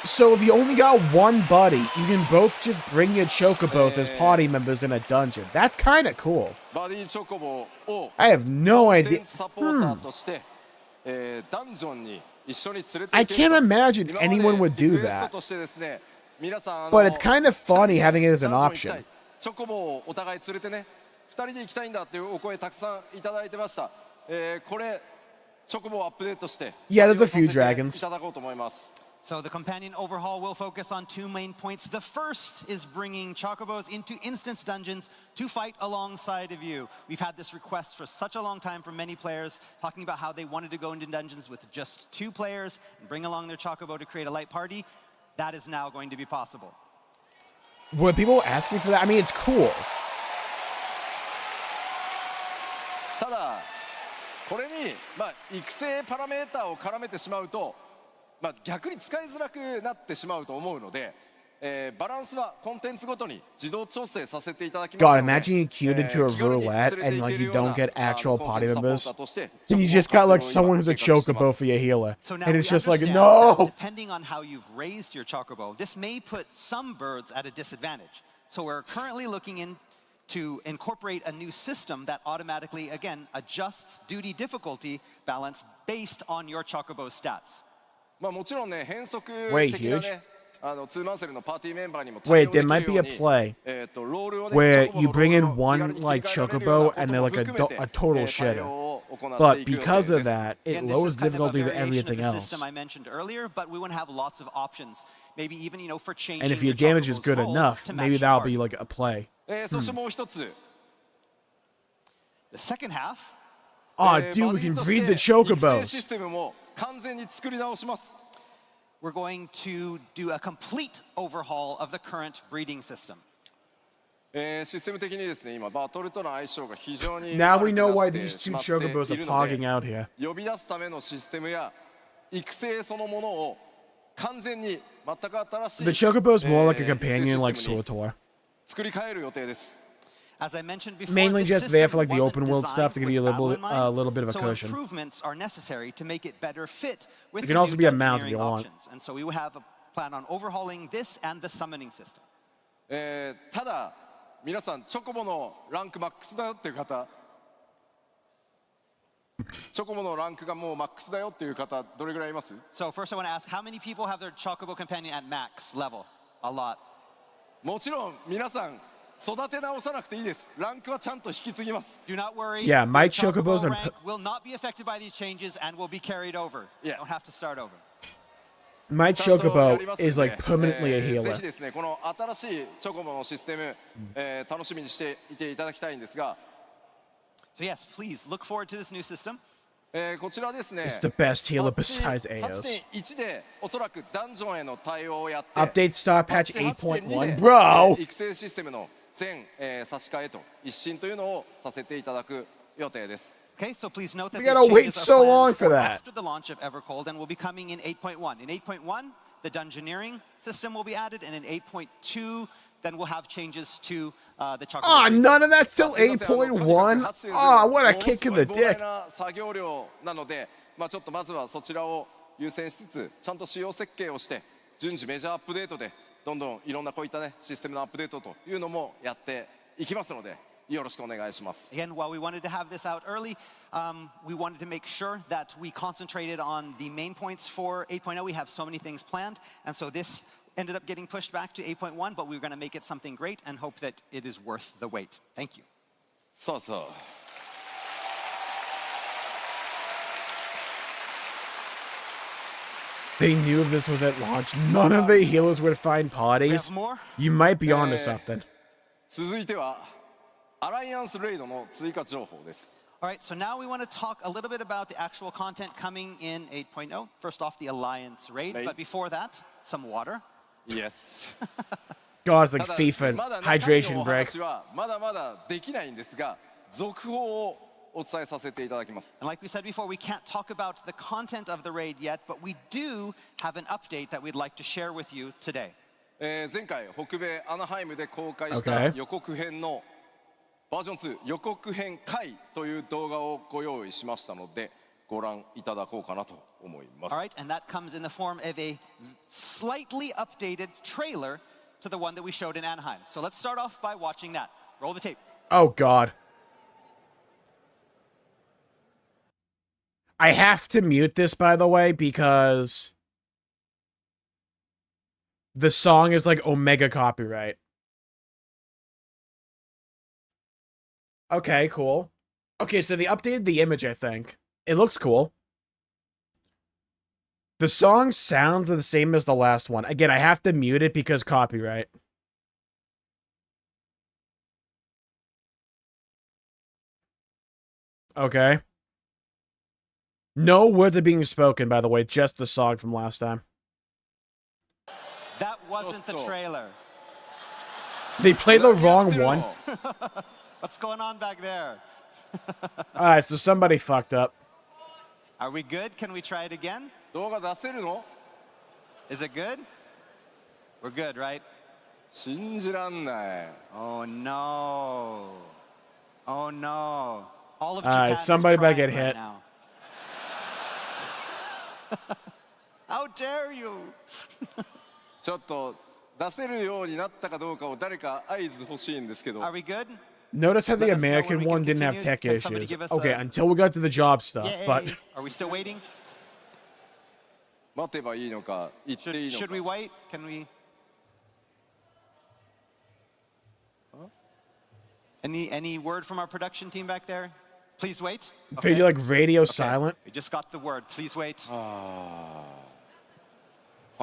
So if you only got one buddy, you can both just bring your chocobos as party members in a dungeon. That's kind of cool. バディチョコボを I have no コンテ idea. ンツサポーターとして、ダンジョンに一緒に連れて行け I る can't と imagine 今まで anyone would do リクエスト that. としてですね皆さん But it's kind of funny having it as an ダンジョン行きた option. いチョコボをお互い連れてね2人で行きたいんだっていうお声たくさんいただいてました、これチョコボをアップデートして Yeah, there's a few 採用させて dragons. いただこうと思います So the companion overhaul will focus on two main points. The first is bringing chocobos into instance dungeons to fight alongside of you. We've had this request for such a long time from many players, talking about how they wanted to go into dungeons with just 2 players and bring along their chocobo to create a light party. That is now going to be possible. Were people asking for that? I mean, it's cool. ただこれに、育成パラメーターを絡めてしまうと、逆に使いづらくなってしまうと思うので、バランスはコンテンツごとに自動調整させていただきますの God, で imagine you queued into a 気軽に roulette 連れて and 行 like ける you ような don't get actual コンテ party ンツサポー members. ターとして And you チョ just コボ got 活 like 用 someone を who's a 今計画してま chocobo す for your healer. So now And we it's just like, understand that no! depending on how you've raised your chocobo, this may put some birds at a disadvantage. So we're currently looking into to incorporate a new system that automatically, again, adjusts duty difficulty balance based on your Chocobo stats. まあもちろんね、変則 Wait, 的な huge? ね、ツーマンセルのパーティーメンバーにも Wait, 対応 there でき might る be よ a うに、play ロールをね、 where チョコボ you の bring ロール in を気軽 one に like 切り替えられるような chocobo こと and も then like 含めて a total 対 shitter. 応を行って But いく予定 because で of す。 that, it Again, this lowers is kind of a difficulty to variation of everything the else. system I mentioned earlier, but we want to have lots of options. Maybe even, you know, for changing And if your your damage is Chocobo's good role enough, to maybe match your that'll party. be like a play. そしてもう一つ、 The second half, Oh, バ dude, デ we ィ can と breed して the 育成シ chocobos. ステムも完全に作り直します。 we're going to do a complete overhaul of the current breeding system. システム的にですね、今バトルとの相性が非常に Now 悪 we く know な why って these し two まって chocobos い are るの pogging で、 out here. 呼び出すためのシステムや育成そのものを完全に全く新しい The chocobo's more like a 育成 companion シ like ステムに Sortor. 作り変える予定です。 As I mentioned before, Mainly this just there for system like the wasn't open world designed stuff to give you a with little, battle in mind, little bit of a so cushion. improvements are necessary to make it better fit with It the can also new be a mount if you dungeoneering want. options. And so we will have a plan on overhauling this and the summoning system. ただ皆さんチョコボのランクマックスだよっていう方、チョコボのランクがもうマックスだよっていう方どれぐらいいます？ So first I want to ask, how many people have their Chocobo companion at max level? A lot. もちろん皆さん育て直さなくていいです。ランクはちゃんと引き継ぎます。 Do not worry. Yeah, my your Chocobo Chocobos are rank will not be affected by these changes and will be carried over. Yeah. You don't have to start over. My ちゃんとやり chocobo ますの is で like permanently a ぜ healer. ひですね、この新しいチョコボのシステム、楽しみにしていていただきたいんですが、 So yes, please look forward to this new system. こちらですね、 It's the best healer パッチ besides Aos. 8.1 でおそらくダンジョンへの対応をやって、 Update star パッ patch チ8.2 8.1. で Bro! 育成システムの全、差し替えと一新というのをさせていただく予定です。 Okay, so please note that We these gotta wait changes are so planned long for for that. after the launch of Evercold and will be coming in 8.1. In 8.1, the dungeoneering system will be added, and in 8.2, then we'll have changes to the Chocobo. Oh, breed. none of that's till すいませんとにかく 8.1? 8.0 Oh, what a ものす kick ご in い the 膨大 dick. な作業量なので、ちょっとまずはそちらを優先しつつ、ちゃんと仕様設計をして、順次メジャーアップデートで、どんどんいろんなこういったね、システムのアップデートというのもやっていきますので、よろしくお願いします。 Again, while we wanted to have this out early, we wanted to make sure that we concentrated on the main points for 8.0. We have so many things planned, and so this ended up getting pushed back to 8.1, but we're going to make it something great and hope that it is worth the wait. Thank you. そうそう。They knew if this was at launch, none of the healers would find We parties. have more? You might be onto something. 続いてはアライアンスレイドの追加情報です。 All right, so now we want to talk a little bit about the actual content coming in 8.0. First off, the Alliance Raid, Raid. but before that, some water. Yes. God, it's like ただ FIFA まだ and 中身 hydration のお break. 話はまだまだできないんですが、続報をお伝えさせていただきます。 And like we said before, we can't talk about the content of the raid yet, but we do have an update that we'd like to share with you today. 前回北米アナハイムで公開した Okay. 予告編のバージョン2予告編回という動画をご用意しましたのでご覧いただこうかなと思います All。right, and that comes in the form of a slightly updated trailer to the one that we showed in Anaheim. So let's start off by watching that. Roll the tape. Oh, God. I have to mute this, by the way, because the song is like Omega copyright. Okay, cool. Okay, so they updated the image, I think. It looks cool. The song sounds the same as the last one. Again, I have to mute it because copyright. Okay. No words are being spoken, by the way, just the song from last time. That wasn't the trailer. They played the wrong one. What's going on back there? Alright, so somebody fucked up. Are we good? Can we try it again? 動画出せるの？ Is it good? We're good, right? 信じらんない。 Oh no. Oh no. All of Alright, Japan is somebody better crying get right hit. now. How dare you? ちょっと出せるようになったかどうかを誰か合図欲しいんですけど。 Are we good? Notice how the Let us know when American we one can didn't have continue. tech Can somebody issues. give us Okay, a- until we got to the job stuff, Yay. but Are we still waiting? 待てばいいのか言っていいの Should か we wait? Can we? Any word from our production team back there? Please wait. figured like radio silent. We just got the word. Please wait. フ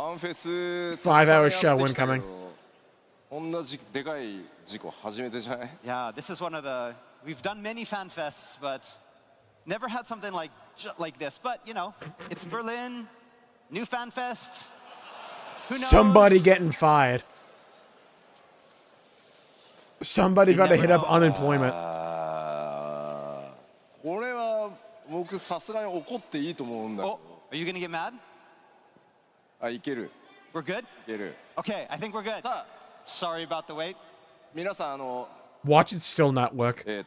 ァンフェス 5-hour たくさん show やってきたけ incoming. どこんなでかい事故初めてじゃない Yeah, this is one of the. We've done many fan fests, but never had something like this. But you know, it's Berlin, new fan fest. Who knows? Somebody getting fired. Somebody's about to hit up unemployment. これは僕さすがに怒っていいと思うんだけ Oh, ど are you gonna get mad? あいける We're good. いける Okay, I think we're good. さあ Sorry about the wait. 皆さんWatch it still not work. エ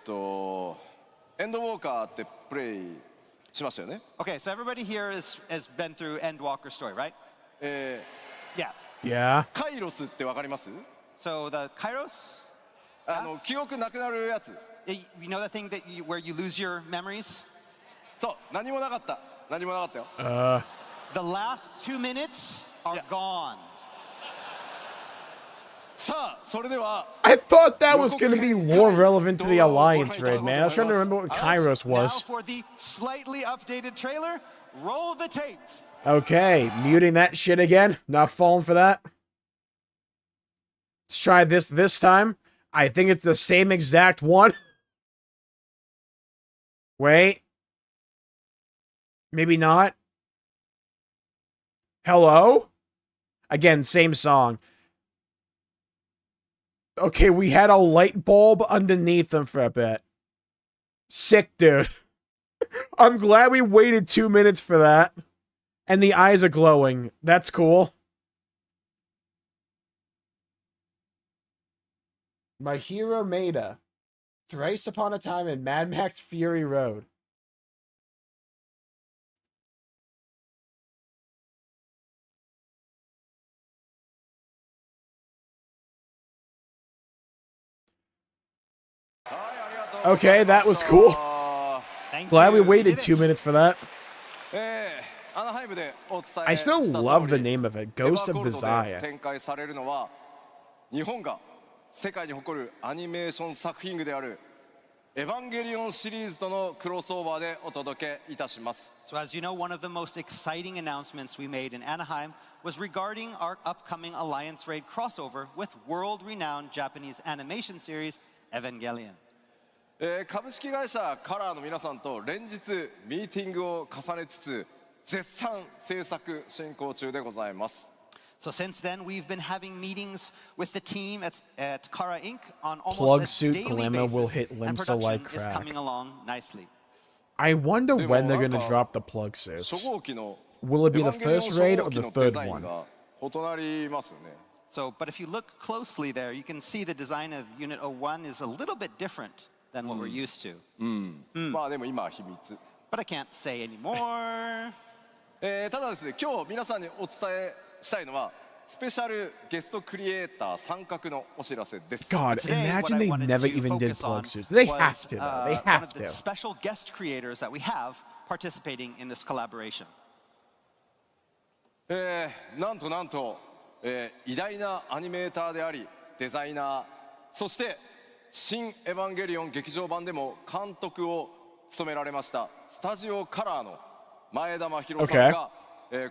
ンドウォーカーってプレイしましたよね Okay, so everybody here has been through Endwalker's story, right? Yeah. Yeah. カイロスってわかります So the Kairos, 記憶なくなるやつ you know the thing where you lose your memories? そう何もなかった何もなかったよ The last 2 minutes are Yeah. gone. さあそれでは I thought that was going to be more relevant to the Alliance raid, man. I was trying to remember what Kairos Now was. for the slightly updated trailer, roll the tape. Okay, muting that shit again. Not falling for that. Let's try this time. I think it's the same exact one. Wait. Maybe not. Hello? Again, same song. Okay, we had a light bulb underneath them for a bit. Sick, dude. I'm glad we waited 2 minutes for that. And the eyes are glowing. That's cool. My hero Maida. Thrice upon a time in Mad Max Fury Road. Okay, that was cool. Thank Glad we you. You waited did 2 it. minutes for that. アナハイムでお伝え I した still 通り love the name of it. エヴァ Ghost ー of コールドで Desire. 展開されるのは日本が世界に誇るアニメーション作品群であるエヴァンゲリオンシリーズとのクロスオーバーでお届けいたします So as you know, one of the most exciting announcements we made in Anaheim was regarding our upcoming Alliance Raid crossover with world-renowned Japanese animation series Evangelion. 株式会社カラーの皆さんと連日ミーティングを重ねつつ絶賛制作進行中でございます So since then, we've been having meetings with the team at Kara Inc. on Plug almost a suit daily Glimmer basis, will hit and Limsa like production is crack. coming along nicely. I wonder when they're でも gonna なんか drop the plug 初 suits. 号機の Will it be the エヴァンゲリオン first raid or 初号 the 機のデ third ザイン one? が異なりますよね So, but if you look closely there, you can see the design of Unit 01 is a little bit different than what we're used to. まあでも今は秘密 But I can't say anymore. ただですね今日皆さんにお伝えしたいのはスペシャルゲストクリエイター参画のお知らせです God, Today, what imagine I they wanted never to even did focus plug on suits. They was, have to, though. They one have of the to. special guest creators that we have participating in this collaboration. なんと、偉大なアニメーターでありデザイナーそして新エヴァンゲリオン劇場版でも監督を務められましたスタジオカラーの前田真宏さんが、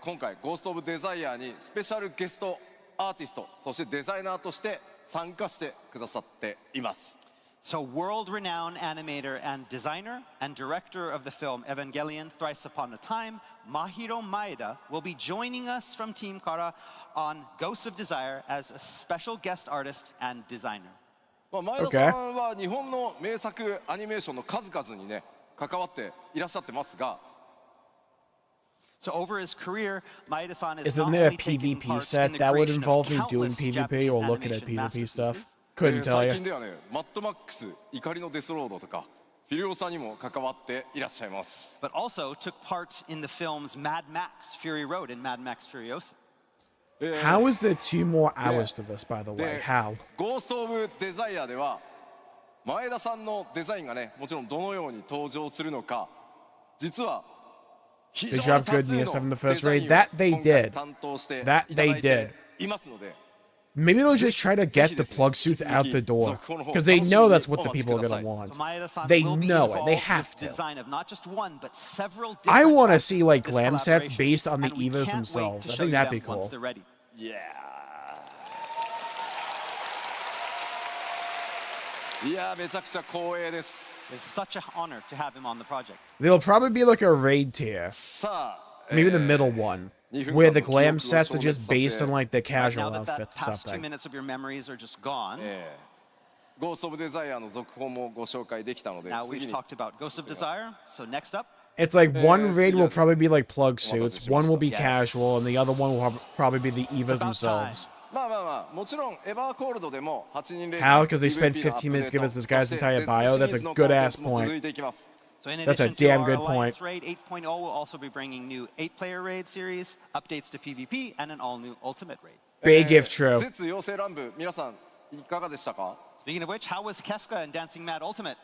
今回ゴースト・オブ・デザイアにスペシャルゲストアーティストそしてデザイナーとして参加してくださっています So world-renowned animator and designer and director of the film Evangelion Thrice Upon a Time, Mahiro Maeda, will be joining us from Team Kara on Ghosts of Desire as a special guest artist and designer. 前田さんは日本の名作アニメーションの数々にね関わっていらっしゃってますが So over his career, Maeda-san is Isn't not there a only taking PvP part in set the that would creation of involve me doing countless PvP Japanese or looking at animation PvP stuff? masterpieces, Couldn't tell 最 you. 近ではねマッドマックス怒りのデスロードとかフィリオさんにも関わっていらっしゃいます but also took part in the films Mad Max Fury Road and Mad Max Furiosa. How is there 2 more hours to this, by the way? で How? ゴースト・オブ・デザイアでは前田さんのデザインがね、もちろんどのように登場するのか、実は They dropped good news stuff in the first raid. That they did. That they did. Maybe they'll just try to get the plug suits out the door. Because they know that's what the people are going to want. They know it. They have to. I want to see, like, glam sets based on the Evas themselves. I think that'd be cool. Yeah. いや、めちゃくちゃ光栄です。 It's such an honor to have him on the project. They'll probably be like a raid tier. さあ、 Maybe the middle one. Where the glam sets are just based on like the casual Now that that outfits or past 2 something. minutes of your memories are just gone. ゴースト・オブ・デザイアの続報もご紹介できたので、 Now 次 we've に talked about Ghost of Desire. So next up, It's like one raid will probably be like plug suits, one will be casual, and the other one will probably be the Evas themselves. まあまあまあ、もちろんエバーコールドでも8人レイド How? Because they spent 15 minutes to give us this guy's entire bio? That's a good-ass point. so in That's a addition damn to good our point. Alliance Raid 8.0, we'll also be bringing new 8-player raid series, updates to PvP, and an all-new Ultimate raid. Big if true. 絶妖精乱舞、皆さんいかがでしたか？ Speaking of which, how was Kefka in Dancing Mad Ultimate?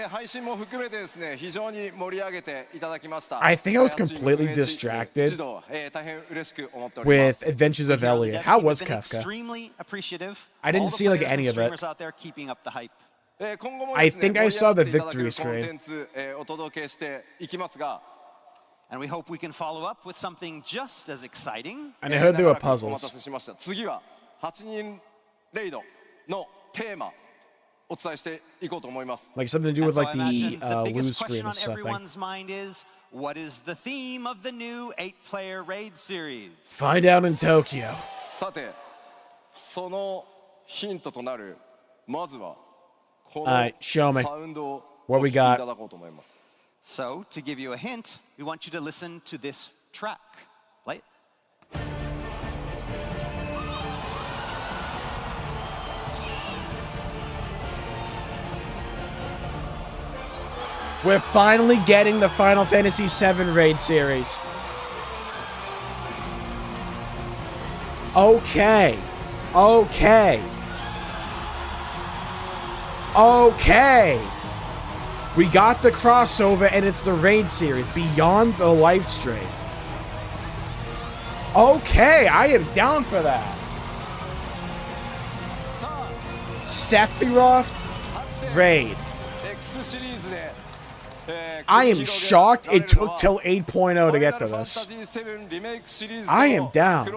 配信も含めてですね、非常に盛り上げていただきました。 I think I was completely distracted 一度、大変嬉しく思っております。 with Adventures of Elliot. How was Kefka? Extremely appreciative. I didn't All the see like players any and of it. streamers out there keeping up the hype. 今後も I ですね、 think I saw the 盛り上がっていただける victory screen. コンテンツ、お届けしていきますが、 And we hope we can follow up with something just as exciting. And I heard there were 長らくお待た puzzles. せしました。次は8人レイドのテーマお伝えしていこうと思います。 Like something to do And with so like I imagine the the lose biggest screen question or on something. everyone's mind is, what is the theme of the new 8-player raid series? Find out in Tokyo. さて、そのヒントとなるまずはこの Alright, show me. サウンドを What お we 聞きい got? ただこうと思います。 So, to give you a hint, we want you to listen to this track. Play it. We're finally getting the Final Fantasy VII raid series. Okay. Okay. Okay. We got the crossover and it's the raid series beyond the live stream. Okay, I am down for that. Sephiroth raid. X シリーズで、I am shocked it took till 8.0 to get to this. I am down.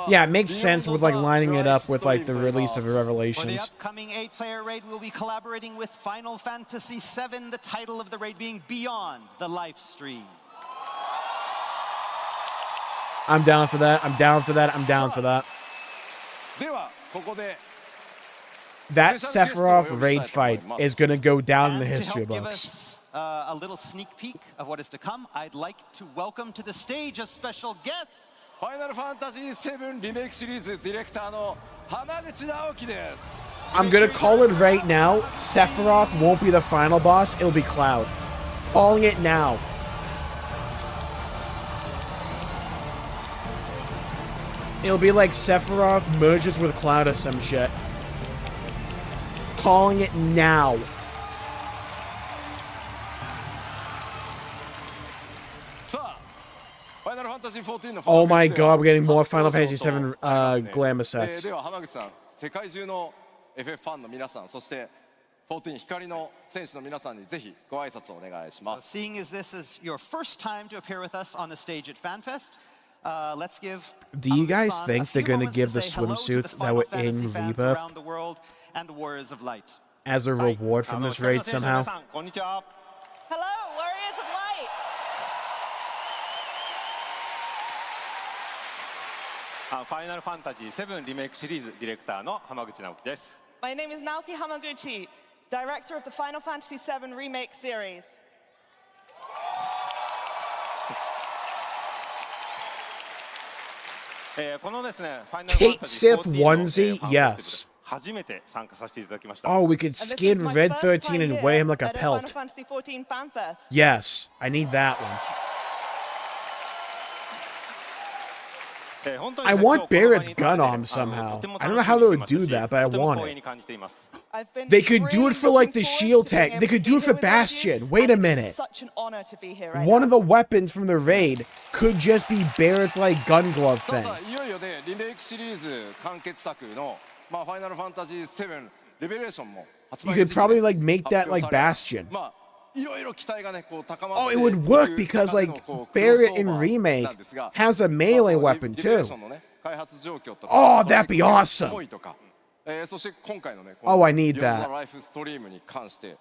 Yeah, it makes sense with like lining it up with like the release of For the Revelations. upcoming 8-player raid, we'll be collaborating with Final Fantasy VII, the title of the raid being Beyond the Life Stream. I'm down for that. I'm down for that. I'm down for that. ではここで That Sephiroth raid fight is gonna go down in the And to history help give books. us a little sneak peek of what is to come, I'd like to welcome to the stage a special guest. ファイナルファンタジー7リメイクシリーズディレクターの浜口直樹です。 I'm gonna call it right now. Sephiroth won't be the final boss. It'll be Cloud. Calling it now. It'll be like Sephiroth merges with Cloud or some shit. Calling it now. Oh my god, we're getting more Final Fantasy VII glamour sets. では浜口さん、世界中の FF ファンの皆さん、そして14光の選手の皆さんにぜひご挨拶をお願いし So ます。 seeing as this is your first time to appear with us on the stage at FanFest, let's give Do you guys Amazon think a few they're gonna moments give to the say hello to swimsuits that Final were Fantasy in fans Rebirth around the world and warriors of light. as a reward from this raid somehow? Hello, Warriors of Light! ファイナルファンタジー7リメイクシリーズディレクターの浜口直樹です。 My name is Naoki Hamaguchi, director of the Final Fantasy VII Remake series. このですね、ファイナルファンタジー Kate Sith 14の onesie? ファンフェス Yes. ティバル初めて参加させていただきました。 Oh, we could And this is skin my Red first time 13 and here wear him like a at Final pelt. Fantasy XIV FanFest. Yes, I need that one. I want Barrett's gun arm somehow. I don't know how they would do that, but I want it. They could do it for like the shield tank. They could do it for Bastion. Wait a minute. Such an honor to be here right One now. of the weapons from the raid could just be Barrett's like gun glove そう thing. さいよいよねリメイクシリーズ完結作のファイナルファンタジー7レベレーションも発 You 売 could 時期に probably like make 発 that 表 like され Bastion. いろいろ期待がねこう高まって Oh, it would work because like Barrett in Remake has a melee weapon too. Oh, that'd be awesome. そして今回のね Oh, I need that. ライフストリームに関して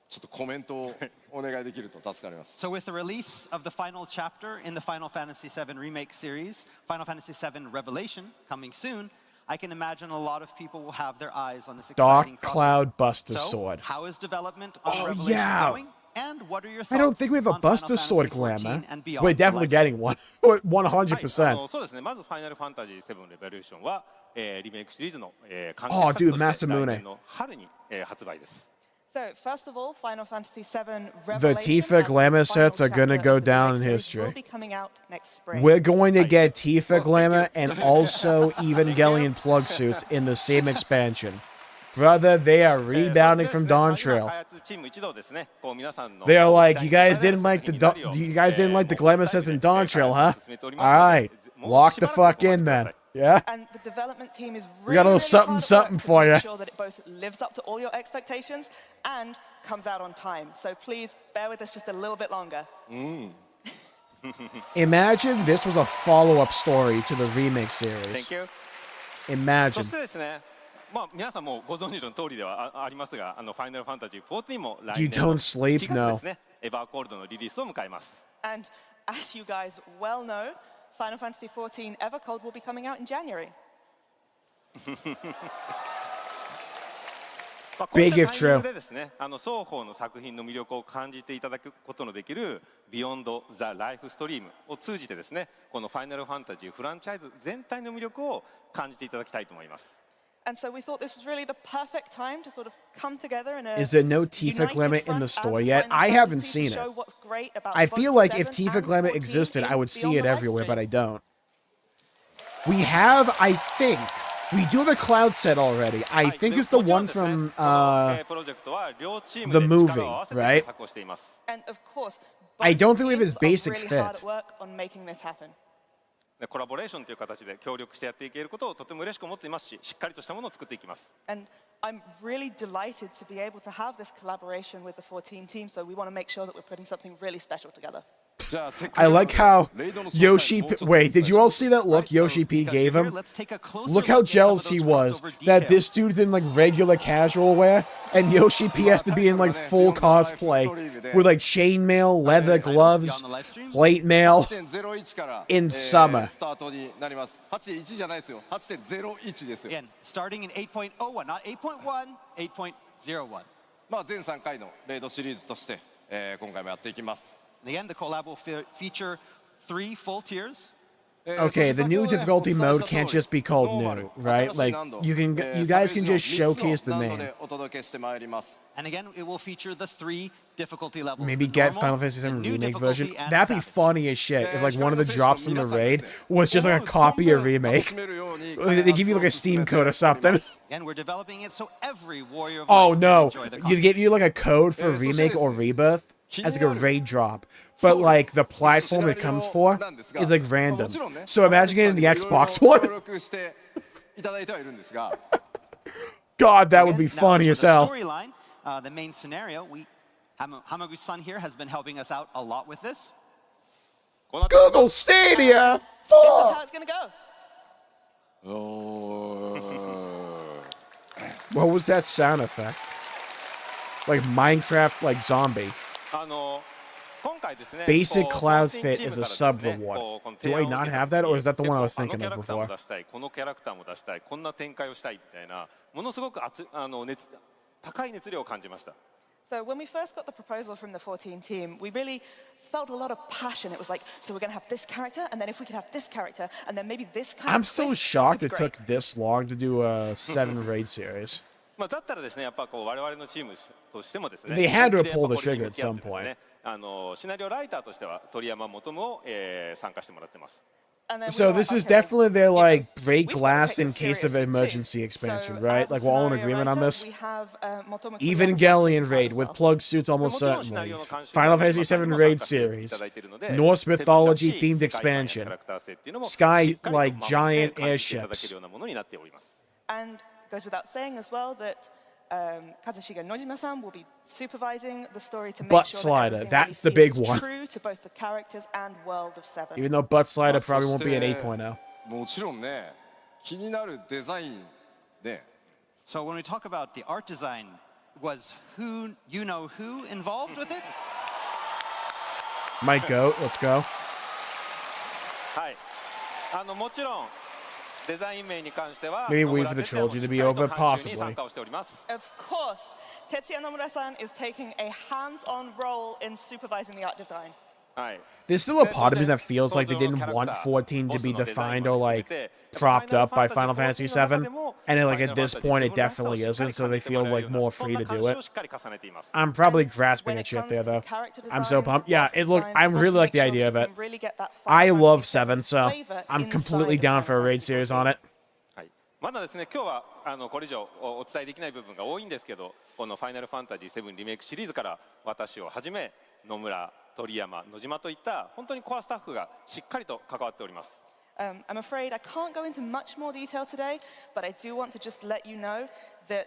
ちょっとコメントをお願いできると助かります。 So with the release of the final chapter in the Final Fantasy VII Remake series, Final Fantasy VII Revelation, coming soon, I can imagine a lot of people will have their eyes on this exciting Dark Cloud Buster So, Sword. how is development on Oh, Revelation yeah. going? And what are your thoughts I don't think we have a on Final Buster Sword Fantasy 14 glamour. and beyond We're the definitely life getting one. 100%. そうですね。まずファイナルファンタジー7レベルーションは、リメイクシリーズの、完 Oh, 結 dude, 作として Master Mune. 来年の春に、発売です。 So, first of all, Final Fantasy VII The Revelation Tifa as the glamour final sets are gonna chapter go of the down remake in series will history. be coming out next spring. We're going to get Tifa glamour and also Evangelion plug suits in the same expansion. Brother, they are rebounding from Dawn Trail. 開発チーム一同ですね。こう皆さんの They are like, you guys didn't like the glamour sets in Dawn Trail, huh? All right, lock the fuck in then. Yeah. And the development team is We got a little really something, hard at something work to for make ya. sure that it both lives up to all your expectations and comes out on time. So please bear with us just a little bit longer. Imagine this was a follow-up story to the remake series. Thank you. そ Imagine. してですね。皆さんもご存知の通りではありますが、ファイナルファンタジー14も来 You 年の don't sleep, 1月ですね。エバーコールドのリリースを迎えます。 And as you guys well know, Final Fantasy XIV Evercold will be coming out in January. こういった Big if タイミン true. グでですね、双方の作品の魅力を感じていただくことのできる Beyond the Life Stream を通じてですね、このファイナルファンタジーフランチャイズ全体の魅力を感じていただきたいと思います。 And so we thought this was really the perfect time to sort of come together in a Is there no Tifa united glamour in front the as store yet? Final I haven't Fantasy to seen it. show what's great about I both feel like if 7 Tifa and glamour 14 existed, I would see beyond it the everywhere, but I livestream. don't. We have, I think, we do have a Cloud set already. I think it's the one from the movie, right? And of course, I both don't think we have his teams are basic really hard fit. at work on making this happen. コラボレーションという形で協力してやっていけることをとても嬉しく思っていますし、しっかりとしたものを作っていきます。 And I'm really delighted to be able to have this collaboration with the 14 team, so we want to make sure that we're putting something really special together. I like how Yoshi... Wait, did you all see that look Yoshi P Because gave here, him? let's take a closer Look how look at some of jealous those he was crossover that this details. dude's in like regular casual wear and Yoshi P has to be in like full cosplay with like chainmail, leather gloves, plate mail 8.01 から in summer. スタートになります。8.1じゃないですよ。8.01ですよ。 Again, starting in 8.01, not 8.1, 8.01. 全3回のレイドシリーズとして、今回もやっていきます。 And again, the collab will feature 3 full tiers. Okay, the new difficulty mode can't just be called new, right? Like you guys can just showcase the name. And again, it will feature the 3 difficulty levels. Maybe the get normal, Final Fantasy the VII new Remake difficulty, version. and That'd be Assassin. funny as shit if like one of the drops from the raid was just like a copy of Remake. They give you like a Steam code or something. And we're developing it so every warrior of Oh light can no, enjoy the you content. give you like a code for Remake or Rebirth as like a raid drop. But like the platform it comes for is like random. So imagine getting the Xbox One. God, that would be Again, now, funny for as the hell. Storyline, the main scenario, Hamaguchi-san here has been helping us out a lot with this. Google Stadia! This is Fuck! how it's going to go. What was that sound effect? Like Minecraft, like zombie. 今回ですね、 Basic こう Cloud 14 Fit チーム is a からです sub ね reward. こうこの Do 提 I 案を not 受けた have that, or is that the 時 one I に was thinking あの of キャラクターも before? 出したい、このキャラクターも出したい、こんな展開をしたいみたいな、ものすごく高い熱量を感じました。 So when we first got the proposal from the 14 team, we really felt a lot of passion. It was like, so we're going to have this character, and then if we could have this character, and then maybe this kind I'm of still twist, shocked this it would be took this long to do a 7 raid series. だったらですね、やっぱこう我々のチームとしてもですね、 They had to 本 pull 気で the やっぱこれに向き合 trigger at some ってですね、シナリオライターとしては鳥山求を、参加してもらってます。And then we So were this like, is okay, definitely their you know, like break we've gotta glass take in this case of seriously too. emergency expansion, So right? as Like a we're all in scenario agreement on writer, this. we have, Motomo Even Toriyama-san Galleon out raid as with well. plug suits almost もちろん certainly. シナリオの監修 Final で Fantasy 今 VII も raid 参加していた series. だいているので Norse セブンら mythology しい themed 世界観やキャ expansion. ラクター性っていうのも Sky しっかりと like 守って giant 感じていただけ airships. るようなものになっております。 And goes without saying as well that Kazushige Nojima-san will be supervising the story to make Butt sure slider, that everything that's that the we big see is one. true to both the characters and world of Seven. Even though Butt Slider まあ probably won't be an そして 8.0. もちろんね気になるデザインね So when we talk about the art design, was who you know who involved with it? Mike Goat, let's go. はいもちろんデザイン面に関しては Maybe 野 wait 村 for the 哲也も trilogy し to っ be かり over, と監修に possibly. 参加をしております Of course, Tetsuya Nomura-san is taking a hands-on role in supervising the art design. はい There's still a part of me that feels like they didn't want 14 to be defined or like propped up by Final Fantasy VII, and then, like at this point it definitely isn't, so they feel like more free to do it. I'm probably grasping When at it shit comes there to the though. character I'm so designs, pumped. Yeah, boss it look. designs, I we want really to like make the sure idea of that it. we can really get that I Final love Fantasy 7, so flavor I'm inside completely of down Final for a raid Fantasy series 14. on it. はい、まだですね今日はこれ以上お伝えできない部分が多いんですけどこの「ファイナルファンタジー7リメイク」シリーズから私をはじめ野村鳥山野島といった本当にコアスタッフがしっかりと関わっております。 I'm afraid I can't go into much more detail today, but I do want to just let you know that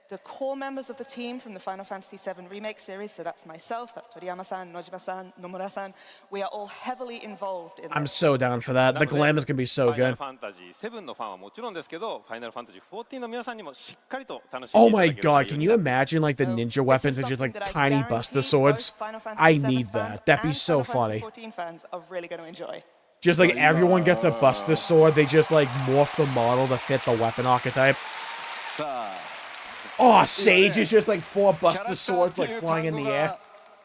the core members of the team from the Final Fantasy VII Remake series, so that's myself, that's Toriyama-san, Nojima-san, Nomura-san, we are all heavily involved in I'm this. so down for that. The glam is gonna be so ファイナル good. ファンタジー7のファンはもちろんですけどファイナルファンタジー14の皆さんにもしっかりと楽しんで Oh いただ my ける内 god, 容 can に you なって imagine like the So, ninja this weapons is are just like something that I tiny guarantee Buster swords? both Final Fantasy I VII need fans that. That'd be and so Final funny. Fantasy 14 fans are really going to enjoy. Just like everyone gets a Buster sword, they just like morph the model to fit the weapon archetype. さあ Oh, Sage is just like 4キャラ Buster クター swords って like いう flying 単 in 語 the air. が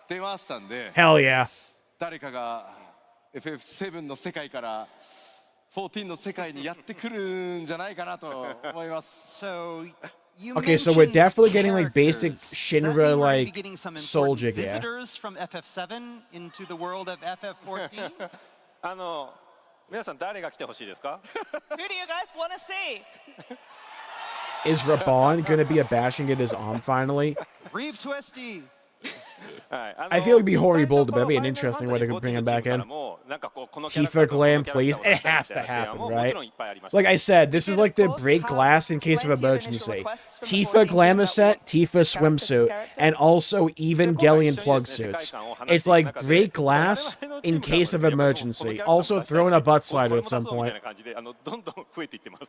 出ましたんで Hell yeah. 誰かが FF7 の世界から14の世界にやってくるんじゃないかなと思います So you Okay, so we're mentioned definitely getting like basic characters. Does that Shinra mean we're gonna be like getting some soldier important gear. visitors from FF7 into the world of FF14? 皆さん誰が来てほしいですか Who do you guys want to see? Is Raban gonna be a bashing at his arm finally? Reeve Twisty. はい、I feel it'd be horrible, but that'd be an interesting way to bring him back in. Tifa Glam, please. It has to happen, right? Like I said, this is like the break glass in case of emergency. Tifa glamour set, Tifa swimsuit, and also Evangelion plug suits. It's like break glass in case of emergency. Also throw in a butt slider at some point. どんどん増えていってます。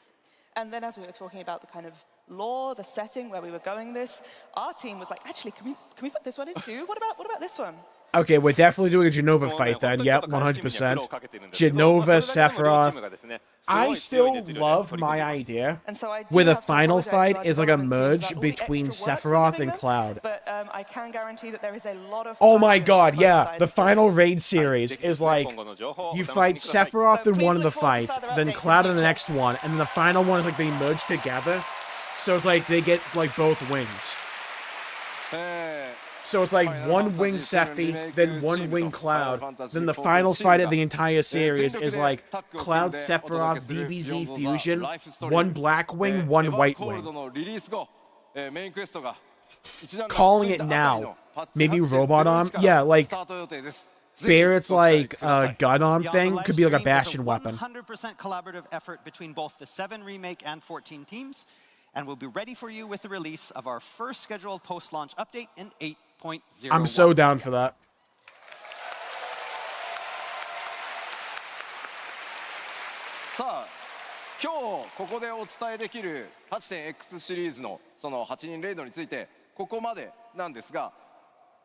And then as we were talking about the kind of lore, the setting where we were going this, our team was like, actually, can we put this one in too? What about this one? Okay, we're definitely doing a Genova fight then. Yep, 100%. Genova, Sephiroth. I still love my idea And so I do where the have to final apologize to fight our is like a development teams merge about all the between extra work we're Sephiroth giving and them, Cloud. But I can guarantee that there is a lot of Oh my passion god, on both yeah. sides The of this. final raid series is like you fight Sephiroth in one of the fights, then Cloud in the next one, and then the final one is like they merge together. So it's like they get like both wings. え So it's like one wing Sephi, then one wing Cloud. Then the final fight of the entire series is like Cloud Sephiroth DBZ fusion, one black wing, one white wing. のリリース後メインクエストが一段落 Calling つい it たあたり now. のパッチ Maybe 8.0 robot arm? から Yeah, like スタート予定です。 Barrett's ぜひご期待 like ください gun arm Yeah, the thing live could be like a stream is bastion weapon. 100% collaborative effort between both the 7 remake and 14 teams, and we'll be ready for you with the release of our first scheduled post-launch update in 8.0. I'm so down for that. さあ今日ここでお伝えできる 8.X シリーズのその8人レイドについてここまでなんですが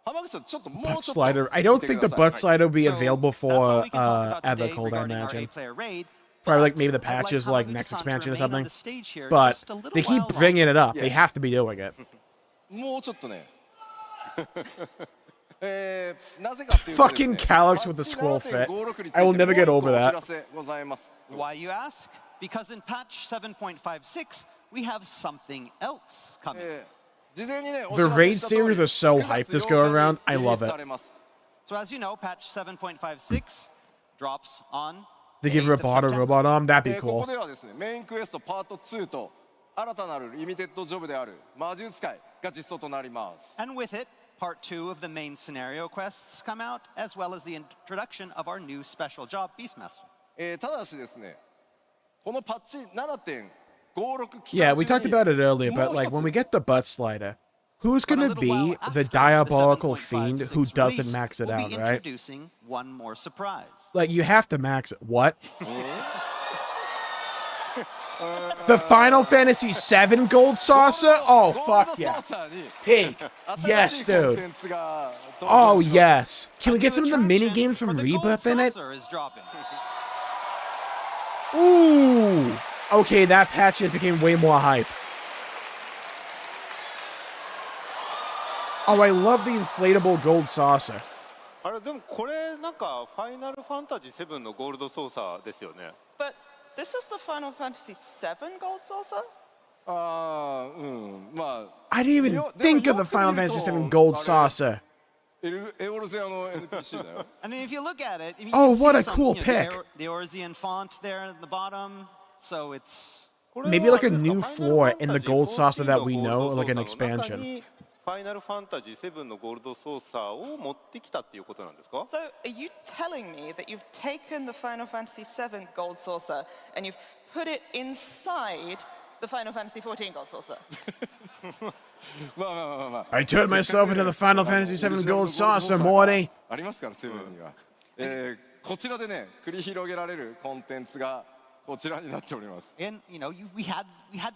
浜口さんちょっともう Butt ちょっと slider. I don't 見て think く the ださい butt slider will be So, available that's all for we can talk about today Evercold, I regarding our imagine. A-player raid. Probably like But maybe the I'd patches like like Hamaguchi-san next to expansion or remain on something. the stage here But just a little they keep while bringing it longer. up. They Yeah. have to be doing it. もうちょっとねなぜかっていうとですね Fucking Calyx with the scroll fit. I will never get over that. お知らせございます Why, you ask? Because in patch 7.56, we have something else coming. 事前にね The raid series are so hyped this go around. I love it. So as you know, patch 7.56 drops on They give 8th of Robot a September. robot arm. That'd be ここ cool. ではですね、メインクエストパート2と新たなるリミテッドジョブである魔術界が実装となります。 And with it, part 2 of the main scenario quests come out, as well as the introduction of our new special job, Beastmaster. ただしですね、このパッチ 7.56 期 Yeah, 間 we 中 talked に about it earlier, もう but like 一 when we つ get the butt slider, who's But a gonna little be while the after diabolical 7.56 fiend who doesn't release, max it we'll out, be right? introducing one more surprise. Like you have to max it. What? The Final Fantasy VII Gold Saucer? Oh ゴール fuck ド yeah! ソーサーに Pig. 新 Yes, しいコンテ dude. ンツが登 Oh 場します。 yes. Can we A get some new of the mini attraction games from for the Gold Rebirth in it? Saucer is dropping. Ooh. Okay, that patch it became way more hype. Oh, I love the inflatable gold saucer. あれでもこれなんかファイナルファンタジー7のゴールドソーサーですよね。 But this is the Final Fantasy VII Gold Saucer? あー、うん、まあ I didn't even でも think of the よく見 Final ると Fantasy VII Gold あれ saucer. エオルゼアの NPC だよ。 And if you look at it, you Oh, can what see a some, cool you know, pick. The Eorzean font there at the bottom. So it's これは Maybe like a あれですか new ファイナル floor ファン in タ the ジー gold saucer that 14 we の know, ゴー like ル an ドソーサーの中 expansion. にファイナルファンタジー7のゴールドソーサーを持ってきたっていうことなんですか？ So are you telling me that you've taken the Final Fantasy VII Gold Saucer and you've put it inside the Final Fantasy XIV Gold Saucer? まあまあまあまあまあ。 I turned myself into the Final Fantasy VII Gold saucer, Morty. ありますからセブンには。こちらでね繰り広げられるコンテンツがこちらになっております。 and you know we had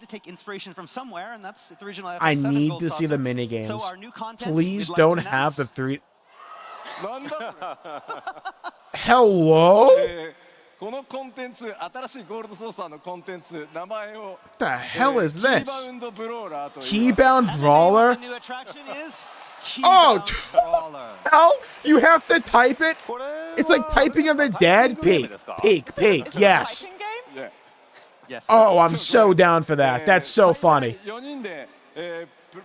to take inspiration from somewhere, and that's the original FF7 I need Gold to see the Saucer. mini So games. our new content, Please we'd like don't to have the announce. three. なんだこ Hello? れ、このコンテンツ新しいゴールドソーサーのコンテンツ名前を What the hell is キーバ this? ウンドブローラーと言います。 Keybound And the name of brawler? the new attraction is Oh, Keybound Brawler. Hell? You have to type it? これは It's like typing of the タイピ dead ングゲーム pig. ですか？ Pig, pig, yes. Typing game? Yeah. Yes. Oh, I'm so down for that. That's so funny. 4人で、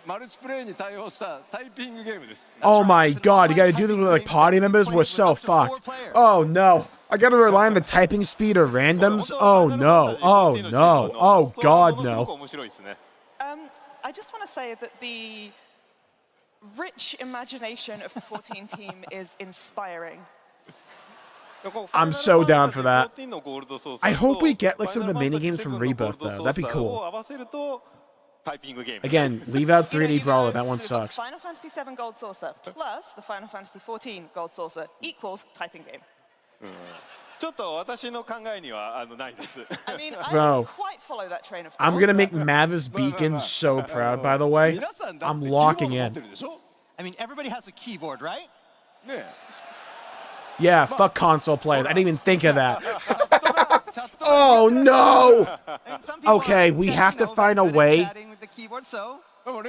マルチプレイに対応したタイピングゲームです。 Oh my god, you gotta do this with like party members? We're so fucked. Oh no. I gotta rely on the typing speed of randoms? Oh no. Oh no. Oh god すごく no. 面白いですね。 I just want to say that the rich imagination of the 14 team is inspiring. I'm so down for that. 14のゴールドソーサーと I hope we get like some of the mini games from ファイナル Rebirth ファン though. タジ That'd be ー7のゴールドソーサー cool. を合わせるとタイピングゲーム。 Again, leave out You know, 3D you Brawler. go- That one so we've got sucks. Final Fantasy VII Gold Saucer plus the Final Fantasy XIV Gold Saucer equals typing game. ちょっと私の考えにはないです。 I mean, I Bro. don't quite follow that train of thought. I'm gonna make Mavis Beacon so proud, by the way. 皆さんだって I'm キーボード locking 持っ in. てるでしょ？ I mean, everybody has a keyboard, right? ね Yeah, fuck console players. I didn't even think of that. え。チャット Oh no! I mean, some people Okay, are, we you have to know, find a good at way- chatting with the keyboard, so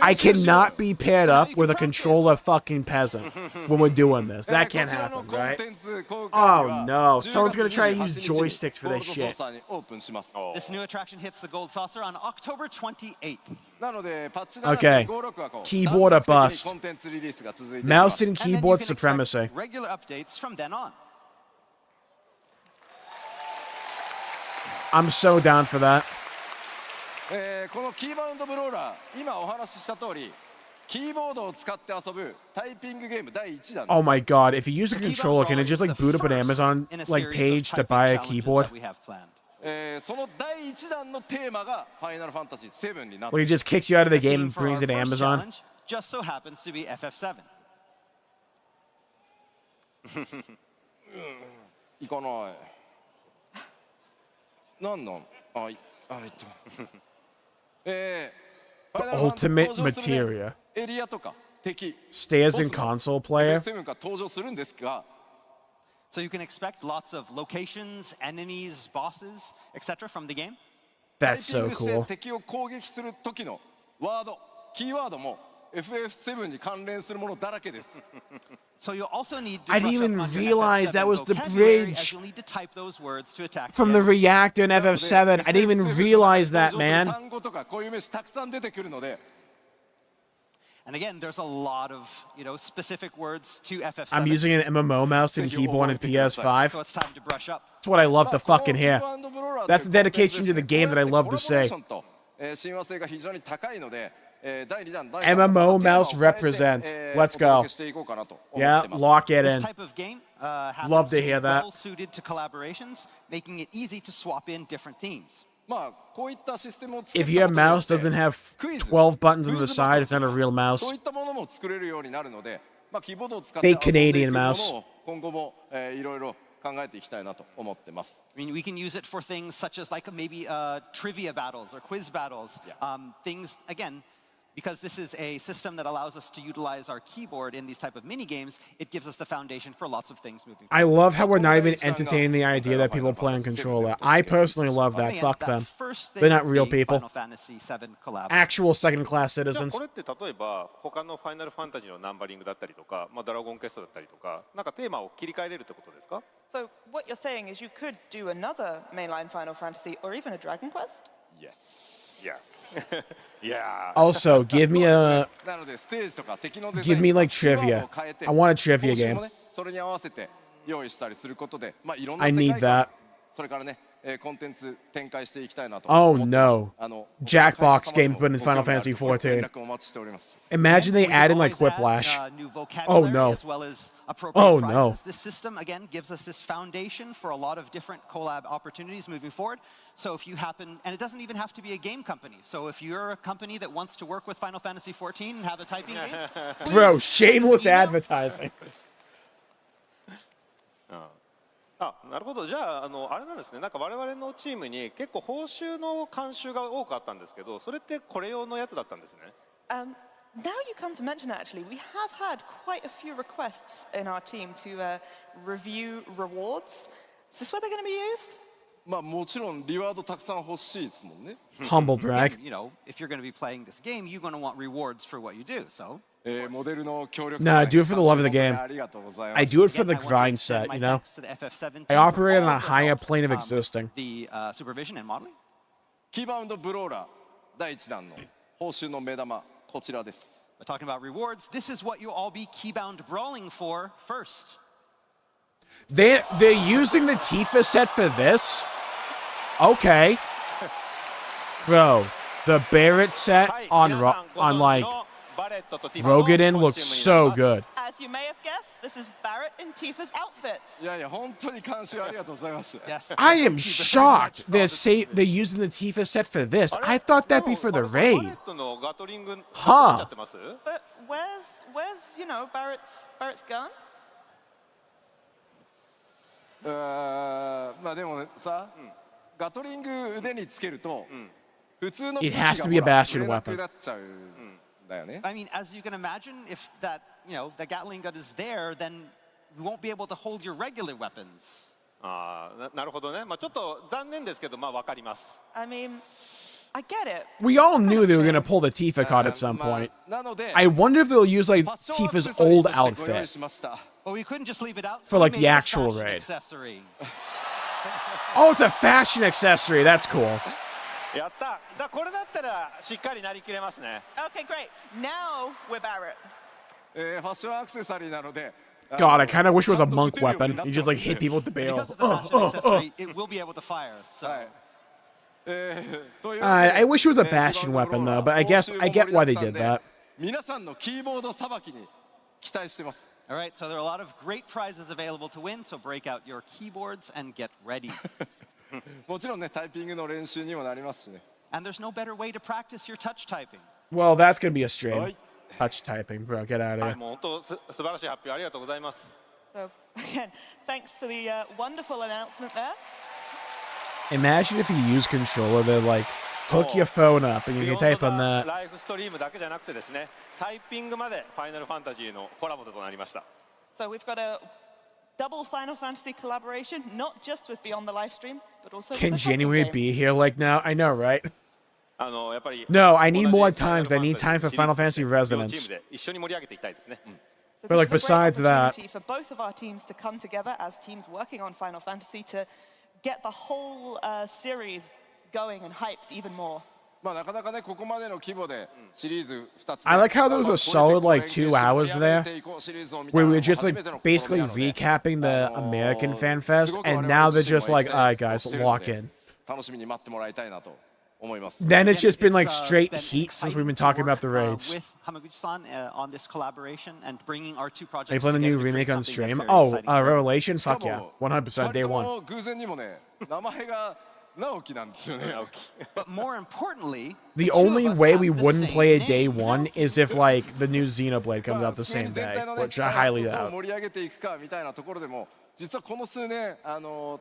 I cannot be paired up with a controller fucking peasant when we're doing this. That can't こちらの happen, コン right? テンツ公開 Oh は no, 10月 someone's gonna try to 28 use 日に joysticks for ゴール this ドソー shit. サーにオープンします。 this new attraction hits the Gold Saucer on October 28th. なのでパッチ Okay. 7.56はこう Keyboard 断続的に bust. コンテンツリリースが続いていきま Mouse す。 and And then you keyboard can expect supremacy. regular updates from then on. I'm so down for that. このキーバウンドブローラー今お話しした通りキーボードを使って遊ぶタイピングゲーム第1弾です。 Oh my god, if you use a The Keybound controller, can Brawler it just is like the boot up an first Amazon in a like series of page to typing buy a challenges keyboard? that we have planned. その第1弾のテーマがファイナルファンタジー7になって Where い he る。 just kicks you out of the The game theme and for our brings it to first Amazon? challenge just so happens to be FF7. 行かない。なんなんあ、ファイナルファンタジー ultimate 登場するね materia. エリアとか敵 Stay as in ボスが console player? FF7 が登場するんですが So you can expect lots of locations, enemies, bosses, etc. from the game. タイ That's ピン so グして cool. 敵を攻撃する時のワードキーワードも FF7 に関連するものだらけです So you'll also need to I brush didn't up even on your realize that FF7 was the vocabulary, bridge as you'll need to type those words to attack From the the enemy. reactor in FF7. I didn't even realize that, 登場する man. 単語とか固有名詞たくさん出てくるので And again, there's a lot of, specific words to FF7. I'm using an MMO mouse and keyboard and PS5. So it's time to brush up. That's what I love to fucking hear. That's the dedication to the game that I love to say. MMO mouse represent. Let's go. Yeah, lock it This in. type of game Love to hear that. well suited to collaborations, making it easy to swap in different themes. If your mouse doesn't have 12 buttons on the side, it's not a real mouse. Fake Canadian mouse. I mean, we can use it for things such as maybe trivia battles or quiz battles. Things, again, because this is a system that allows us to utilize our keyboard in these type of mini games, it gives us the foundation for lots of things moving forward. I love how we're not even entertaining the idea that people play on controller. I personally love that. Fuck them. They're not real people. Final Fantasy VII collab. Actual second-class citizens. これって例えば他のファイナルファンタジーのナンバリングだったりとか、ドラゴンクエストだったりとか、なんかテーマを切り替えれるってことですか？ So what you're saying is you could do another mainline Final Fantasy or even a Dragon Quest? Yes. Yeah. Yeah. Also, give me like trivia. I want a trivia game. I need that. Oh no. Jackbox game put in Final Fantasy 14. Imagine they add in Quiplash. New vocabulary, Oh no. as well as appropriate Oh prizes. no. This system again gives us this foundation for a lot of different collab opportunities moving forward. So if you happen, and it doesn't even have to be a game company. So if you're a company that wants to work with Final Fantasy 14 and have a typing game, Bro, shameless advertising. なるほど。じゃあ、あれなんですね。なんか我々のチームに結構報酬の慣習が多くあったんですけど、それってこれ用のやつだったんですね。Now you come to mention it, actually, we have had quite a few requests in our team to review rewards. Is this where they're going to be used? もちろんリワードたくさん欲しいですもんね。 Humble brag. If you're going to be playing this game, you're going to want rewards for what you do. So. モデルの協力 Nah, I do it for the love of the game. ありがとうございま I す。 do it for the Again, I want to grind extend set, my you know? thanks to the FF7 I team for operate on all a their higher help, plane of existing. The supervision and modeling. キーバウンドブローラー第1弾の報酬の目玉こちらです。 But talking about rewards, this is what you'll all be keybound brawling for first. They're using the Tifa set for this? Okay. Bro, the Barrett set on Rogadin looks so good. As you may have guessed, this is Barrett and Tifa's outfits. いやいや本当に監修ありがとうございました。 Yes. I am shocked they're using the Tifa set for this. I thought that'd be for the raid. Huh. But where's Barrett's gun? まあでもさ、ガトリング腕につけると、普通の It has to be a bastion なく weapon. なっちゃうんだよね。 I mean, as you can imagine, if that, the Gatling gun is there, then you won't be able to hold your regular weapons. なるほどね。ちょっと残念ですけど、わかります。 I mean, I get it. We all knew they were going to pull the Tifa card at some point. なので、 I wonder if they'll use like ファッションアクセ Tifa's サリー old としてご用意 outfit. しました。 But we couldn't just leave it out. For, so we like, made the it a actual fashion raid. accessory. Oh, it's a fashion accessory. That's cool. やった。これだったらしっかりなりきれますね。 Okay, great. Now we're Barrett. ファッションアクセサリーなので。 God, I kind of wish it was a monk weapon. You just like hit people with the barrel. Because it's a fashion accessory, it will be able to fire. So. はい。という I wish it was a bastion weapon though, but I get why they did that. 皆さんのキーボードさばきに期待してます。 All right, so there are a lot of great prizes available to win, so break out your keyboards and get ready. もちろんねタイピングの練習にもなりますしね。 And there's no better way to practice your touch typing. Well, that's gonna be a stream. はい。 Touch typing, bro. Get out of はい、 here. もう本当素晴らしい発表ありがとうございます。 So again, thanks for the wonderful announcement there. Imagine if you use controller to like hook your phone up and you can type on that. ライフストリームだけじゃなくてですね、タイピングまでファイナルファンタジーのコラボとなりました。 So we've got a double Final Fantasy collaboration, not just with Beyond the Livestream, but also with Can the second January game. be here like now? I know, right? やっぱり No, I need 同じ more ファイナル times. I need ファン time タ for ジー Final Fantasy シリーズ両 Resonance. チームで一緒に盛り上げていきたいですね。 So But, like, this is a great besides that- opportunity for both of our teams to come together as teams working on Final Fantasy to get the whole series going and hyped even more. まあなかなかねここまでの規模でシリーズ2つ I like how there was a solid like 2 hours there where we were just like basically recapping the American Fan Fest, and now they're just like, alright guys, lock in. 楽しみに待ってもらいたいなと思います。 Then it's just been like It's, straight been heat since we've exciting been to talking work, about the raids. With Hamaguchi-san on this collaboration and bringing our two projects Are you playing the new together to create remake on something stream? that's very Oh, exciting. Revelation? しか Fuck yeah. も 100% 2 day 人と one. も偶然にもね名前が直樹なんですよね。 But more importantly, The two of only us way have we the wouldn't same play a day name. one is if like the new Xenoblade comes まあ out the same 全 day, 体のね which I highly どう doubt. 盛り上げていくかみたいなところでも実はこの数年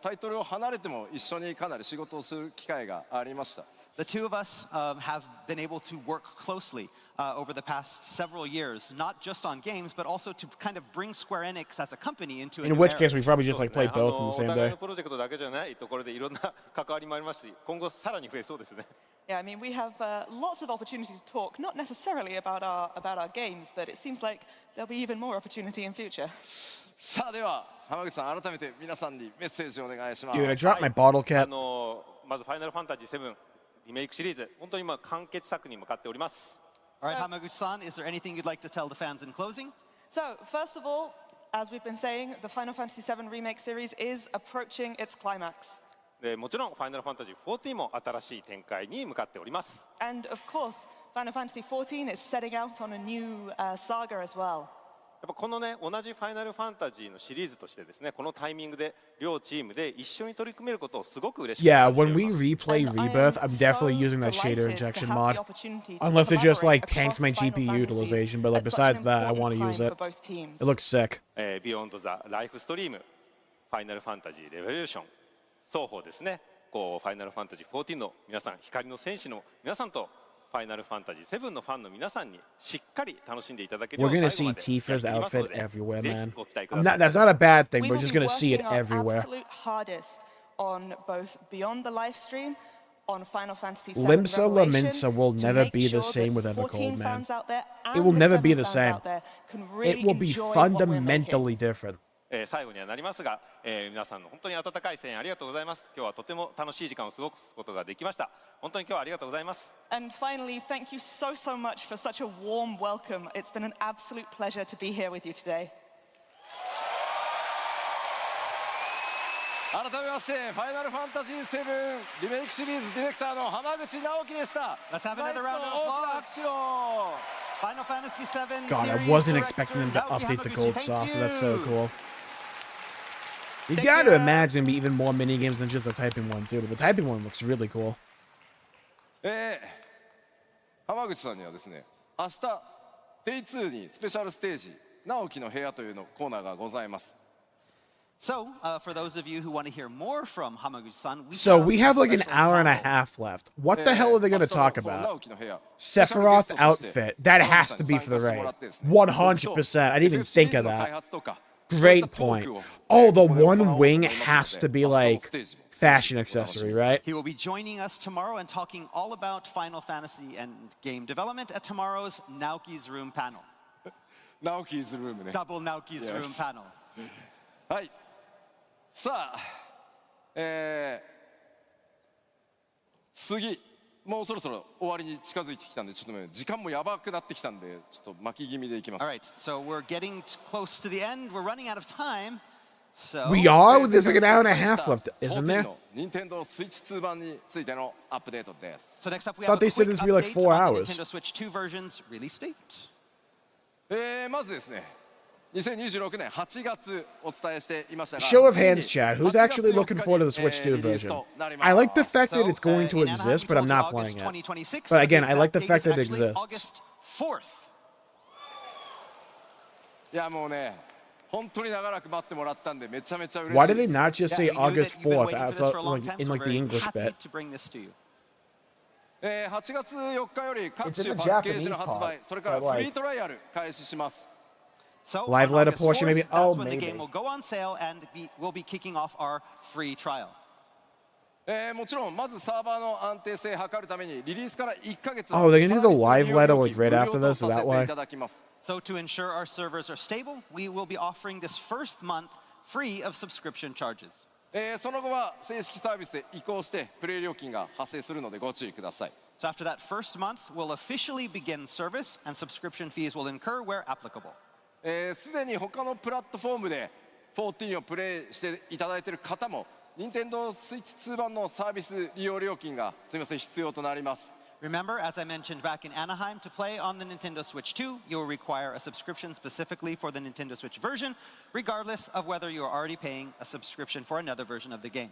タイトルを離れても一緒にかなり仕事をする機会がありました。 The two of us have been able to work closely over the past several years, not just on games, but also to kind of bring Square Enix as a company into a In new which era. case we probably just like play both on the お same 互い day. のプロジェクトだけじゃないところでいろんな関わりもありますし、今後さらに増えそうですね。 Yeah, I mean, we have lots of opportunity to talk, not necessarily about our games, but it seems like there'll be even more opportunity in future. さあでは浜口さん改めて皆さんにメッセージをお願いします。 Dude, I dropped my bottle あ cap. のまずファイナルファンタジー7リメイクシリーズ、本当に今完結作に向かっております。 All right, Hamaguchi-san, is there anything you'd like to tell the fans in closing? So, first of all, as we've been saying, the Final Fantasy VII Remake series is approaching its climax. でもちろんファイナルファンタジー14も新しい展開に向かっております。 And of course, Final Fantasy XIV is setting out on a new saga as well. やっぱこのね同じファイナルファンタジーのシリーズとしてですね、このタイミングで両チームで一緒に取り組めることをすごく嬉しく Yeah, 感じ when ております。 we replay And I am Rebirth, I'm definitely so using that shader delighted to injection have mod. the opportunity to Unless it just like collaborate tanks my across Final GPU Fantasies utilization, but like at such an besides that, I want to important use time it. for both teams. It looks sick. ビヨンドザライフストリーム、ファイナルファンタジーレボリューション双方ですね。こうファイナルファンタジー14の皆さん、光の戦士の皆さんとファイナルファンタジー7のファンの皆さんにしっかり楽しんでいただけるよ We're う gonna 最後 see までやってい Tifa's ますの outfit で、 everywhere, ぜひ man. ご期待く I'm ださ not, い。 that's not a bad thing. We We're will just be gonna see it working our everywhere. absolute hardest on both Beyond the Livestream, on Final Fantasy VII Limsa Revelation, Laminsa will to never make be the sure same that with 14 Evercold, man. fans out there It will and never the be 7 the fans same. out there can really It will be enjoy what we're making. fundamentally different. 最後にはなりますが、皆さんの本当に温かい声援ありがとうございます。今日はとても楽しい時間を過ごすことができました。本当に今日はありがとうございます。 And finally, thank you so much for such a warm welcome. It's been an absolute pleasure to be here with you today. 改めましてファイナルファンタジー7リメイクシリーズディレクターの浜口直樹でした。 Let's have another round of 大地の大きな拍手を。 Final Fantasy VII God, I series wasn't director expecting them to Naoki update the Hamaguchi. gold Thank saucer. That's so you. cool. You Take gotta care. imagine there'd be even more mini games than just the typing one, too. The typing one looks really cool. 浜口さんにはですね明日 Day2 にスペシャルステージ直樹の部屋というのコーナーがございます。 So, for those of you who want to hear more from Hamaguchi-san, So we have like an special hour and a panel. half left. What the hell are they gonna 明日の talk その about? 直樹の部屋 Sephiroth スペシャルゲストとして outfit. That has to be for the raid. 100%. I didn't even think of that. Great point. Oh, the one wing has to be like fashion accessory, right? He will be joining us tomorrow and talking all about Final Fantasy and game development at tomorrow's Naoki's Room panel. 直樹ズルームね。 Double Naoki's Yes. Room panel. はいさあ次もうそろそろ終わりに近づいてきたんでちょっとね時間もやばくなってきたんでちょっと巻き気味でいきます。 All right, so we're getting close to the end. We're running out of time. So, We are? There's like an hour and a half left, isn't there? 14の任天堂スイッチ2版についてのアップデートです。 so next up, we Thought have a they said quick this would be like update 4 on the hours. Nintendo Switch 2 version's release date. まずですね2026年8月お伝えしていましたが Show of hands, Chad. Who's actually looking forward to the Switch 2 version? I like the fact that it's going to in Anaheim, exist, we but I'm told you not August playing it. 2026, But again, the I like the exact fact date that it is actually exists. August 4th. いやもうね本当に長らく待ってもらったんでめちゃめちゃ嬉しい Why で did they す。 not just say Yeah, we knew that August you've been 4th waiting for this outside, for a long like, time, in so like we're the very English happy bit? to bring this to you. 8月4日より各 It's in 種 the パッケージの Japanese 発売 part, それから but, like- フリートライアル開始します。 So, Live on letter August portion, 4th, maybe? that's Oh, when the maybe. game will go on sale and we'll be kicking off our free trial. もちろんまずサーバーの安定性を図るためにリリースから1ヶ月 Oh, they're gonna do the live letter, 無 like, right 料 after と this, さ that せて way? いただきます。 So to ensure our servers are stable, we will be offering this first month free of subscription charges. その後は正式サービスへ移行してプレイ料金が発生するのでご注意ください。So after that first month, we'll officially begin service, and subscription fees will incur where applicable. すでに他のプラットフォームで14をプレイしていただいている方も、任天堂スイッチ2版のサービス利用料金がすみません必要となります。Remember, as I mentioned back in Anaheim, to play on the Nintendo Switch 2, you'll require a subscription specifically for the Nintendo Switch version, regardless of whether you're already paying a subscription for another version of the game.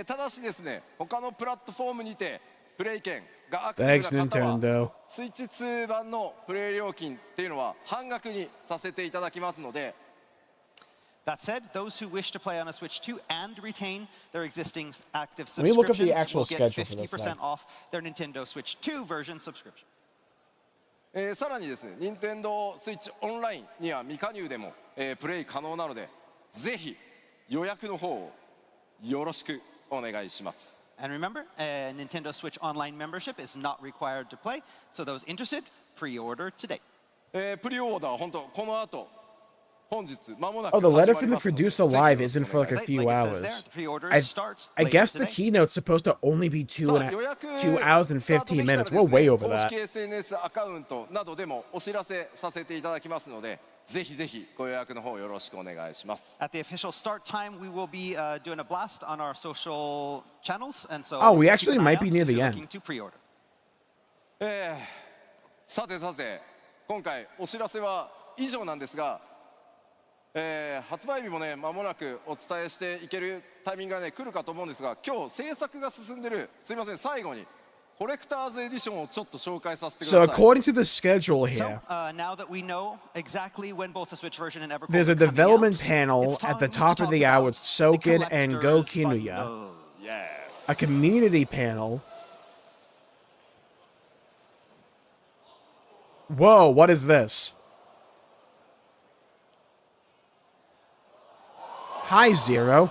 ただしですね、他のプラットフォームにてプレイ券がアクティブな方は、スイッチ2版のプレイ料金っていうのは半額にさせていただきますので。That said, those who wish to play on a Switch 2 and retain their existing active Let me look up subscriptions the actual will get schedule for this 50% off their Nintendo Switch 2 version subscription. さらにですね、任天堂スイッチオンラインには未加入でも、プレイ可能なので、ぜひ予約の方をよろしくお願いします。And remember, Nintendo Switch Online membership is not required to play, so those interested, pre-order today. プリオーダー本当この後。Oh, the letter from the producer live isn't for like a few hours. I guess the keynote's supposed to only be 2 hours and 15 minutes. We're way over that. 公式 SNS アカウントなどでもお知らせさせていただきますので、ぜひぜひご予約の方よろしくお願いします。At the official start time, we will be doing a blast on our social channels, and so. Oh, we actually might be near the end. さてさて、今回お知らせは以上なんですが。発売日もね間もなくお伝えしていけるタイミングがね来るかと思うんですが、今日制作が進んでるすいません最後にコレクターズエディションをちょっと紹介させてください。So according to the schedule here, now that we know exactly when both the Switch version and Evercold there's a development panel at the top of the hour with Soken and Go Kinuya. Yes. A community panel. Whoa, what is this? Hi, Zero.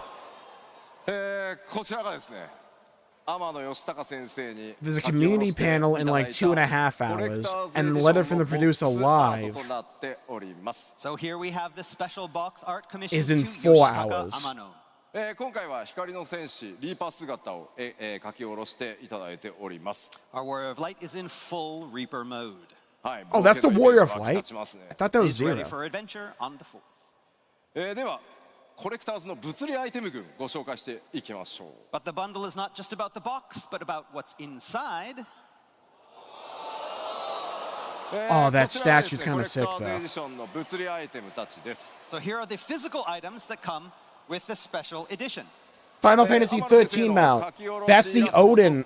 こちらがですね、天野義孝先生に There's a community panel in like 2.5 hours, and the letter from the producer live So here we have the special box art commission is in to 4 Yoshitaka hours. Amano. 今回は光の戦士リーパー姿を書き下ろしていただいております。Our Warrior of Light is in full Reaper mode. Oh, that's the Warrior of Light? I thought that was He's ready Zero. for adventure on the 4th. ではコレクターズの物理アイテム群ご紹介していきましょう。 But the bundle is not just about the box, but about what's inside. Oh, that statue's kind of sick, コレクターズエ though. ディションの物理アイテムたちです So here are the physical items that come with the special edition. Final Fantasy 13 mount. That's the Odin.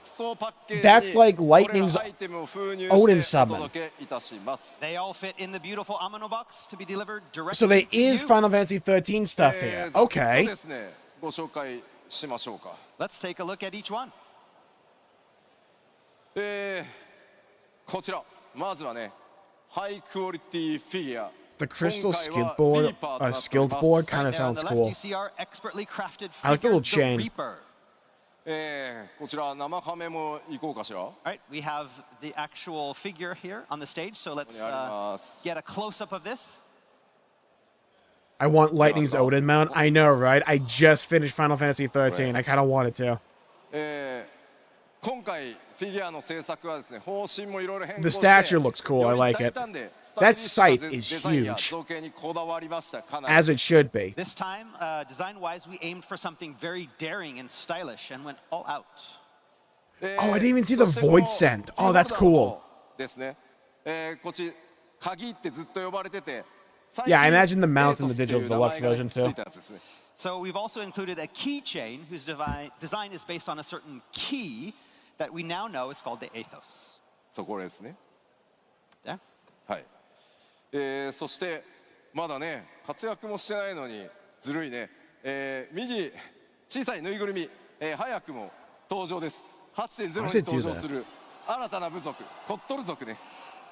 That's like Lightning's Odin summon. They all fit in the beautiful Amano box to be delivered directly So there to is you. Final Fantasy 13 stuff here. Okay. ご紹介しましょうか。 Let's take a look at each one. こちらまずはね、ハイクオリティフィギュア。 The crystal skilled board kind of There on sounds the left, cool. you see our expertly crafted I like the figure, little the chain. Reaper. こちら生カメも行こうかしら。 All right, we have the actual figure here on the stage, so let's get a close-up of this. I want Lightning's Odin mount. I know, right? I just finished Final Fantasy 13. I kind of wanted to. 今回フィギュアの制作はですね、方針もいろいろ変更 The して、 statue looks cool. I like it. That site is デザインや huge. 造形にこだわりましたかなり。 As it should be. This time, design-wise, we aimed for something very daring and stylish and went all out. Oh, I didn't even see the void scent. Oh, that's cool. ですね。こっち鍵ってずっと呼ばれてて。 Yeah, I imagine the mount's in the digital deluxe version too. So we've also included a keychain whose design is based on a certain key that we now know is called the Athos. そこですね。 Yeah. はい。そしてまだね活躍もしてないのにずるいね。右小さいぬいぐるみ、早くも登場です。8.0 に登場する新たな部族コットル族ね。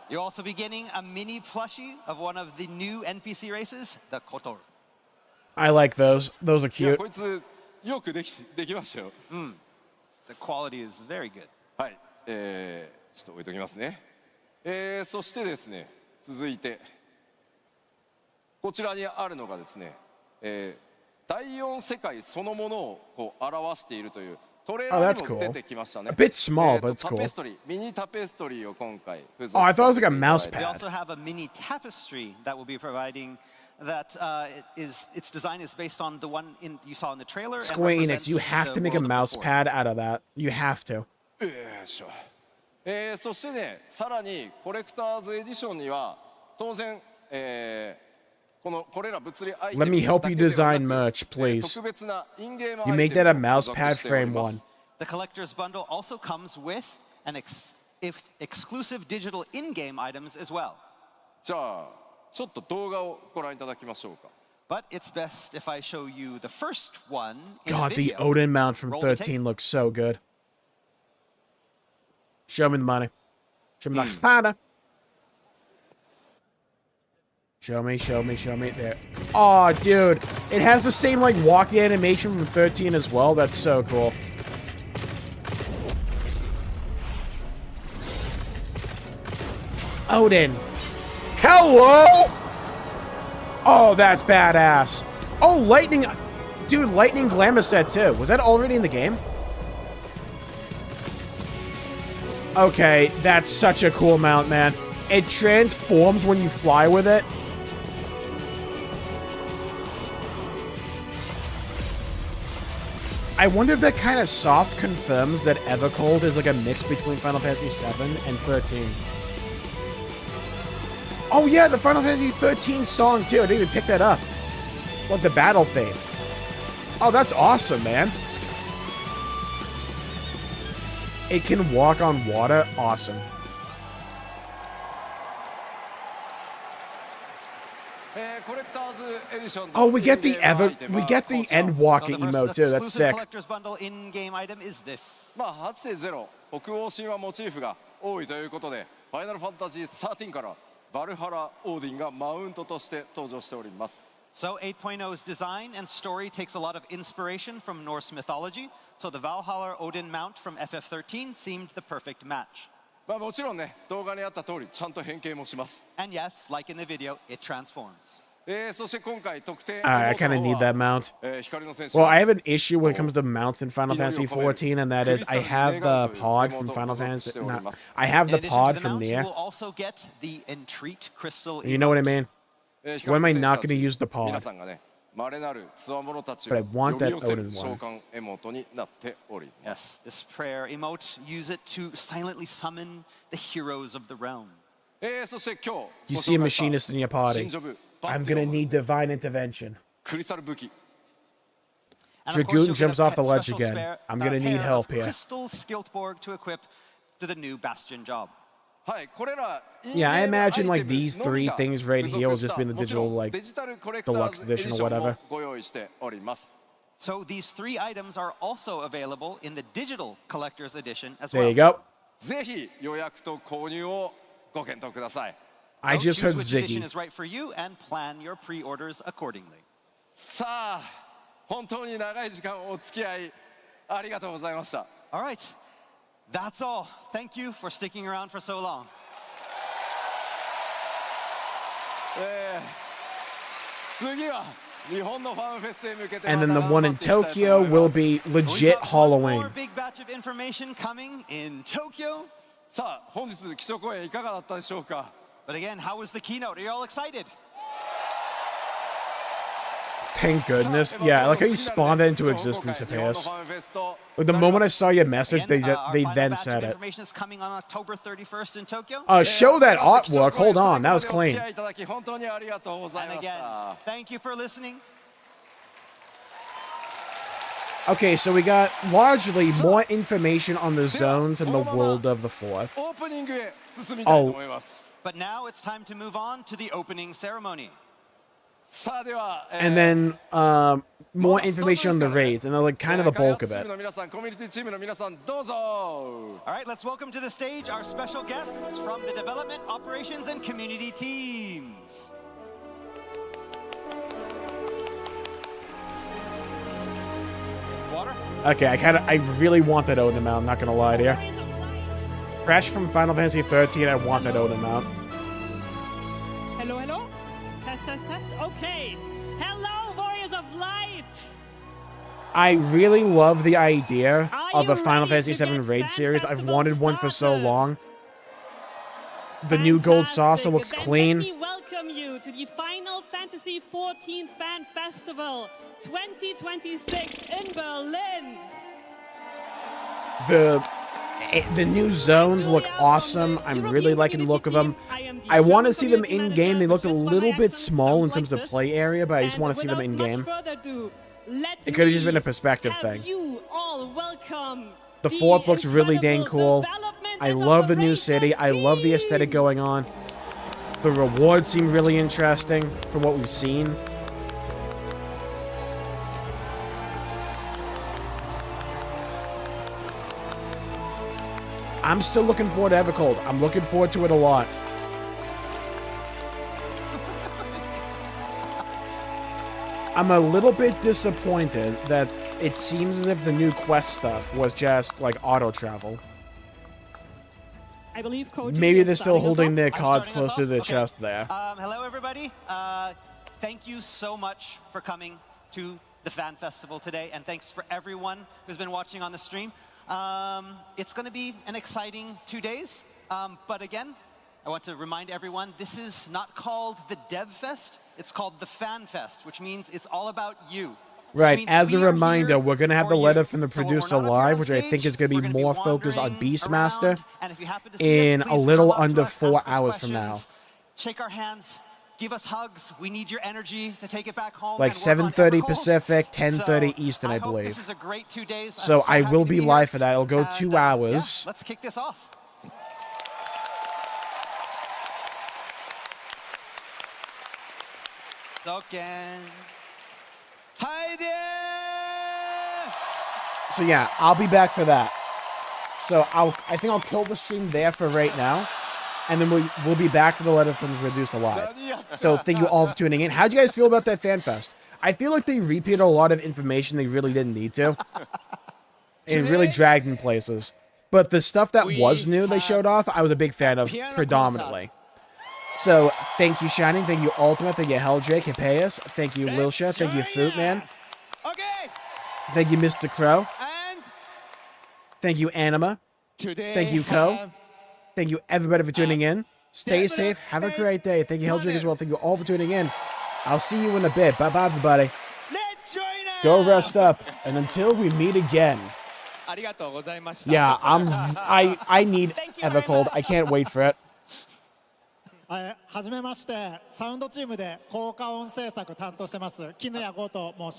You'll also be getting a mini plushie of one of the new NPC races, the Kotor. I like those. Those are いや cute. こいつよくできましたよ。 The quality is very good. はい。ちょっと置いときますね。そしてですね続いてこちらにあるのがですね、第4世界そのものをこう表しているという Oh, that's cool. A bit small, but it's cool. タペストリー、ミニタペストリーを今回付 Oh, I thought it was like a 属させていただいて mouse We pad. also have a mini tapestry that we'll be providing. That its design is based on the one you saw in the trailer. Square and Enix, you represents have the to make a world of mouse before. pad out of that. You have to. よいしょ。そしてね、さらにコレクターズエディションには当然、これら物理アイテム Let me help だ you けでは design なく merch, please. 特別なインゲームアイ You テム make that a も mouse 付 pad 属しており frame ます one. The collector's bundle also comes with an exclusive digital in-game items as well. じゃあちょっと動画をご覧いただきましょうか。 But it's best if I show you the first one in God, a the video. Odin mount from Roll the 13 tape. looks so good. Show me the money. Show me the father. Show me. There. Oh, dude. It has the same, like, walking animation from 13 as well. That's so cool. Odin. Hello? Oh, that's badass. Oh, lightning. Dude, lightning glamour set too. Was that already in the game? Okay, that's such a cool mount, man. It transforms when you fly with it. I wonder if that kind of soft confirms that Evercold is like a mix between Final Fantasy 7 and 13. Oh yeah, the Final Fantasy 13 song too. I didn't even pick that up. What, the battle theme? Oh, that's awesome, man. It can walk on water. Awesome. Oh, we get the end walking So the emote first too. That's exclusive sick. collector's bundle in-game item is this. まあ 8.0 北欧神話モチーフが多いということでファイナルファンタジー13からバルハラオーディンがマウントとして登場しております。 So 8.0's design and story takes a lot of inspiration from Norse mythology. So the Valhalla Odin mount from FF13 seemed the perfect match. まあもちろんね動画にあった通りちゃんと変形もします。 And yes, like in the video, it transforms. そして今回特定 I kind of need that mount. 光の戦士 Well, I have an issue when it comes to mounts in Final Fantasy 14, and that is I have the pod from Final Fantasy. No, I have In the addition pod to the from mount, you Nier. will also get the Entreat crystal. You know what I emote. mean? When am I not going to use the 皆 pod? さんがね稀なる強者たち But を I want 呼び that 寄せる Odin 召 one. 喚エモートになっております。 Yes, this prayer emote, use it to silently summon the heroes of the realm. そして今日 You see a ご紹介した machinist in your party. 新ジョブ I'm going to need divine intervention. クリスタル武器 And of course, Dragoon you'll get jumps a off the pet ledge special again. spare- I'm gonna a need pair help of here. Crystal Skiltborg to equip to the new Bastion job. はいこれら Yeah, I imagine, like, インゲーム these three のみが things right here will 付属 just be in the した digital, もちろん like, デジタルコレクター deluxe ズエディ edition シ or ョン whatever. もご用意しております。 So these three items are also available in the digital collector's edition as There well. you go. ぜひ予約と購入をご検討ください。 I So just choose heard which edition Ziggy. is right for you and plan your pre-orders accordingly. さあ本当に長い時間お付き合いありがとうございました。 All right, that's all. Thank you for sticking around for so long. 次は日本のファンフェスへ向けて And then ま the た one in 頑張っていきたいと Tokyo 思い will ます be We've legit got one more Halloween. big batch of information coming in Tokyo. さあ本日基調講演いかがだったでしょうか。 But again, how was the keynote? Are you all excited? Thank goodness. Yeah, I like how you spawned that into existence, Hippias. Like, the moment I saw your message, Again, our they final then batch said of it. information is coming on October 31st in Tokyo. Show that artwork. Hold on, that was clean. And And again, thank you for listening. Okay, so we got largely more information on the zones and the world of the fourth. オープニングへ進みたいと思います。 But now it's time to move on to the opening ceremony. さあでは、And then more information on the raids, and they're like kind of the bulk of チー it. ムの皆さん、コミュニティチームの皆さん、どうぞ。 All right, let's welcome to the stage our special guests from the development, operations, and community teams. Water? Okay, I really want that Odin mount, I'm not gonna lie to you. Crash from Final Fantasy 13, I want that Odin mount. Hello, hello? Test, test, test. Okay. Hello, Warriors of Light! I really love the idea Are of you a Final ready to Fantasy VII get raid Fan series. I've Festival wanted one for so started? long. The new gold saucer Fantastic. looks Then clean. Let me welcome you to the Final Fantasy XIV Fan Festival 2026 in Berlin. The new zones look awesome. I'm really liking the look of them. I want to see them in game. They looked a little bit small in terms of play area, but I just want to see them in game. It could have just been a perspective thing. The fourth looks really dang cool. I love the new city. I love the aesthetic going on. The rewards seem really interesting from what we've seen. I'm still looking forward to Evercold. I'm looking forward to it a lot. I'm a little bit disappointed that it seems as if the new quest stuff was just like auto travel. I believe Koji Maybe is they're still starting us holding off. their I'm cards starting us close to off? their Okay. chest there. Hello, everybody. Thank you so much for coming to the Fan Festival today, and thanks for everyone who's been watching on the stream. It's going to be an exciting 2 days, but again, I want to remind everyone, this is not called the Dev Fest, it's called the Fan Fest, which means it's all about you. Right, means as a we are reminder, here we're going to have for the letter you. from the So when we're producer not up here on live, which I think stage, is going to we're be gonna more focused on wandering Beastmaster around, and if you happen to see us, in a please little come up under to us, 4 ask us hours from now. questions, shake our hands, give us hugs. We need your energy to take it back home. Like and work on 7:30 Evercold. Pacific, 10:30 So, Eastern, I hope believe. This is a great 2 days. So I happy will to be here. live for that. It'll go And, 2 yeah, hours. let's kick this off. Soken. Hi there! So yeah, I'll be back for that. So I think I'll kill the stream there for right now, and then we'll be back for the letter from the producer live. So thank you all for tuning in. How'd you guys feel about that fan fest? I feel like they repeated a lot of information they really didn't need to, and really dragged in places. But the stuff that was new they showed off, I was a big fan of predominantly. So thank you, Shining. Thank you, Ultimate. Thank you, Helldrake, Hippeus. Thank you, Lilsha. Thank you, Footman. Okay. Thank you, Mr. Crow. And Thank you, Anima. today Thank you, Co. Thank you, everybody, for tuning in. Stay safe. Have a great day. Thank you, Helldrake, as well. Thank you all for tuning in. I'll see you in a bit. Bye-bye, everybody. let's join us. Go rest up. And until we meet again. ありがとうございました。 Yeah, I need Evercold. I can't wait for it. はじめまして、サウンドチームで効果音制作担当してます絹谷剛と申します。